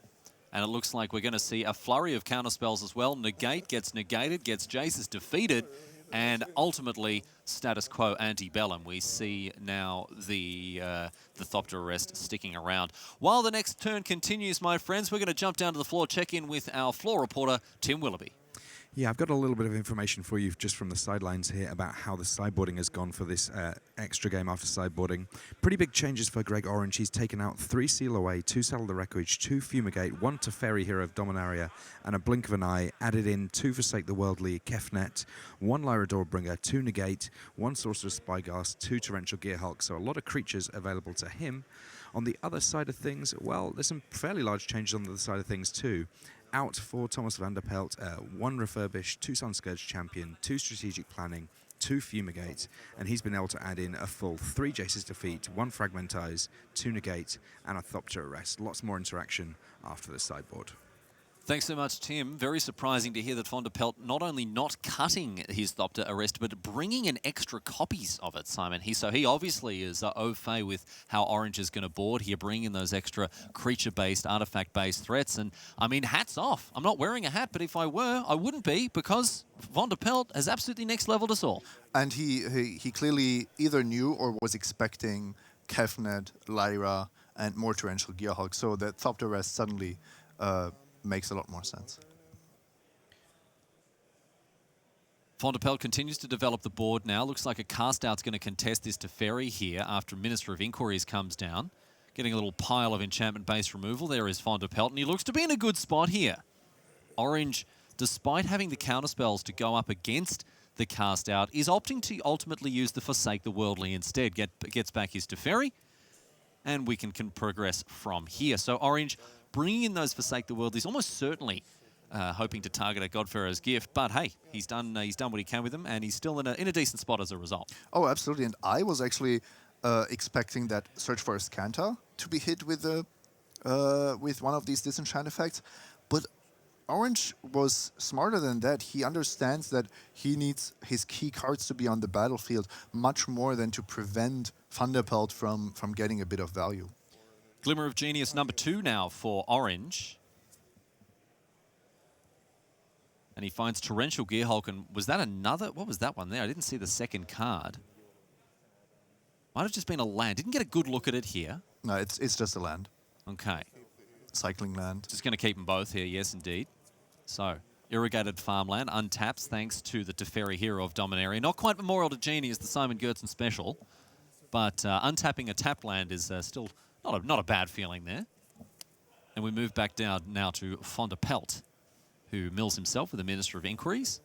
And it looks like we're going to see a flurry of counterspells as well. Negate gets negated, gets Jace's defeated, and ultimately status quo antebellum. We see now the Thopter Arrest sticking around. While the next turn continues, my friends, we're going to jump down to the floor, check in with our floor reporter, Tim Willoughby. Yeah, I've got a little bit of information for you just from the sidelines here about how the sideboarding has gone for this extra game after sideboarding. Pretty big changes for Greg Orange. He's taken out 3 Seal Away, 2 Saddle the Wreckage, 2 Fumigate, 1 Teferi Hero of Dominaria, and a Blink of an Eye. Added in 2 Forsake the Worldly, Kefnet, 1 Lyra Doorbringer, 2 Negate, 1 Sorcerer's Spygast, 2 Torrential Gearhulk. So a lot of creatures available to him. On the other side of things, well, there's some fairly large changes on the other side of things too. Out for Thomas van der Paelt, 1 Refurbish, 2 Sunscourge Champion, 2 Strategic Planning, 2 Fumigate, and he's been able to add in a full 3 Jace's Defeat, 1 Fragmentize, 2 Negate, and a Thopter Arrest. Lots more interaction after the sideboard. Thanks so much, Tim. Very surprising to hear that Van der Paelt not only not cutting his Thopter Arrest, but bringing in extra copies of it, Simon. So he obviously is au fait with how Orange is going to board here, bringing in those extra creature-based, artifact-based threats. And, I mean, hats off. I'm not wearing a hat, but if I were, I wouldn't be, because Van der Paelt has absolutely next-leveled us all. And he clearly either knew or was expecting Kefnet, Lyra, and more Torrential Gearhulk, so that Thopter Arrest suddenly makes a lot more sense. Van der Paelt continues to develop the board now. Looks like a cast out's going to contest this Teferi here after Minister of Inquiries comes down. Getting a little pile of enchantment-based removal. There is Van der Paelt, and he looks to be in a good spot here. Orange, despite having the counterspells to go up against the cast out, is opting to ultimately use the Forsake the Worldly instead. Gets back his Teferi, and we can progress from here. So Orange bringing in those Forsake the Worldlies, almost certainly hoping to target a God-Pharaoh's Gift. But hey, he's done what he can with them, and he's still in a decent spot as a result. Oh, absolutely. And I was actually expecting that Search for Azcanta to be hit with one of these disenchant effects. But Orange was smarter than that. He understands that he needs his key cards to be on the battlefield much more than to prevent Van der Paelt from getting a bit of value. Glimmer of Genius number 2 now for Orange. And he finds Torrential Gearhulk, and was that another? What was that one there? I didn't see the second card. Might have just been a land. Didn't get a good look at it here. No, it's just a land. Okay. Cycling land. Just going to keep them both here, yes indeed. So, irrigated farmland, untaps thanks to the Teferi Hero of Dominaria. Not quite Memorial to Genie as the Simon Gertzen special, but untapping a tap land is still not a bad feeling there. And we move back down now to Van der Paelt, who mills himself with a Minister of Inquiries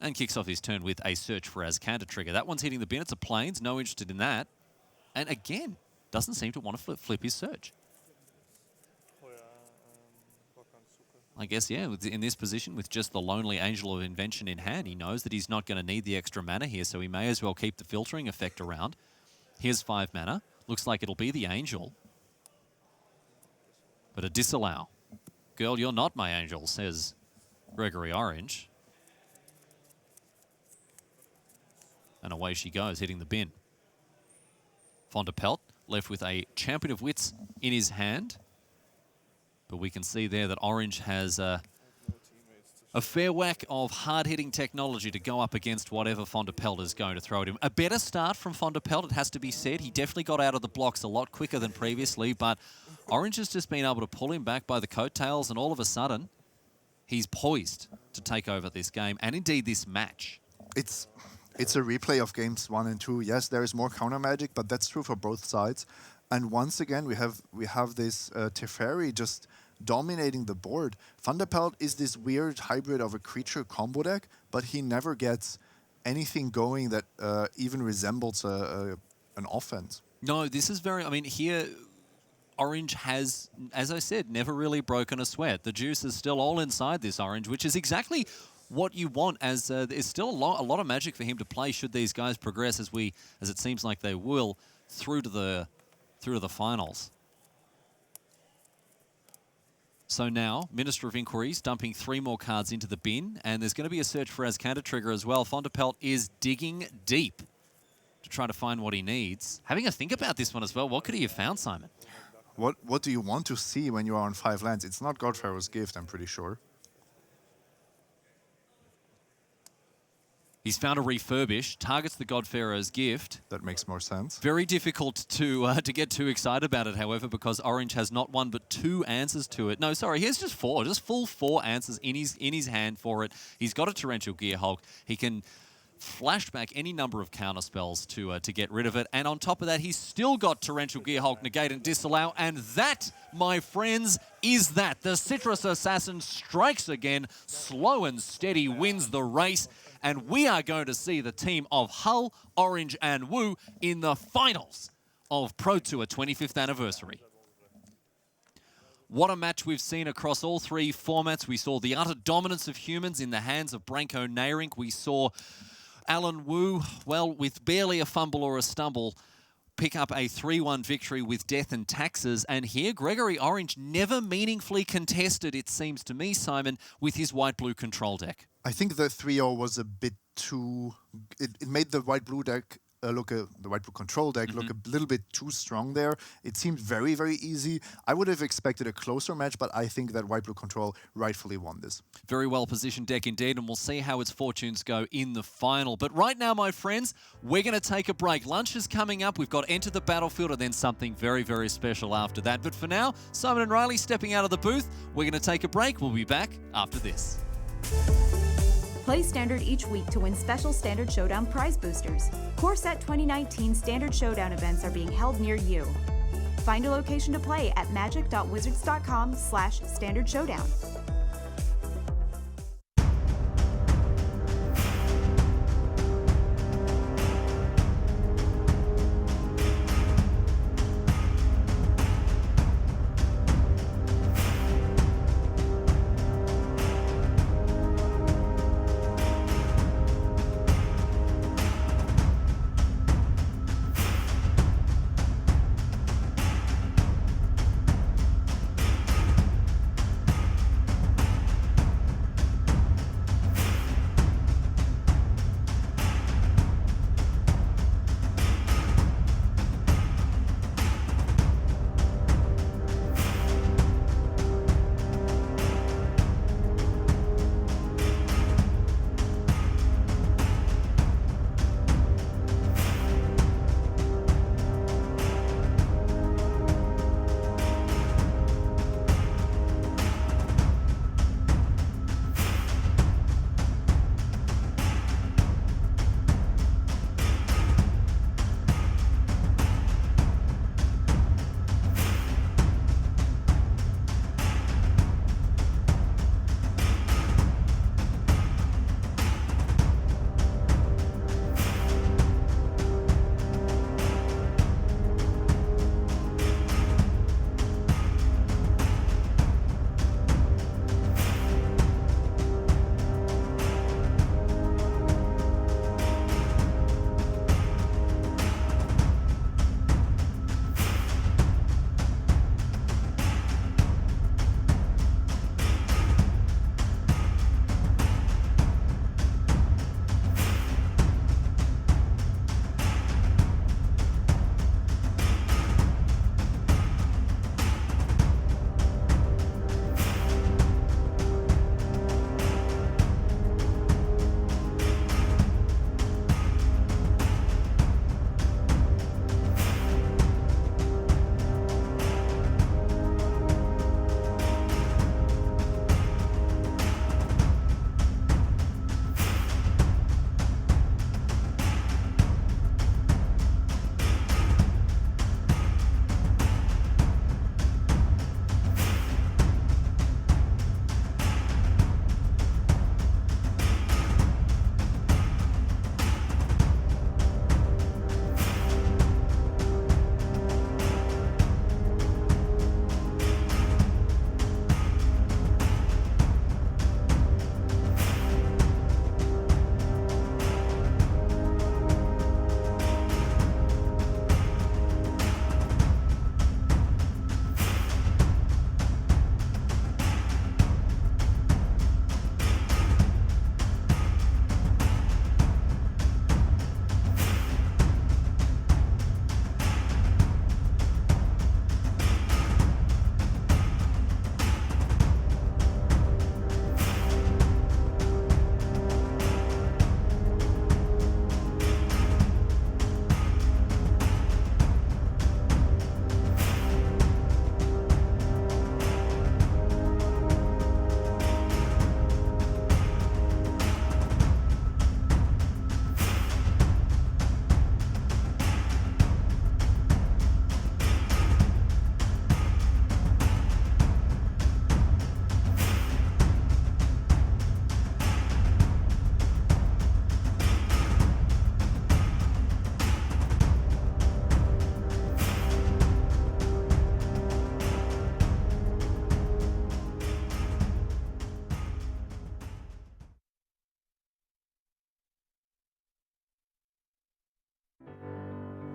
and kicks off his turn with a Search for Azcanta trigger. That one's hitting the bin. It's a Plains, no interested in that. And again, doesn't seem to want to flip his Search. I guess, yeah, in this position with just the Lonely Angel of Invention in hand, he knows that he's not going to need the extra mana here, so he may as well keep the filtering effect around. Here's 5 mana. Looks like it'll be the Angel. But a disallow. Girl, you're not my angel, says Gregory Orange. And away she goes, hitting the bin. Van der Paelt left with a Champion of Wits in his hand. But we can see there that Orange has a fair whack of hard-hitting technology to go up against whatever Van der Paelt is going to throw at him. A better start from Van der Paelt, it has to be said. He definitely got out of the blocks a lot quicker than previously, but Orange has just been able to pull him back by the coattails, and all of a sudden, he's poised to take over this game, and indeed this match. It's a replay of games 1 and 2. Yes, there is more counter magic, but that's true for both sides. And once again, we have this Teferi just dominating the board. Van der Paelt is this weird hybrid of a creature combo deck, but he never gets anything going that even resembles an offense. No, this is very... I mean, here, Orange has, as I said, never really broken a sweat. The juice is still all inside this Orange, which is exactly what you want, as there's still a lot of magic for him to play should these guys progress, as it seems like they will, through to the finals. So now, Minister of Inquiries dumping 3 more cards into the bin, and there's going to be a search for Counter Trigger as well. Paelt is digging deep to try to find what he needs. Having a think about this one as well. What could he have found, Simon? What do you want to see when you are on 5 lands? It's not God-Pharaoh's gift, I'm pretty sure. He's found a refurbish, targets the God-Pharaoh's gift. That makes more sense. Very difficult to get too excited about it, however, because Orange has not 1 but 2 answers to it. No, sorry, he has just 4, just full 4 answers in his hand for it. He's got a Torrential Gearhulk. He can flash back any number of counter spells to get rid of it. And on top of that, he's still got Torrential Gearhulk, negate and disallow. And that, my friends, is that. The Citrus Assassin strikes again. Slow and steady wins the race. And we are going to see the team of Hull, Orange and Wu in the finals of Pro Tour 25th anniversary. What a match we've seen across all 3 formats. We saw the utter dominance of humans in the hands of Branko Neirynck. We saw Alan Wu, well, with barely a fumble or a stumble, pick up a 3-1 victory with Death and Taxes. And here, Gregory Orange never meaningfully contested, it seems to me, Simon, with his white-blue control deck. I think the 3-0 was a bit too... It made the white-blue deck the white-blue control deck look a little bit too strong there. It seemed very, very easy. I would have expected a closer match, but I think that white-blue control rightfully won this. Very well-positioned deck indeed, and we'll see how its fortunes go in the final. But right now, my friends, we're going to take a break. Lunch is coming up. We've got Enter the Battlefield and then something very, very special after that. But for now, Simon and Riley stepping out of the booth. We're going to take a break. We'll be back after this. Play Standard each week to win special Standard Showdown prize boosters. Core Set 2019 Standard Showdown events are being held near you. Find a location to play at magic.wizards.com/Standard Showdown.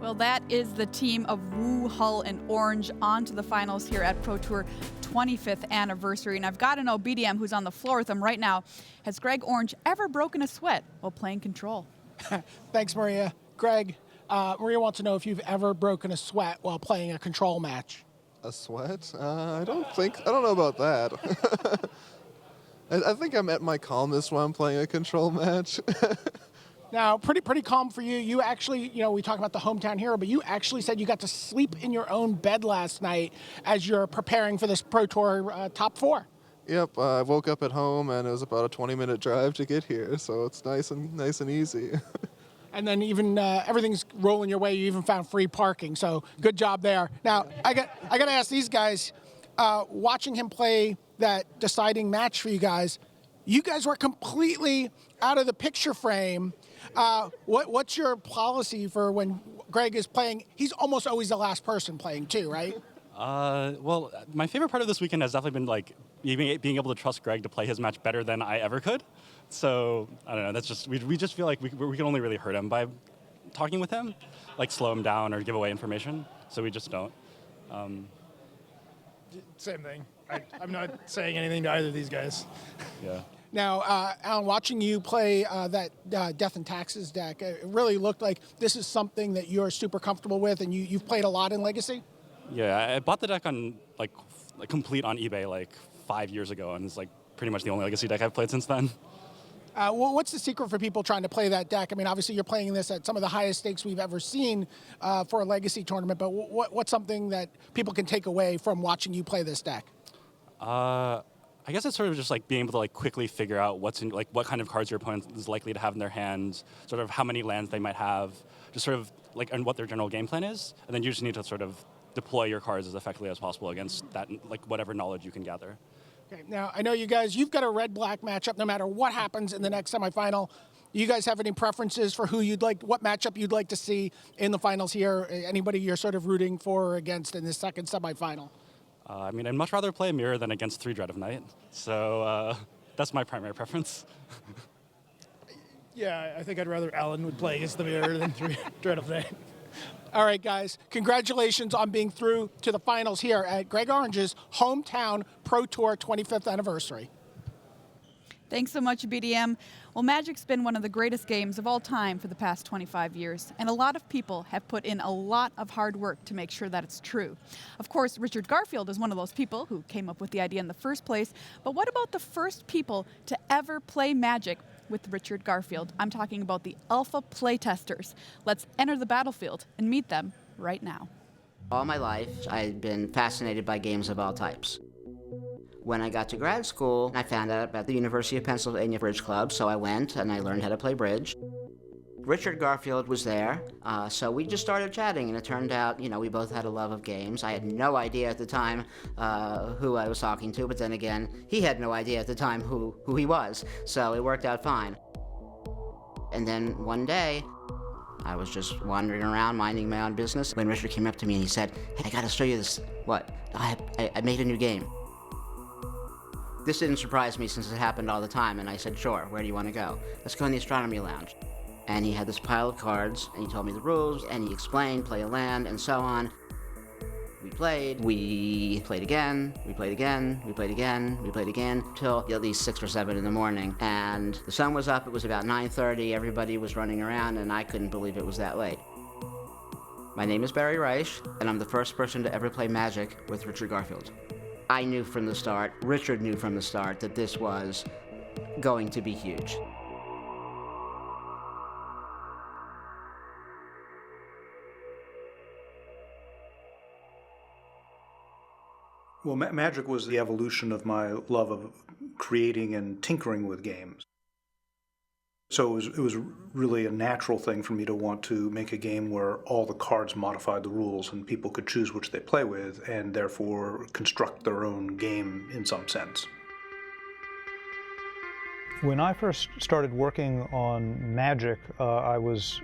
Well, that is the team of Wu, Hull, and Orange on to the finals here at Pro Tour 25th anniversary. And I've got to know, BDM, who's on the floor with them right now, has Greg Orange ever broken a sweat while playing Control? Thanks, Maria. Greg, Maria wants to know if you've ever broken a sweat while playing a Control match. A sweat? I don't know about that. I think I'm at my calmest when I'm playing a Control match. Now, pretty calm for you. You actually, we talk about the hometown hero, but you actually said you got to sleep in your own bed last night as you're preparing for this Pro Tour top 4. Yep, I woke up at home and it was about a 20-minute drive to get here, so it's nice and easy. And then even everything's rolling your way. You even found free parking, so good job there. Now, I got to ask these guys, watching him play that deciding match for you guys were completely out of the picture frame. What's your policy for when Greg is playing? He's almost always the last person playing too, right? Well, my favorite part of this weekend has definitely been being able to trust Greg to play his match better than I ever could. So I don't know. That's just we just feel like we can only really hurt him by talking with him, like slow him down or give away information. So we just don't. Same thing. I'm not saying anything to either of these guys. Yeah. Now, Alan, watching you play that Death and Taxes deck, it really looked like this is something that you're super comfortable with, and you've played a lot in Legacy? Yeah, I bought the deck on like complete on eBay like 5 years ago, and it's like pretty much the only Legacy deck I've played since then. Well, what's the secret for people trying to play that deck? I mean, obviously you're playing this at some of the highest stakes we've ever seen for a Legacy tournament, but what's something that people can take away from watching you play this deck? I guess it's sort of just like being able to like quickly figure out what kind of cards your opponent is likely to have in their hand, sort of how many lands they might have, just sort of like and what their general game plan is, and then you just need to sort of deploy your cards as effectively as possible against that, like whatever knowledge you can gather. Okay, now I know you guys, you've got a red-black matchup no matter what happens in the next semifinal. You guys have any preferences for what matchup you'd like to see in the finals here? Anybody you're sort of rooting for or against in this second semifinal? I mean, I'd much rather play a mirror than against 3 Dread of Night, so that's my primary preference. Yeah, I think I'd rather Alan would play against the mirror than 3 Dread of Night. All right, guys, congratulations on being through to the finals here at Greg Orange's hometown Pro Tour 25th anniversary. Thanks so much, BDM. Well, Magic's been one of the greatest games of all time for the past 25 years, and a lot of people have put in a lot of hard work to make sure that it's true. Of course, Richard Garfield is one of those people who came up with the idea in the first place, but what about the first people to ever play Magic with Richard Garfield? I'm talking about the alpha playtesters. Let's enter the battlefield and meet them right now. All my life, I've been fascinated by games of all types. When I got to grad school, I found out about the University of Pennsylvania Bridge Club, so I went and I learned how to play bridge. Richard Garfield was there, so we just started chatting, and it turned out, we both had a love of games. I had no idea at the time who I was talking to, but then again, he had no idea at the time who he was, so it worked out fine. And then one day, I was just wandering around, minding my own business, when Richard came up to me and he said, "Hey, I gotta show you this." What? I made a new game. This didn't surprise me since it happened all the time, and I said, "Sure, where do you want to go?" "Let's go in the Astronomy Lounge." And he had this pile of cards, and he told me the rules, and he explained, play a land, and so on. We played again, we played again, we played again, we played again, till at least 6 or 7 in the morning. And the sun was up, it was about 9:30, everybody was running around, and I couldn't believe it was that late. My name is Barry Reich, and I'm the first person to ever play Magic with Richard Garfield. I knew from the start, Richard knew from the start, that this was going to be huge. Well, Magic was the evolution of my love of creating and tinkering with games. So it was really a natural thing for me to want to make a game where all the cards modified the rules and people could choose which they play with and therefore construct their own game in some sense. When I first started working on Magic, I was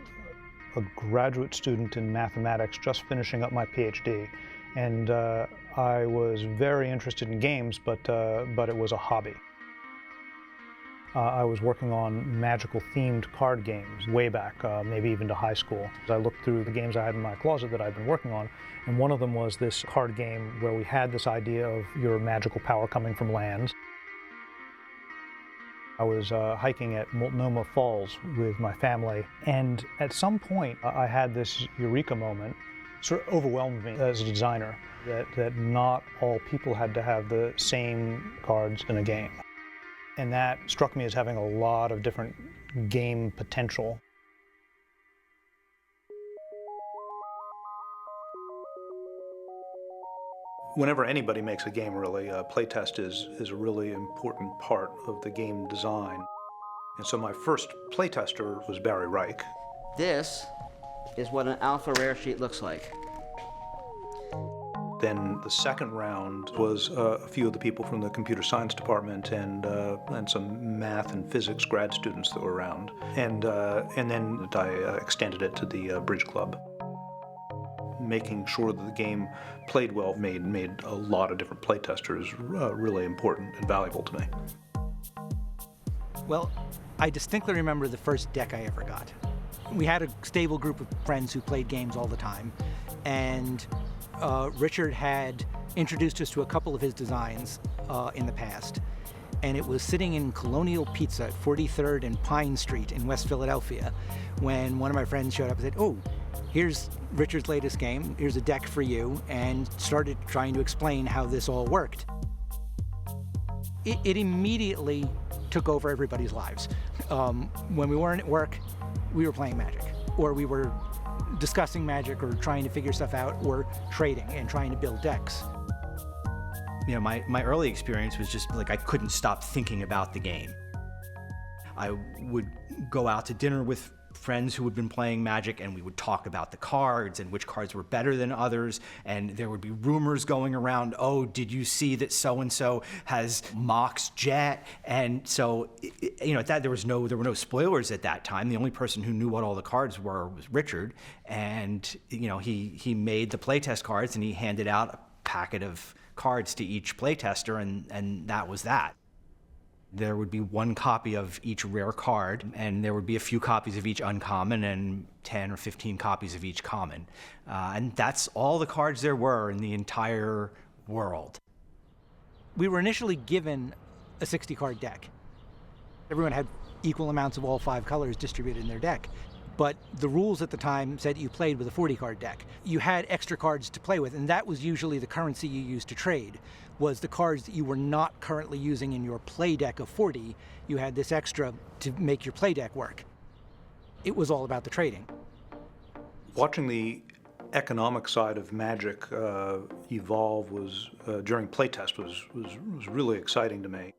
a graduate student in mathematics, just finishing up my PhD. And I was very interested in games, but it was a hobby. I was working on magical-themed card games way back, maybe even to high school. I looked through the games I had in my closet that I'd been working on, and one of them was this card game where we had this idea of your magical power coming from lands. I was hiking at Multnomah Falls with my family, and at some point I had this eureka moment. Sort of overwhelmed me as a designer that not all people had to have the same cards in a game. And that struck me as having a lot of different game potential. Whenever anybody makes a game, really, playtest is a really important part of the game design. And so my first playtester was Barry Reich. This is what an alpha rare sheet looks like. Then the second round was a few of the people from the computer science department and some math and physics grad students that were around. And then I extended it to the Bridge Club. Making sure that the game played well made a lot of different playtesters really important and valuable to me. Well, I distinctly remember the first deck I ever got. We had a stable group of friends who played games all the time, and Richard had introduced us to a couple of his designs in the past, and it was sitting in Colonial Pizza at 43rd and Pine Street in West Philadelphia when one of my friends showed up and said, "Oh, here's Richard's latest game, here's a deck for you," and started trying to explain how this all worked. It immediately took over everybody's lives. When we weren't at work, we were playing Magic, or we were discussing Magic or trying to figure stuff out, or trading and trying to build decks. You know, my early experience was just like I couldn't stop thinking about the game. I would go out to dinner with friends who had been playing Magic, and we would talk about the cards and which cards were better than others, and there would be rumors going around, "Oh, did you see that so-and-so has Mox Jet?" And so, you know, at that there were no spoilers at that time. The only person who knew what all the cards were was Richard, and you know, he made the playtest cards, and he handed out a packet of cards to each playtester, and that was that. There would be one copy of each rare card, and there would be a few copies of each uncommon and 10 or 15 copies of each common. And that's all the cards there were in the entire world. We were initially given a 60-card deck. Everyone had equal amounts of all 5 colors distributed in their deck. But the rules at the time said you played with a 40-card deck. You had extra cards to play with, and that was usually the currency you used to trade, was the cards that you were not currently using in your play deck of 40. You had this extra to make your play deck work. It was all about the trading. Watching the economic side of Magic evolve during playtest was really exciting to me.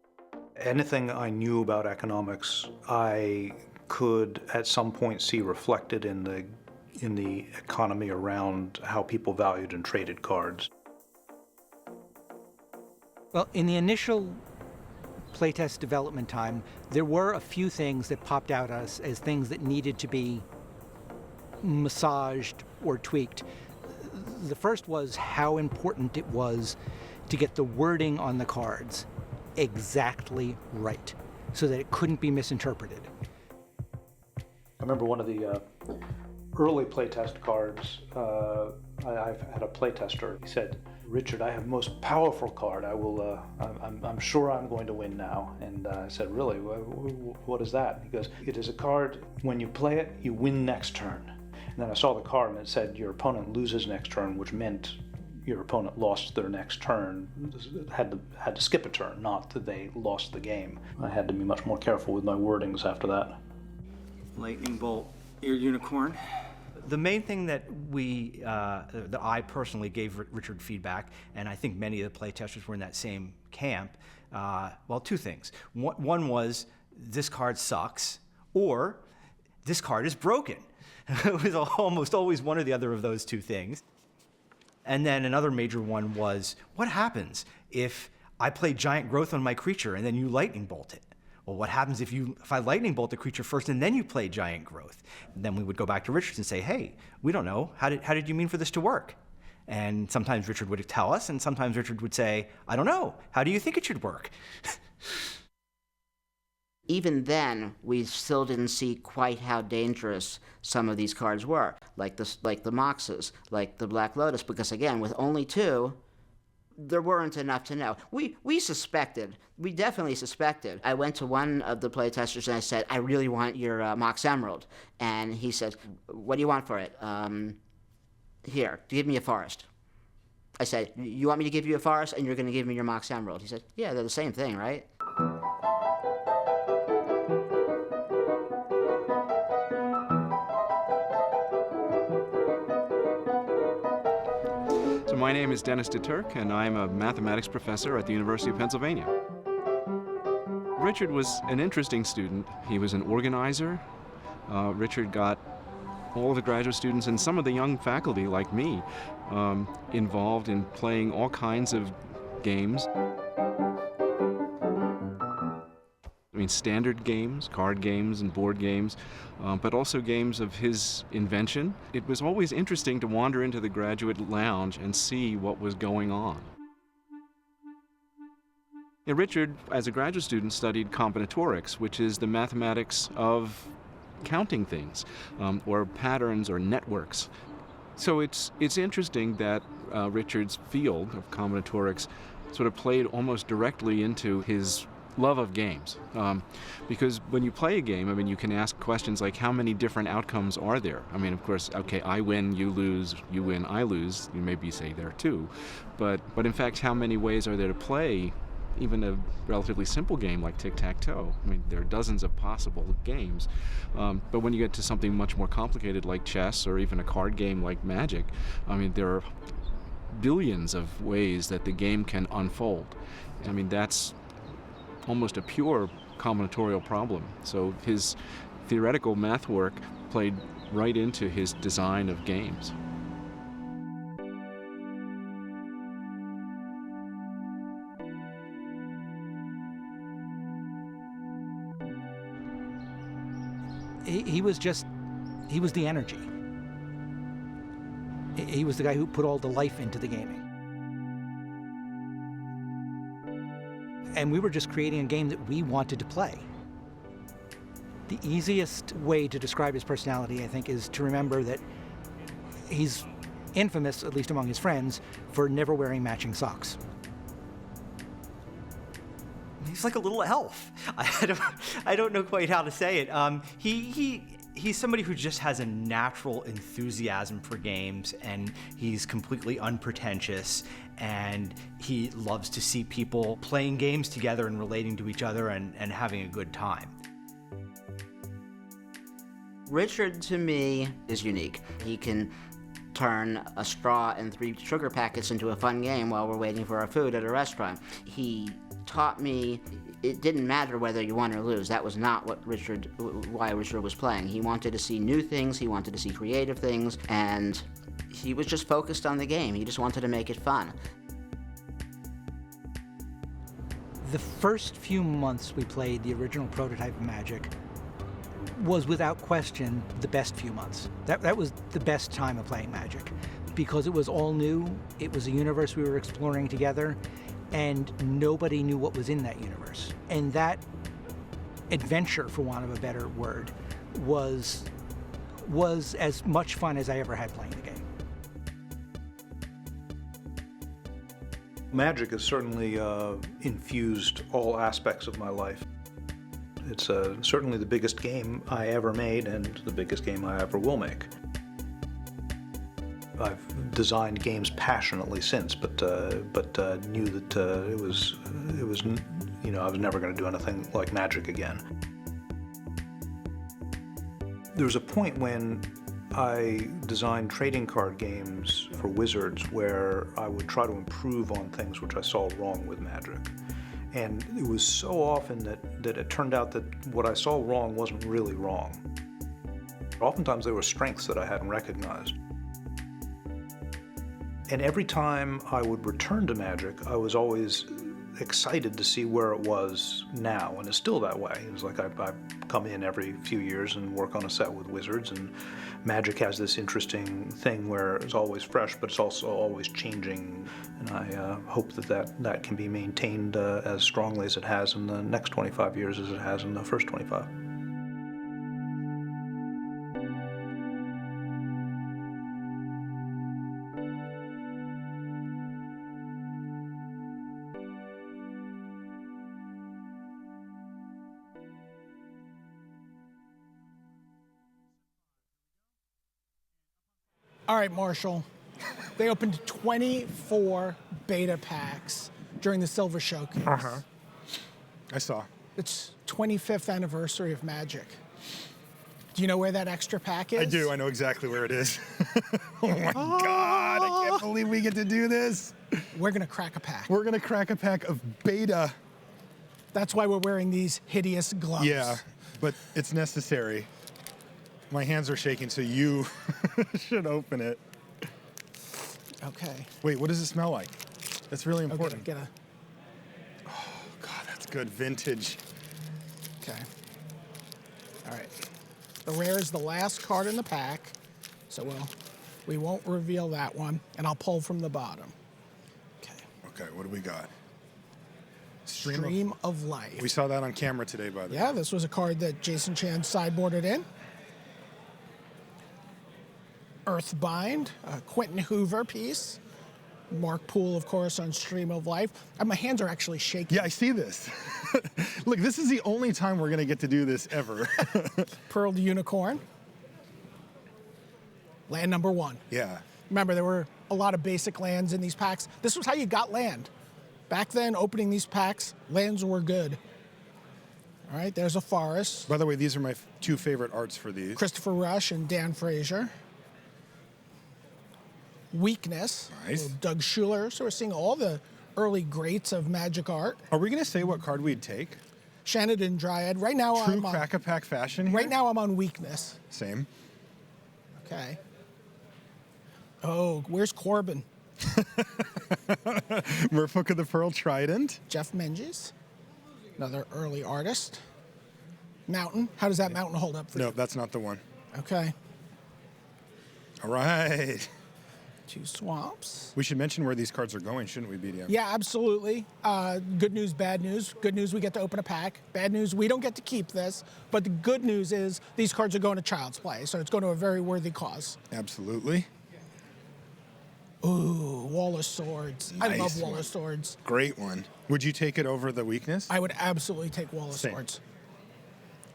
Anything I knew about economics, I could at some point see reflected in the economy around how people valued and traded cards. Well, in the initial playtest development time, there were a few things that popped out at us as things that needed to be massaged or tweaked. The first was how important it was to get the wording on the cards exactly right, so that it couldn't be misinterpreted. I remember one of the early playtest cards, I've had a playtester. He said, "Richard, I have most powerful card. I'm sure I'm going to win now." And I said, "Really? What is that?" He goes, "It is a card, when you play it, you win next turn." And then I saw the card and it said, "Your opponent loses next turn," which meant your opponent lost their next turn, had to skip a turn, not that they lost the game. I had to be much more careful with my wordings after that. Lightning bolt your unicorn. The main thing that that I personally gave Richard feedback, and I think many of the playtesters were in that same camp, well, two things. One was, this card sucks, or this card is broken. It was almost always one or the other of those two things. And then another major one was, what happens if I play Giant Growth on my creature and then you lightning bolt it? Well, what happens if I lightning bolt the creature first and then you play Giant Growth? And then we would go back to Richard and say, hey, we don't know. How did you mean for this to work? And sometimes Richard would tell us, and sometimes Richard would say, I don't know. How do you think it should work? Even then, we still didn't see quite how dangerous some of these cards were, like the Moxes, like the Black Lotus, because again, with only 2, there weren't enough to know. We suspected. We definitely suspected. I went to one of the playtesters and I said, I really want your Mox Emerald. And he said, what do you want for it? Here, give me a forest. I said, you want me to give you a forest and you're going to give me your Mox Emerald? He said, yeah, they're the same thing, right? So my name is Dennis DeTurk, and I'm a mathematics professor at the University of Pennsylvania. Richard was an interesting student. He was an organizer. Richard got all of the graduate students and some of the young faculty, like me, involved in playing all kinds of games. I mean, standard games, card games and board games, but also games of his invention. It was always interesting to wander into the graduate lounge and see what was going on. Yeah, Richard, as a graduate student, studied combinatorics, which is the mathematics of counting things, or patterns or networks. So it's interesting that Richard's field of combinatorics sort of played almost directly into his love of games. Because when you play a game, I mean, you can ask questions like, how many different outcomes are there? I mean, of course, okay, I win, you lose, you win, I lose. You maybe say there too. But in fact, how many ways are there to play even a relatively simple game like tic-tac-toe? I mean, there are dozens of possible games. But when you get to something much more complicated like chess or even a card game like Magic, I mean, there are billions of ways that the game can unfold. I mean, that's almost a pure combinatorial problem. So his theoretical math work played right into his design of games. He was the energy. He was the guy who put all the life into the gaming. And we were just creating a game that we wanted to play. The easiest way to describe his personality, I think, is to remember that he's infamous, at least among his friends, for never wearing matching socks. He's like a little elf. I don't know quite how to say it. He's somebody who just has a natural enthusiasm for games, and he's completely unpretentious, and he loves to see people playing games together and relating to each other and having a good time. Richard, to me, is unique. He can turn a straw and 3 sugar packets into a fun game while we're waiting for our food at a restaurant. He taught me it didn't matter whether you won or lose. That was not why Richard was playing. He wanted to see new things, he wanted to see creative things, and he was just focused on the game. He just wanted to make it fun. The first few months we played the original prototype of Magic was without question the best few months. That was the best time of playing Magic, because it was all new, it was a universe we were exploring together, and nobody knew what was in that universe. And that adventure, for want of a better word, was as much fun as I ever had playing the game. Magic has certainly infused all aspects of my life. It's certainly the biggest game I ever made and the biggest game I ever will make. I've designed games passionately since, but knew that it was I was never going to do anything like Magic again. There was a point when I designed trading card games for Wizards where I would try to improve on things which I saw wrong with Magic. And it was so often that it turned out that what I saw wrong wasn't really wrong. Oftentimes there were strengths that I hadn't recognized. And every time I would return to Magic, I was always excited to see where it was now, and it's still that way. It was like I come in every few years and work on a set with Wizards, and Magic has this interesting thing where it's always fresh, but it's also always changing, and I hope that can be maintained as strongly as it has in the next 25 years as it has in the first 25. All right, Marshall. They opened 24 beta packs during the Silver Showcase. I saw. It's 25th anniversary of Magic. Do you know where that extra pack is? I do. I know exactly where it is. Oh my God! I can't believe we get to do this. We're gonna crack a pack. We're gonna crack a pack of beta. That's why we're wearing these hideous gloves. Yeah, but it's necessary. My hands are shaking, so you should open it. Okay. Wait, what does it smell like? That's really important. Okay, Oh, God, that's good. Vintage. Okay. All right. The rare is the last card in the pack, so we won't reveal that one, and I'll pull from the bottom. Okay, what do we got? Stream of Life. We saw that on camera today, by the way. Yeah, this was a card that Jason Chan sideboarded in. Earthbind, a Quentin Hoover piece. Mark Poole, of course, on Stream of Life. And my hands are actually shaking. Yeah, I see this. Look, this is the only time we're going to get to do this ever. Pearled Unicorn. Land number 1. Yeah. Remember, there were a lot of basic lands in these packs. This was how you got land. Back then, opening these packs, lands were good. All right, there's a forest. By the way, these are my 2 favorite arts for these. Christopher Rush and Dan Frazier. Weakness. Nice. Doug Schuler. So we're seeing all the early greats of Magic art. Are we going to say what card we'd take? Shannon Dryad. Right now True I'm on crack-a-pack fashion here? Right now I'm on Weakness. Same. Okay. Oh, where's Corbin? Merfolk of the Pearl Trident. Jeff Menges. Another early artist. Mountain. How does that mountain hold up for you? No, that's not the one. Okay. All right. 2 swamps. We should mention where these cards are going, shouldn't we, BDM? Yeah, absolutely. Good news, bad news. Good news, we get to open a pack. Bad news, we don't get to keep this. But the good news is these cards are going to Child's Play, so it's going to a very worthy cause. Absolutely. Ooh, Wall of Swords. I Nice love Wall one. of Swords. Great one. Would you take it over the Weakness? I would absolutely take Wall of Same. Swords.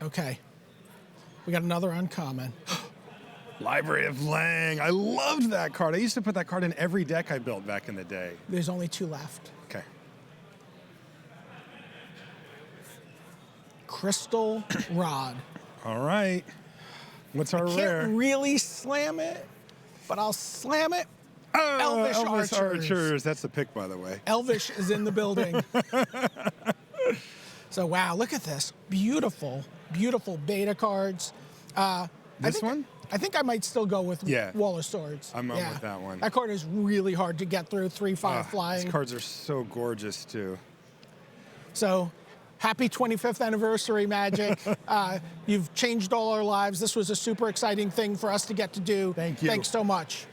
Okay. We got another uncommon. Library of Lang. I loved that card. I used to put that card in every deck I built back in the day. There's only 2 left. Okay. Crystal Rod. All right. What's our rare? Can't really slam it, but I'll slam it. Elvish Archers. That's the pick, by the way. Elvish is in the building. So, wow, look at this. Beautiful, beautiful beta cards. This one? I think I might still go with Yeah. Wall of Swords. I'm on with that one. That card is really hard to get through, 3/5 flying. These cards are so gorgeous, too. So, happy 25th anniversary, Magic. You've changed all our lives. This was a super exciting thing for us to get to do. Thank you. Thanks so much.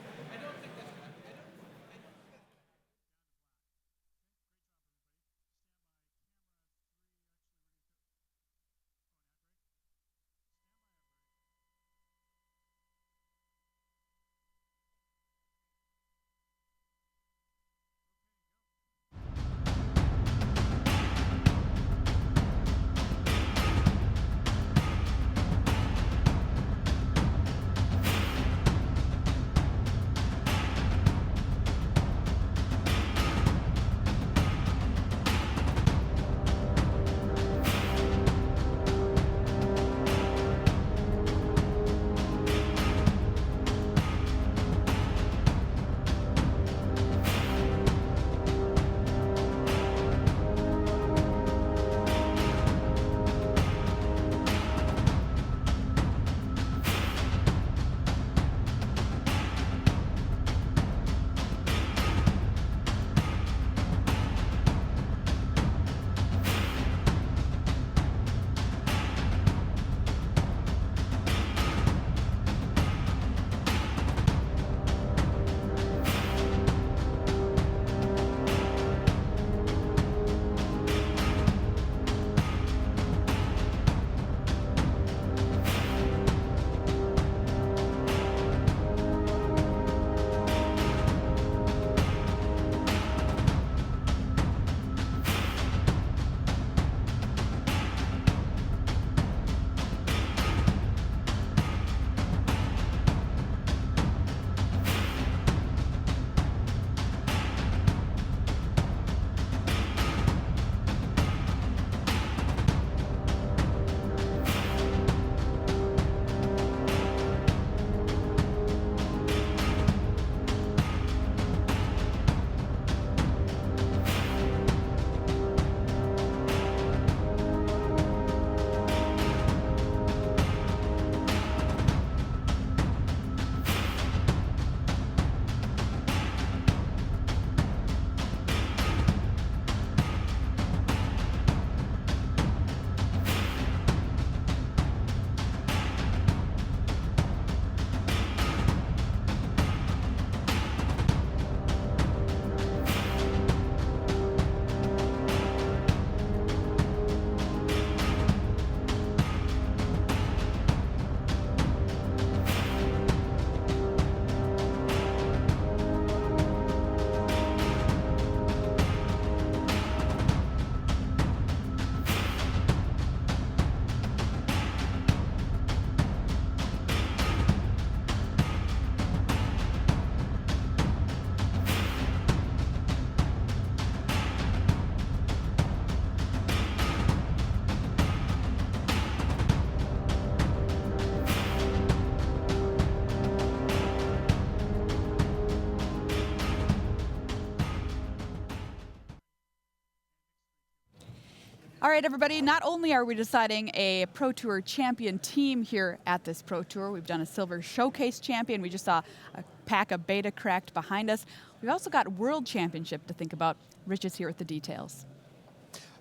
All right, everybody, not only are we deciding a Pro Tour champion team here at this Pro Tour, we've done a Silver Showcase champion. We just saw a pack of beta cracked behind us. We've also got World Championship to think about. Rich is here with the details.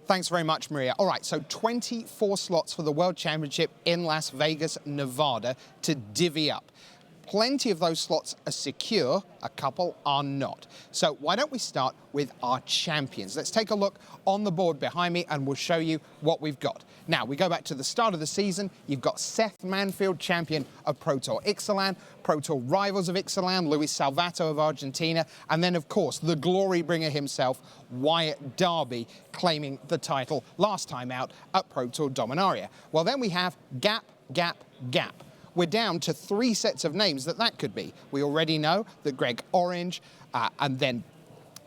Thanks very much, Maria. All right, so 24 slots for the World Championship in Las Vegas, Nevada to divvy up. Plenty of those slots are secure, a couple are not. So why don't we start with our champions? Let's take a look on the board behind me and we'll show you what we've got. Now, we go back to the start of the season. You've got Seth Manfield, champion of Pro Tour Ixalan, Pro Tour rivals of Ixalan, Luis Salvato of Argentina, and then, of course, the glory bringer himself, Wyatt Darby, claiming the title last time out at Pro Tour Dominaria. Well, then we have Gap, Gap, Gap. We're down to 3 sets of names that could be. We already know that Greg Orange and then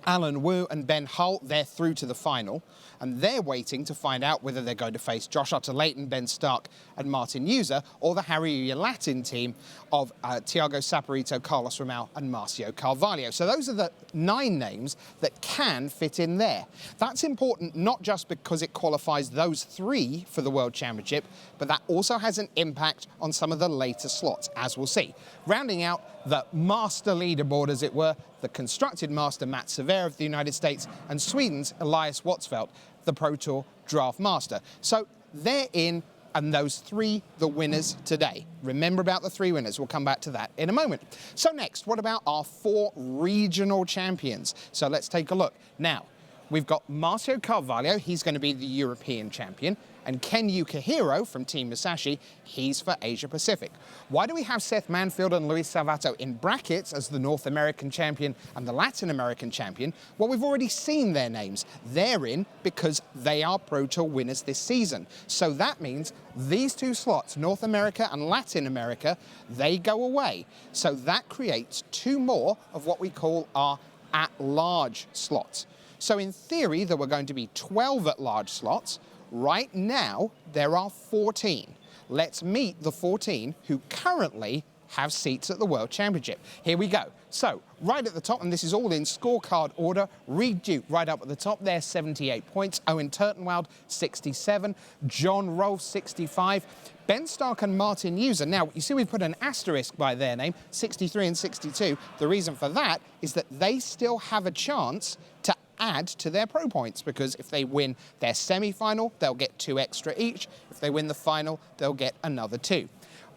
Alan Wu and Ben Hull, they're through to the final. And they're waiting to find out whether they're going to face Josh Utter-Layton, Ben Stark and Martin User, or the Harry Latin team of Thiago Saporito, Carlos Romao and Marcio Carvalho. So those are the 9 names that can fit in there. That's important not just because it qualifies those 3 for the World Championship, but that also has an impact on some of the later slots, as we'll see. Rounding out the master leaderboard, as it were, the constructed master Matt Severe of the United States and Sweden's Elias Watsfeldt, the Pro Tour Draft Master. So they're in, and those 3 the winners today. Remember about the 3 winners. We'll come back to that in a moment. So next, what about our 4 regional champions? So let's take a look. Now, we've got Marcio Carvalho. He's going to be the European champion. And Ken Yukihiro from Team Musashi, he's for Asia Pacific. Why do we have Seth Manfield and Luis Salvato in brackets as the North American champion and the Latin American champion? Well, we've already seen their names. They're in because they are Pro Tour winners this season. So that means these 2 slots, North America and Latin America, they go away. So that creates 2 more of what we call our at-large slots. So in theory, there were going to be 12 at-large slots. Right now, there are 14. Let's meet the 14 who currently have seats at the World Championship. Here we go. So, right at the top, and this is all in scorecard order, Reed Duke right up at the top there, 78 points. Owen Turtenwald, 67. John Rolfe, 65. Ben Stark and Martin User. Now, you see we've put an asterisk by their name, 63 and 62. The reason for that is that they still have a chance to add to their pro points, because if they win their semi-final, they'll get 2 extra each. If they win the final, they'll get another 2.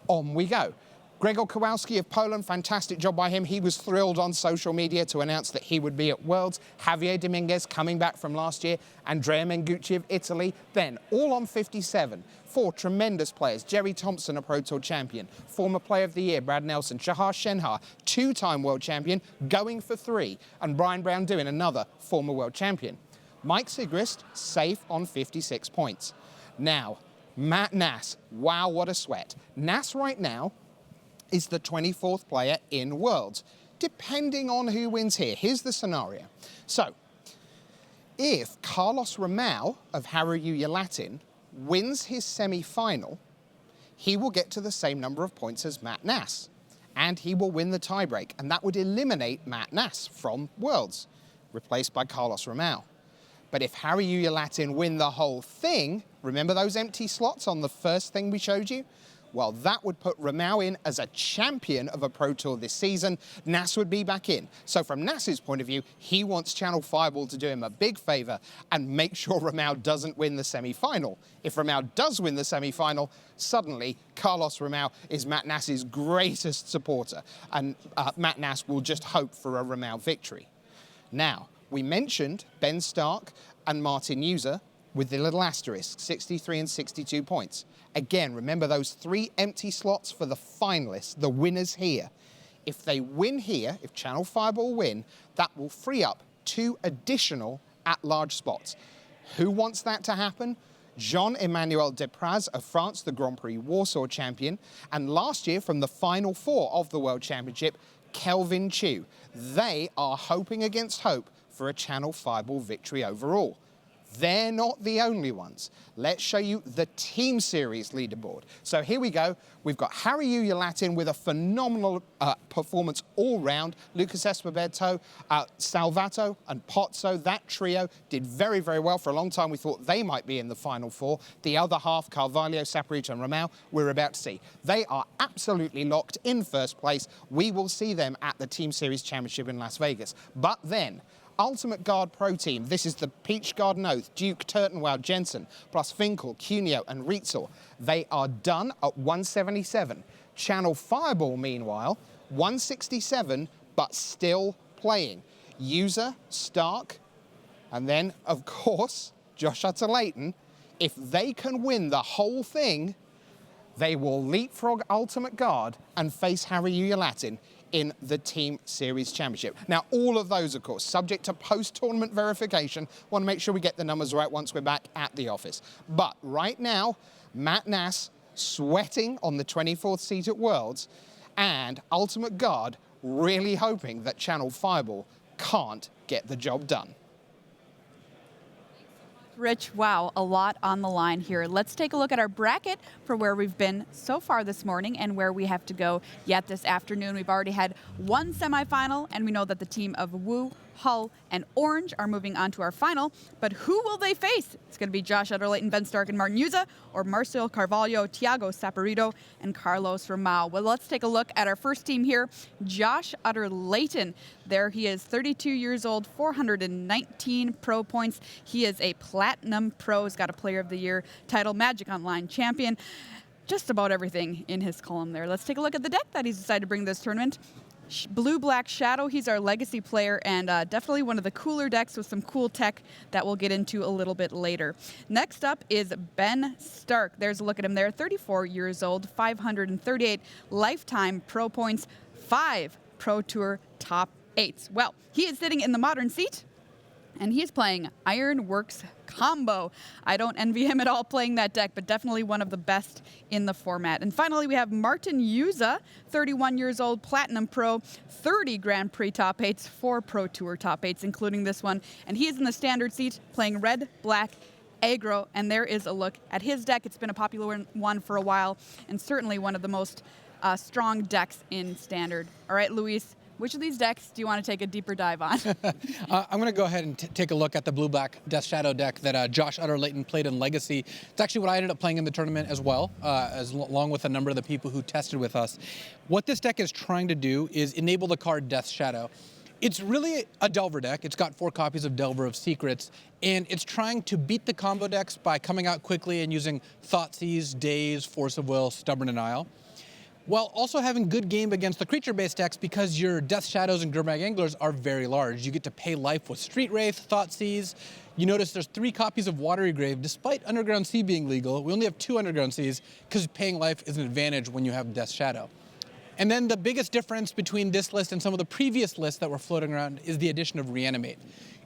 On we go. Gregor Kowalski of Poland, fantastic job by him. He was thrilled on social media to announce that he would be at Worlds. Javier Dominguez coming back from last year. Andrea Mengucci of Italy. Then, all on 57. 4 tremendous players. Jerry Thompson, a Pro Tour champion. Former Player of the Year, Brad Nelson. Shahar Shenhar, 2-time world champion, going for 3. And Brian Brown Doing, another former world champion. Mike Sigrist, safe on 56 points. Now, Matt Nass. Wow, what a sweat. Nass right now is the 24th player in Worlds, depending on who wins here. Here's the scenario. So, if Carlos Romao of Haru Latin wins his semi-final, he will get to the same number of points as Matt Nass, and he will win the tiebreak, and that would eliminate Matt Nass from Worlds, replaced by Carlos Romao. But if Haru Latin win the whole thing, remember those empty slots on the first thing we showed you? Well, that would put Romao in as a champion of a Pro Tour this season. Nass would be back in. So from Nass's point of view, he wants Channel Fireball to do him a big favor and make sure Romao doesn't win the semi-final. If Romao does win the semi-final, suddenly Carlos Romao is Matt Nass's greatest supporter, and Matt Nass will just hope for a Romao victory. Now, we mentioned Ben Stark and Martin User with the little asterisk, 63 and 62 points. Again, remember those 3 empty slots for the finalists, the winners here. If they win here, if Channel Fireball win, that will free up 2 additional at-large spots. Who wants that to happen? Jean-Emmanuel Depraz of France, the Grand Prix Warsaw champion, and last year from the Final 4 of the World Championship, Kelvin Chu. They are hoping against hope for a Channel Fireball victory overall. they're not the only ones. Let's show you the Team Series leaderboard. So here we go. We've got Harry Latin with a phenomenal performance all round. Lucas Escobedo, Salvato, and Pozzo, that trio did very, very well. For a long time, we thought they might be in the Final Four. The other half, Carvalho, Saporito, and Romao, we're about to see. They are absolutely locked in first place. We will see them at the Team Series Championship in Las Vegas. But then, Ultimate Guard Pro Team, this is the Peach Garden Oath, Duke, Turtenwald, Jensen, plus Finkel, Cuneo, and Rizzo. They are done at 177. Channel Fireball, meanwhile, 167, but still playing. User, Stark, and then, of course, Josh Utter-Leighton. If they can win the whole thing, they will leapfrog Ultimate Guard and face Harry Latin in the Team Series Championship. Now, all of those, of course, subject to post-tournament verification. Want to make sure we get the numbers right once we're back at the office. But right now, Matt Nass sweating on the 24th seat at Worlds, and Ultimate Guard really hoping that Channel Fireball can't get the job done. Rich, wow, a lot on the line here. Let's take a look at our bracket for where we've been so far this morning and where we have to go yet this afternoon. We've already had one semifinal, and we know that the team of Wu, Hull, and Orange are moving on to our final. But who will they face? It's going to be Josh Utter-Leighton, Ben Stark, and Martin Yuza, or Marcel Carvalho, Thiago Saporito, and Carlos Romao. Well, let's take a look at our first team here. Josh Utter-Leighton. There he is, 32 years old, 419 pro points. He is a Platinum Pro. He's got a Player of the Year title, Magic Online champion. Just about everything in his column there. Let's take a look at the deck that he's decided to bring to this tournament. Blue-Black Shadow, he's our legacy player, and definitely one of the cooler decks with some cool tech that we'll get into a little bit later. Next up is Ben Stark. There's a look at him there, 34 years old, 538 lifetime pro points, 5 Pro Tour top 8s. Well, he is sitting in the modern seat, and he's playing Ironworks Combo. I don't envy him at all playing that deck, but definitely one of the best in the format. And finally, we have Martin Yuza, 31 years old, Platinum Pro, 30 Grand Prix top 8s, 4 Pro Tour top 8s, including this one. And he is in the standard seat playing red, black, aggro, and there is a look at his deck. It's been a popular one for a while, and certainly one of the most strong decks in standard. All right, Luis, which of these decks do you want to take a deeper dive on? I'm going to go ahead and take a look at the blue-black Death Shadow deck that Josh Utter-Leighton played in Legacy. It's actually what I ended up playing in the tournament as well, along with a number of the people who tested with us. What this deck is trying to do is enable the card Death Shadow. It's really a Delver deck. It's got 4 copies of Delver of Secrets, and it's trying to beat the combo decks by coming out quickly and using Thoughtseize, Daze, Force of Will, Stubborn Denial, while also having good game against the creature-based decks because your Death Shadows and Gurmag Anglers are very large. You get to pay life with Street Wraith, Thoughtseize. You notice there's 3 copies of Watery Grave. Despite Underground Sea being legal, we only have 2 Underground Seas because paying life is an advantage when you have Death Shadow. And then the biggest difference between this list and some of the previous lists that were floating around is the addition of Reanimate.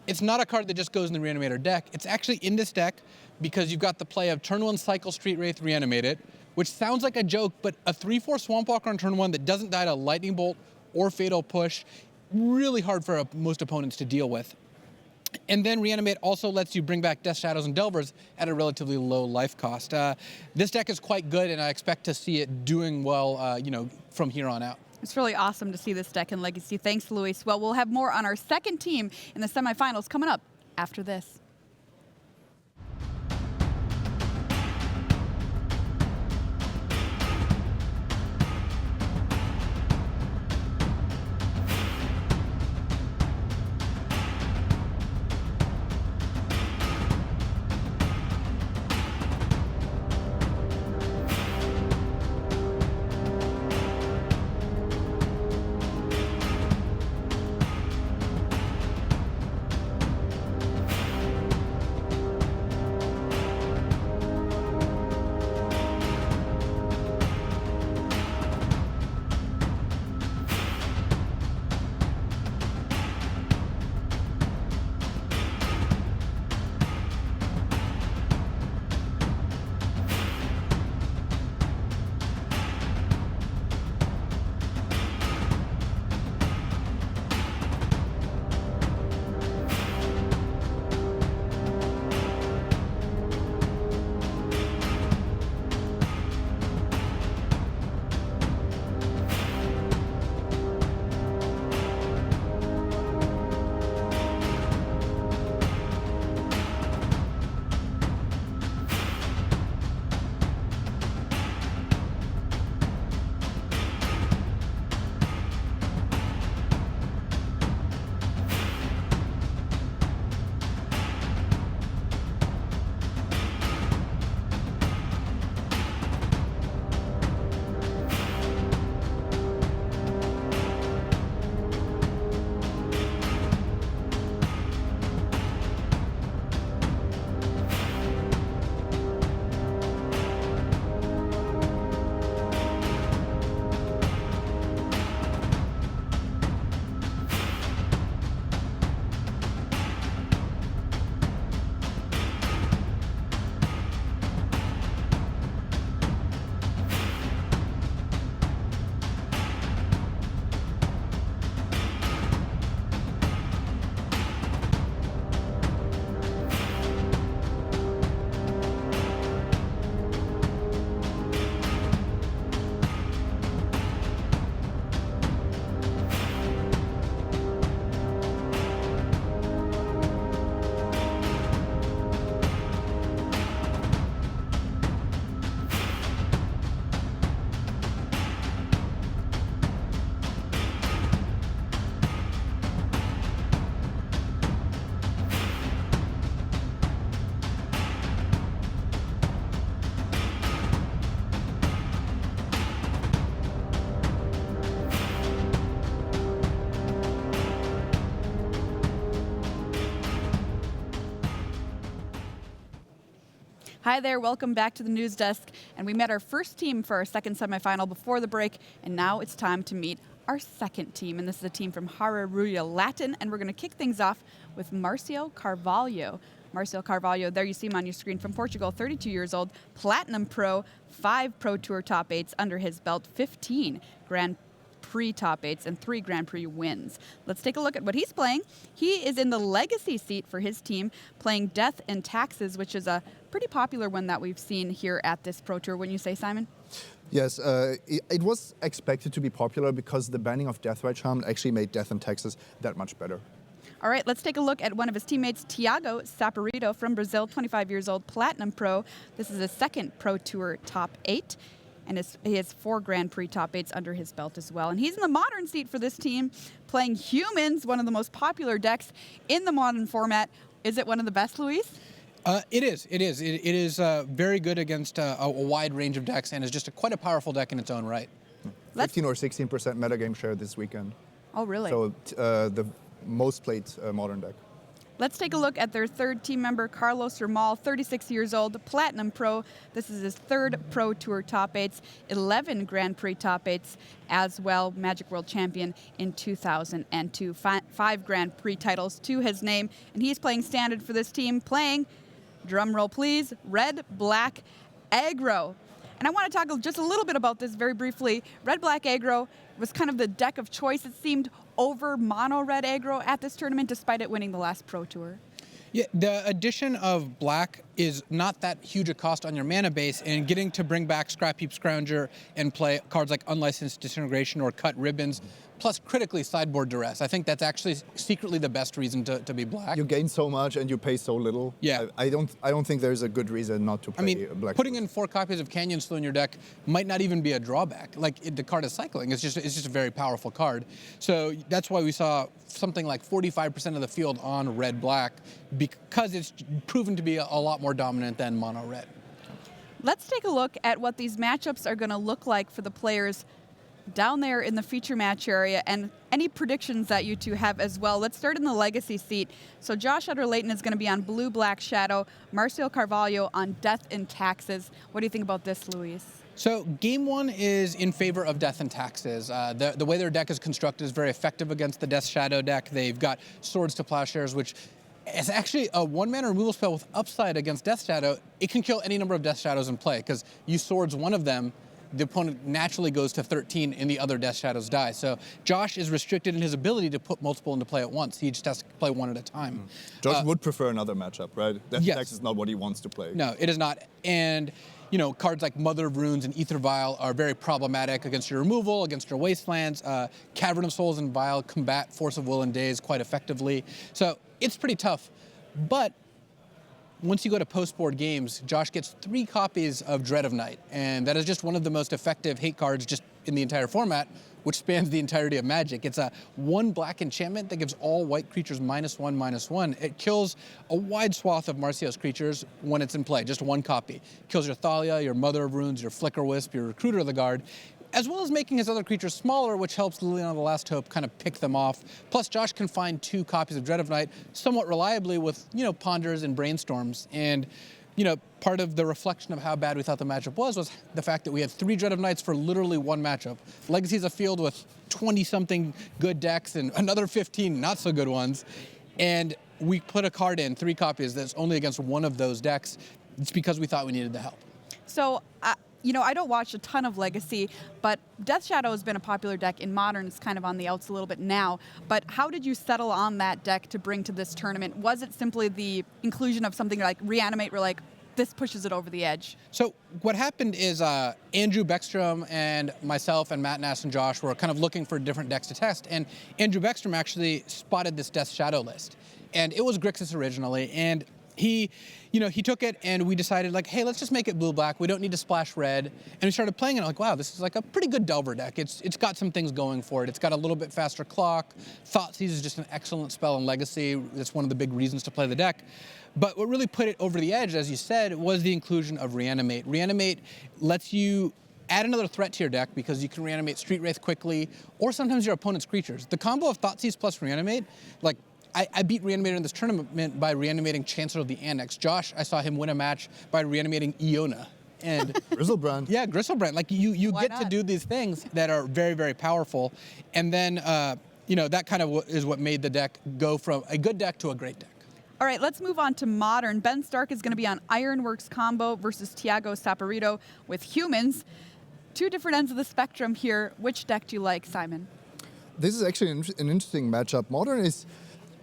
It's not a card that just goes in the Reanimator deck. It's actually in this deck because you've got the play of turn 1 Cycle Street Wraith, Reanimate it, which sounds like a joke, but a 3/4 Swamp Walker on turn 1 that doesn't die to Lightning Bolt or Fatal Push, really hard for most opponents to deal with. And then Reanimate also lets you bring back Death Shadows and Delvers at a relatively low life cost. This deck is quite good, and I expect to see it doing well, from here on out. It's really awesome to see this deck in Legacy. Thanks, Luis. Well, we'll have more on our second team in the semifinals coming up after this. Hi there, welcome back to the news desk. And we met our first team for our second semifinal before the break, and now it's time to meet our second team. And this is a team from Hararuya, Latin, and we're going to kick things off with Marcio Carvalho. Marcio Carvalho, there you see him on your screen, from Portugal, 32 years old, Platinum Pro, 5 Pro Tour top 8s under his belt, 15 Grand Prix top 8s, and 3 Grand Prix wins. Let's take a look at what he's playing. He is in the legacy seat for his team, playing Death and Taxes, which is a pretty popular one that we've seen here at this Pro Tour, wouldn't you say, Simon? Yes, it was expected to be popular because the banning of Death by Charm actually made Death and Taxes that much better. All right, let's take a look at one of his teammates, Tiago Saporito from Brazil, 25 years old, Platinum Pro. This is his second Pro Tour top 8, and he has 4 Grand Prix top 8s under his belt as well. And he's in the Modern seat for this team, playing Humans, one of the most popular decks in the Modern format. Is it one of the best, Luis? It is. It is very good against a wide range of decks, and is just quite a powerful deck in its own right. 15 or 16% metagame share this weekend. Oh, really? So the most played Modern deck. Let's take a look at their third team member, Carlos Ramal, 36 years old, Platinum Pro. This is his 3rd Pro Tour top 8s, 11 Grand Prix top 8s as well, Magic World Champion in 2002. 5 Grand Prix titles to his name, and he's playing standard for this team, playing, drum roll please, Red Black Aggro. And I want to talk just a little bit about this very briefly. Red Black Aggro was kind of the deck of choice, it seemed, over mono red aggro at this tournament, despite it winning the last Pro Tour. Yeah, the addition of black is not that huge a cost on your mana base, and getting to bring back Scrap Heap Scrounger and play cards like Unlicensed Disintegration or Cut Ribbons, plus critically sideboard Duress. I think that's actually secretly the best reason to be black. You gain so much and you pay so little. Yeah. I don't think there's a good reason not to play black. Putting in 4 copies of Canyon Slow in your deck might not even be a drawback. Like, the card is cycling. It's just a very powerful card. So that's why we saw something like 45% of the field on red-black, because it's proven to be a lot more dominant than mono-red. Let's take a look at what these matchups are going to look like for the players down there in the feature match area, and any predictions that you two have as well. Let's start in the legacy seat. So Josh Utter-Leyton is going to be on Blue Black Shadow, Marcio Carvalho on Death and Taxes. What do you think about this, Luis? So game 1 is in favor of Death and Taxes. The way their deck is constructed is very effective against the Death Shadow deck. They've got Swords to Plowshares, which is actually a 1-mana removal spell with upside against Death Shadow. It can kill any number of Death Shadows in play, because you Swords one of them, the opponent naturally goes to 13 and the other Death Shadows die. So Josh is restricted in his ability to put multiple into play at once. He just has to play one at a time. Josh would prefer another matchup, right? Death yes. Tax is not what he wants to play. No, it is not. And you know, cards like Mother of Runes and Ether Vial are very problematic against your removal, against your wastelands. Cavern of Souls and Vial combat Force of Will and Daze quite effectively. So it's pretty tough. But once you go to post-board games, Josh gets 3 copies of Dread of Night, and that is just one of the most effective hate cards just in the entire format, which spans the entirety of Magic. It's a 1 black enchantment that gives all white creatures -1/-1. It kills a wide swath of Marcio's creatures when it's in play, just 1 copy. Kills your Thalia, your Mother of Runes, your Flicker Wisp, your Recruiter of the Guard, as well as making his other creatures smaller, which helps Liliana the Last Hope kind of pick them off. Plus, Josh can find 2 copies of Dread of Night somewhat reliably with, you know, Ponders and Brainstorms. And, you know, part of the reflection of how bad we thought the matchup was the fact that we had 3 Dread of Nights for literally 1 matchup. Legacy's a field with 20-something good decks and another 15 not-so-good ones. And we put a card in, 3 copies, that's only against one of those decks. It's because we thought we needed the help. So, you know, I don't watch a ton of Legacy, but Death Shadow has been a popular deck in Modern. It's kind of on the outs a little bit now. But how did you settle on that deck to bring to this tournament? Was it simply the inclusion of something like Reanimate, where like, this pushes it over the edge? So what happened is Andrew Beckstrom and myself and Matt Nass and Josh were kind of looking for different decks to test. And Andrew Beckstrom actually spotted this Death Shadow list. And it was Grixis originally. And he took it, and we decided, like, hey, let's just make it blue-black. We don't need to splash red. And we started playing it, like, wow, this is like a pretty good Delver deck. It's got some things going for it. It's got a little bit faster clock. Thoughtseize is just an excellent spell in Legacy. That's one of the big reasons to play the deck. But what really put it over the edge, as you said, was the inclusion of Reanimate. Reanimate lets you add another threat to your deck because you can Reanimate Street Wraith quickly, or sometimes your opponent's creatures. The combo of Thoughtseize plus Reanimate, like, I beat Reanimator in this tournament by reanimating Chancellor of the Annex. Josh, I saw him win a match by reanimating Iona. And Griselbrand. Yeah, Griselbrand. Like you get to do these things that are very, very powerful. And then, that kind of is what made the deck go from a good deck to a great deck. All right, let's move on to Modern. Ben Stark is going to be on Ironworks combo versus Tiago Saporito with humans. Two different ends of the spectrum here. Which deck do you like, Simon? This is actually an interesting matchup. Modern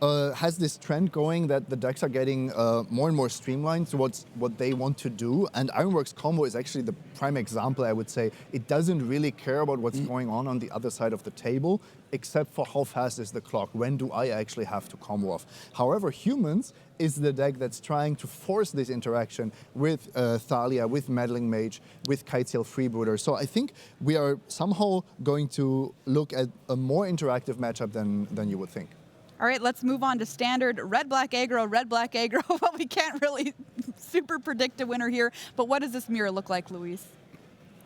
has this trend going that the decks are getting more and more streamlined towards what they want to do. And Ironworks combo is actually the prime example, I would say. It doesn't really care about what's going on the other side of the table, except for how fast is the clock. When do I actually have to combo off? However, Humans is the deck that's trying to force this interaction with Thalia, with Meddling Mage, with Kitesail Freebooter. So I think we are somehow going to look at a more interactive matchup than you would think. All right, let's move on to Standard. Red-black aggro, red-black aggro. Well, we can't really super predict a winner here, but what does this mirror look like, Luis?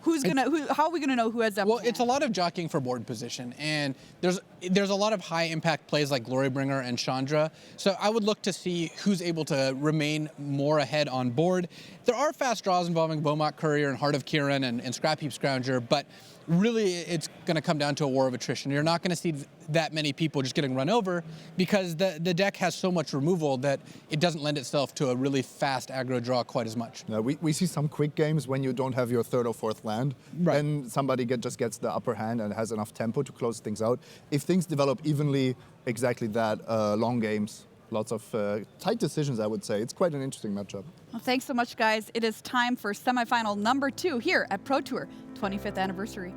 How are we gonna know who has that? Well, it's a lot of jockeying for board position, and there's a lot of high impact plays like Glorybringer and Chandra. So I would look to see who's able to remain more ahead on board. There are fast draws involving Beaumont Courier and Heart of Kiran and Scrapheap Scrounger, but really it's going to come down to a war of attrition. You're not going to see that many people just getting run over because the deck has so much removal that it doesn't lend itself to a really fast aggro draw quite as much. Now, we see some quick games when you don't have your third or fourth land. Right. Then somebody just gets the upper hand and has enough tempo to close things out. If things develop evenly, exactly that, long games, lots of tight decisions, I would say. It's quite an interesting matchup. Well, thanks so much, guys. It is time for semifinal number 2 here at Pro Tour 25th anniversary.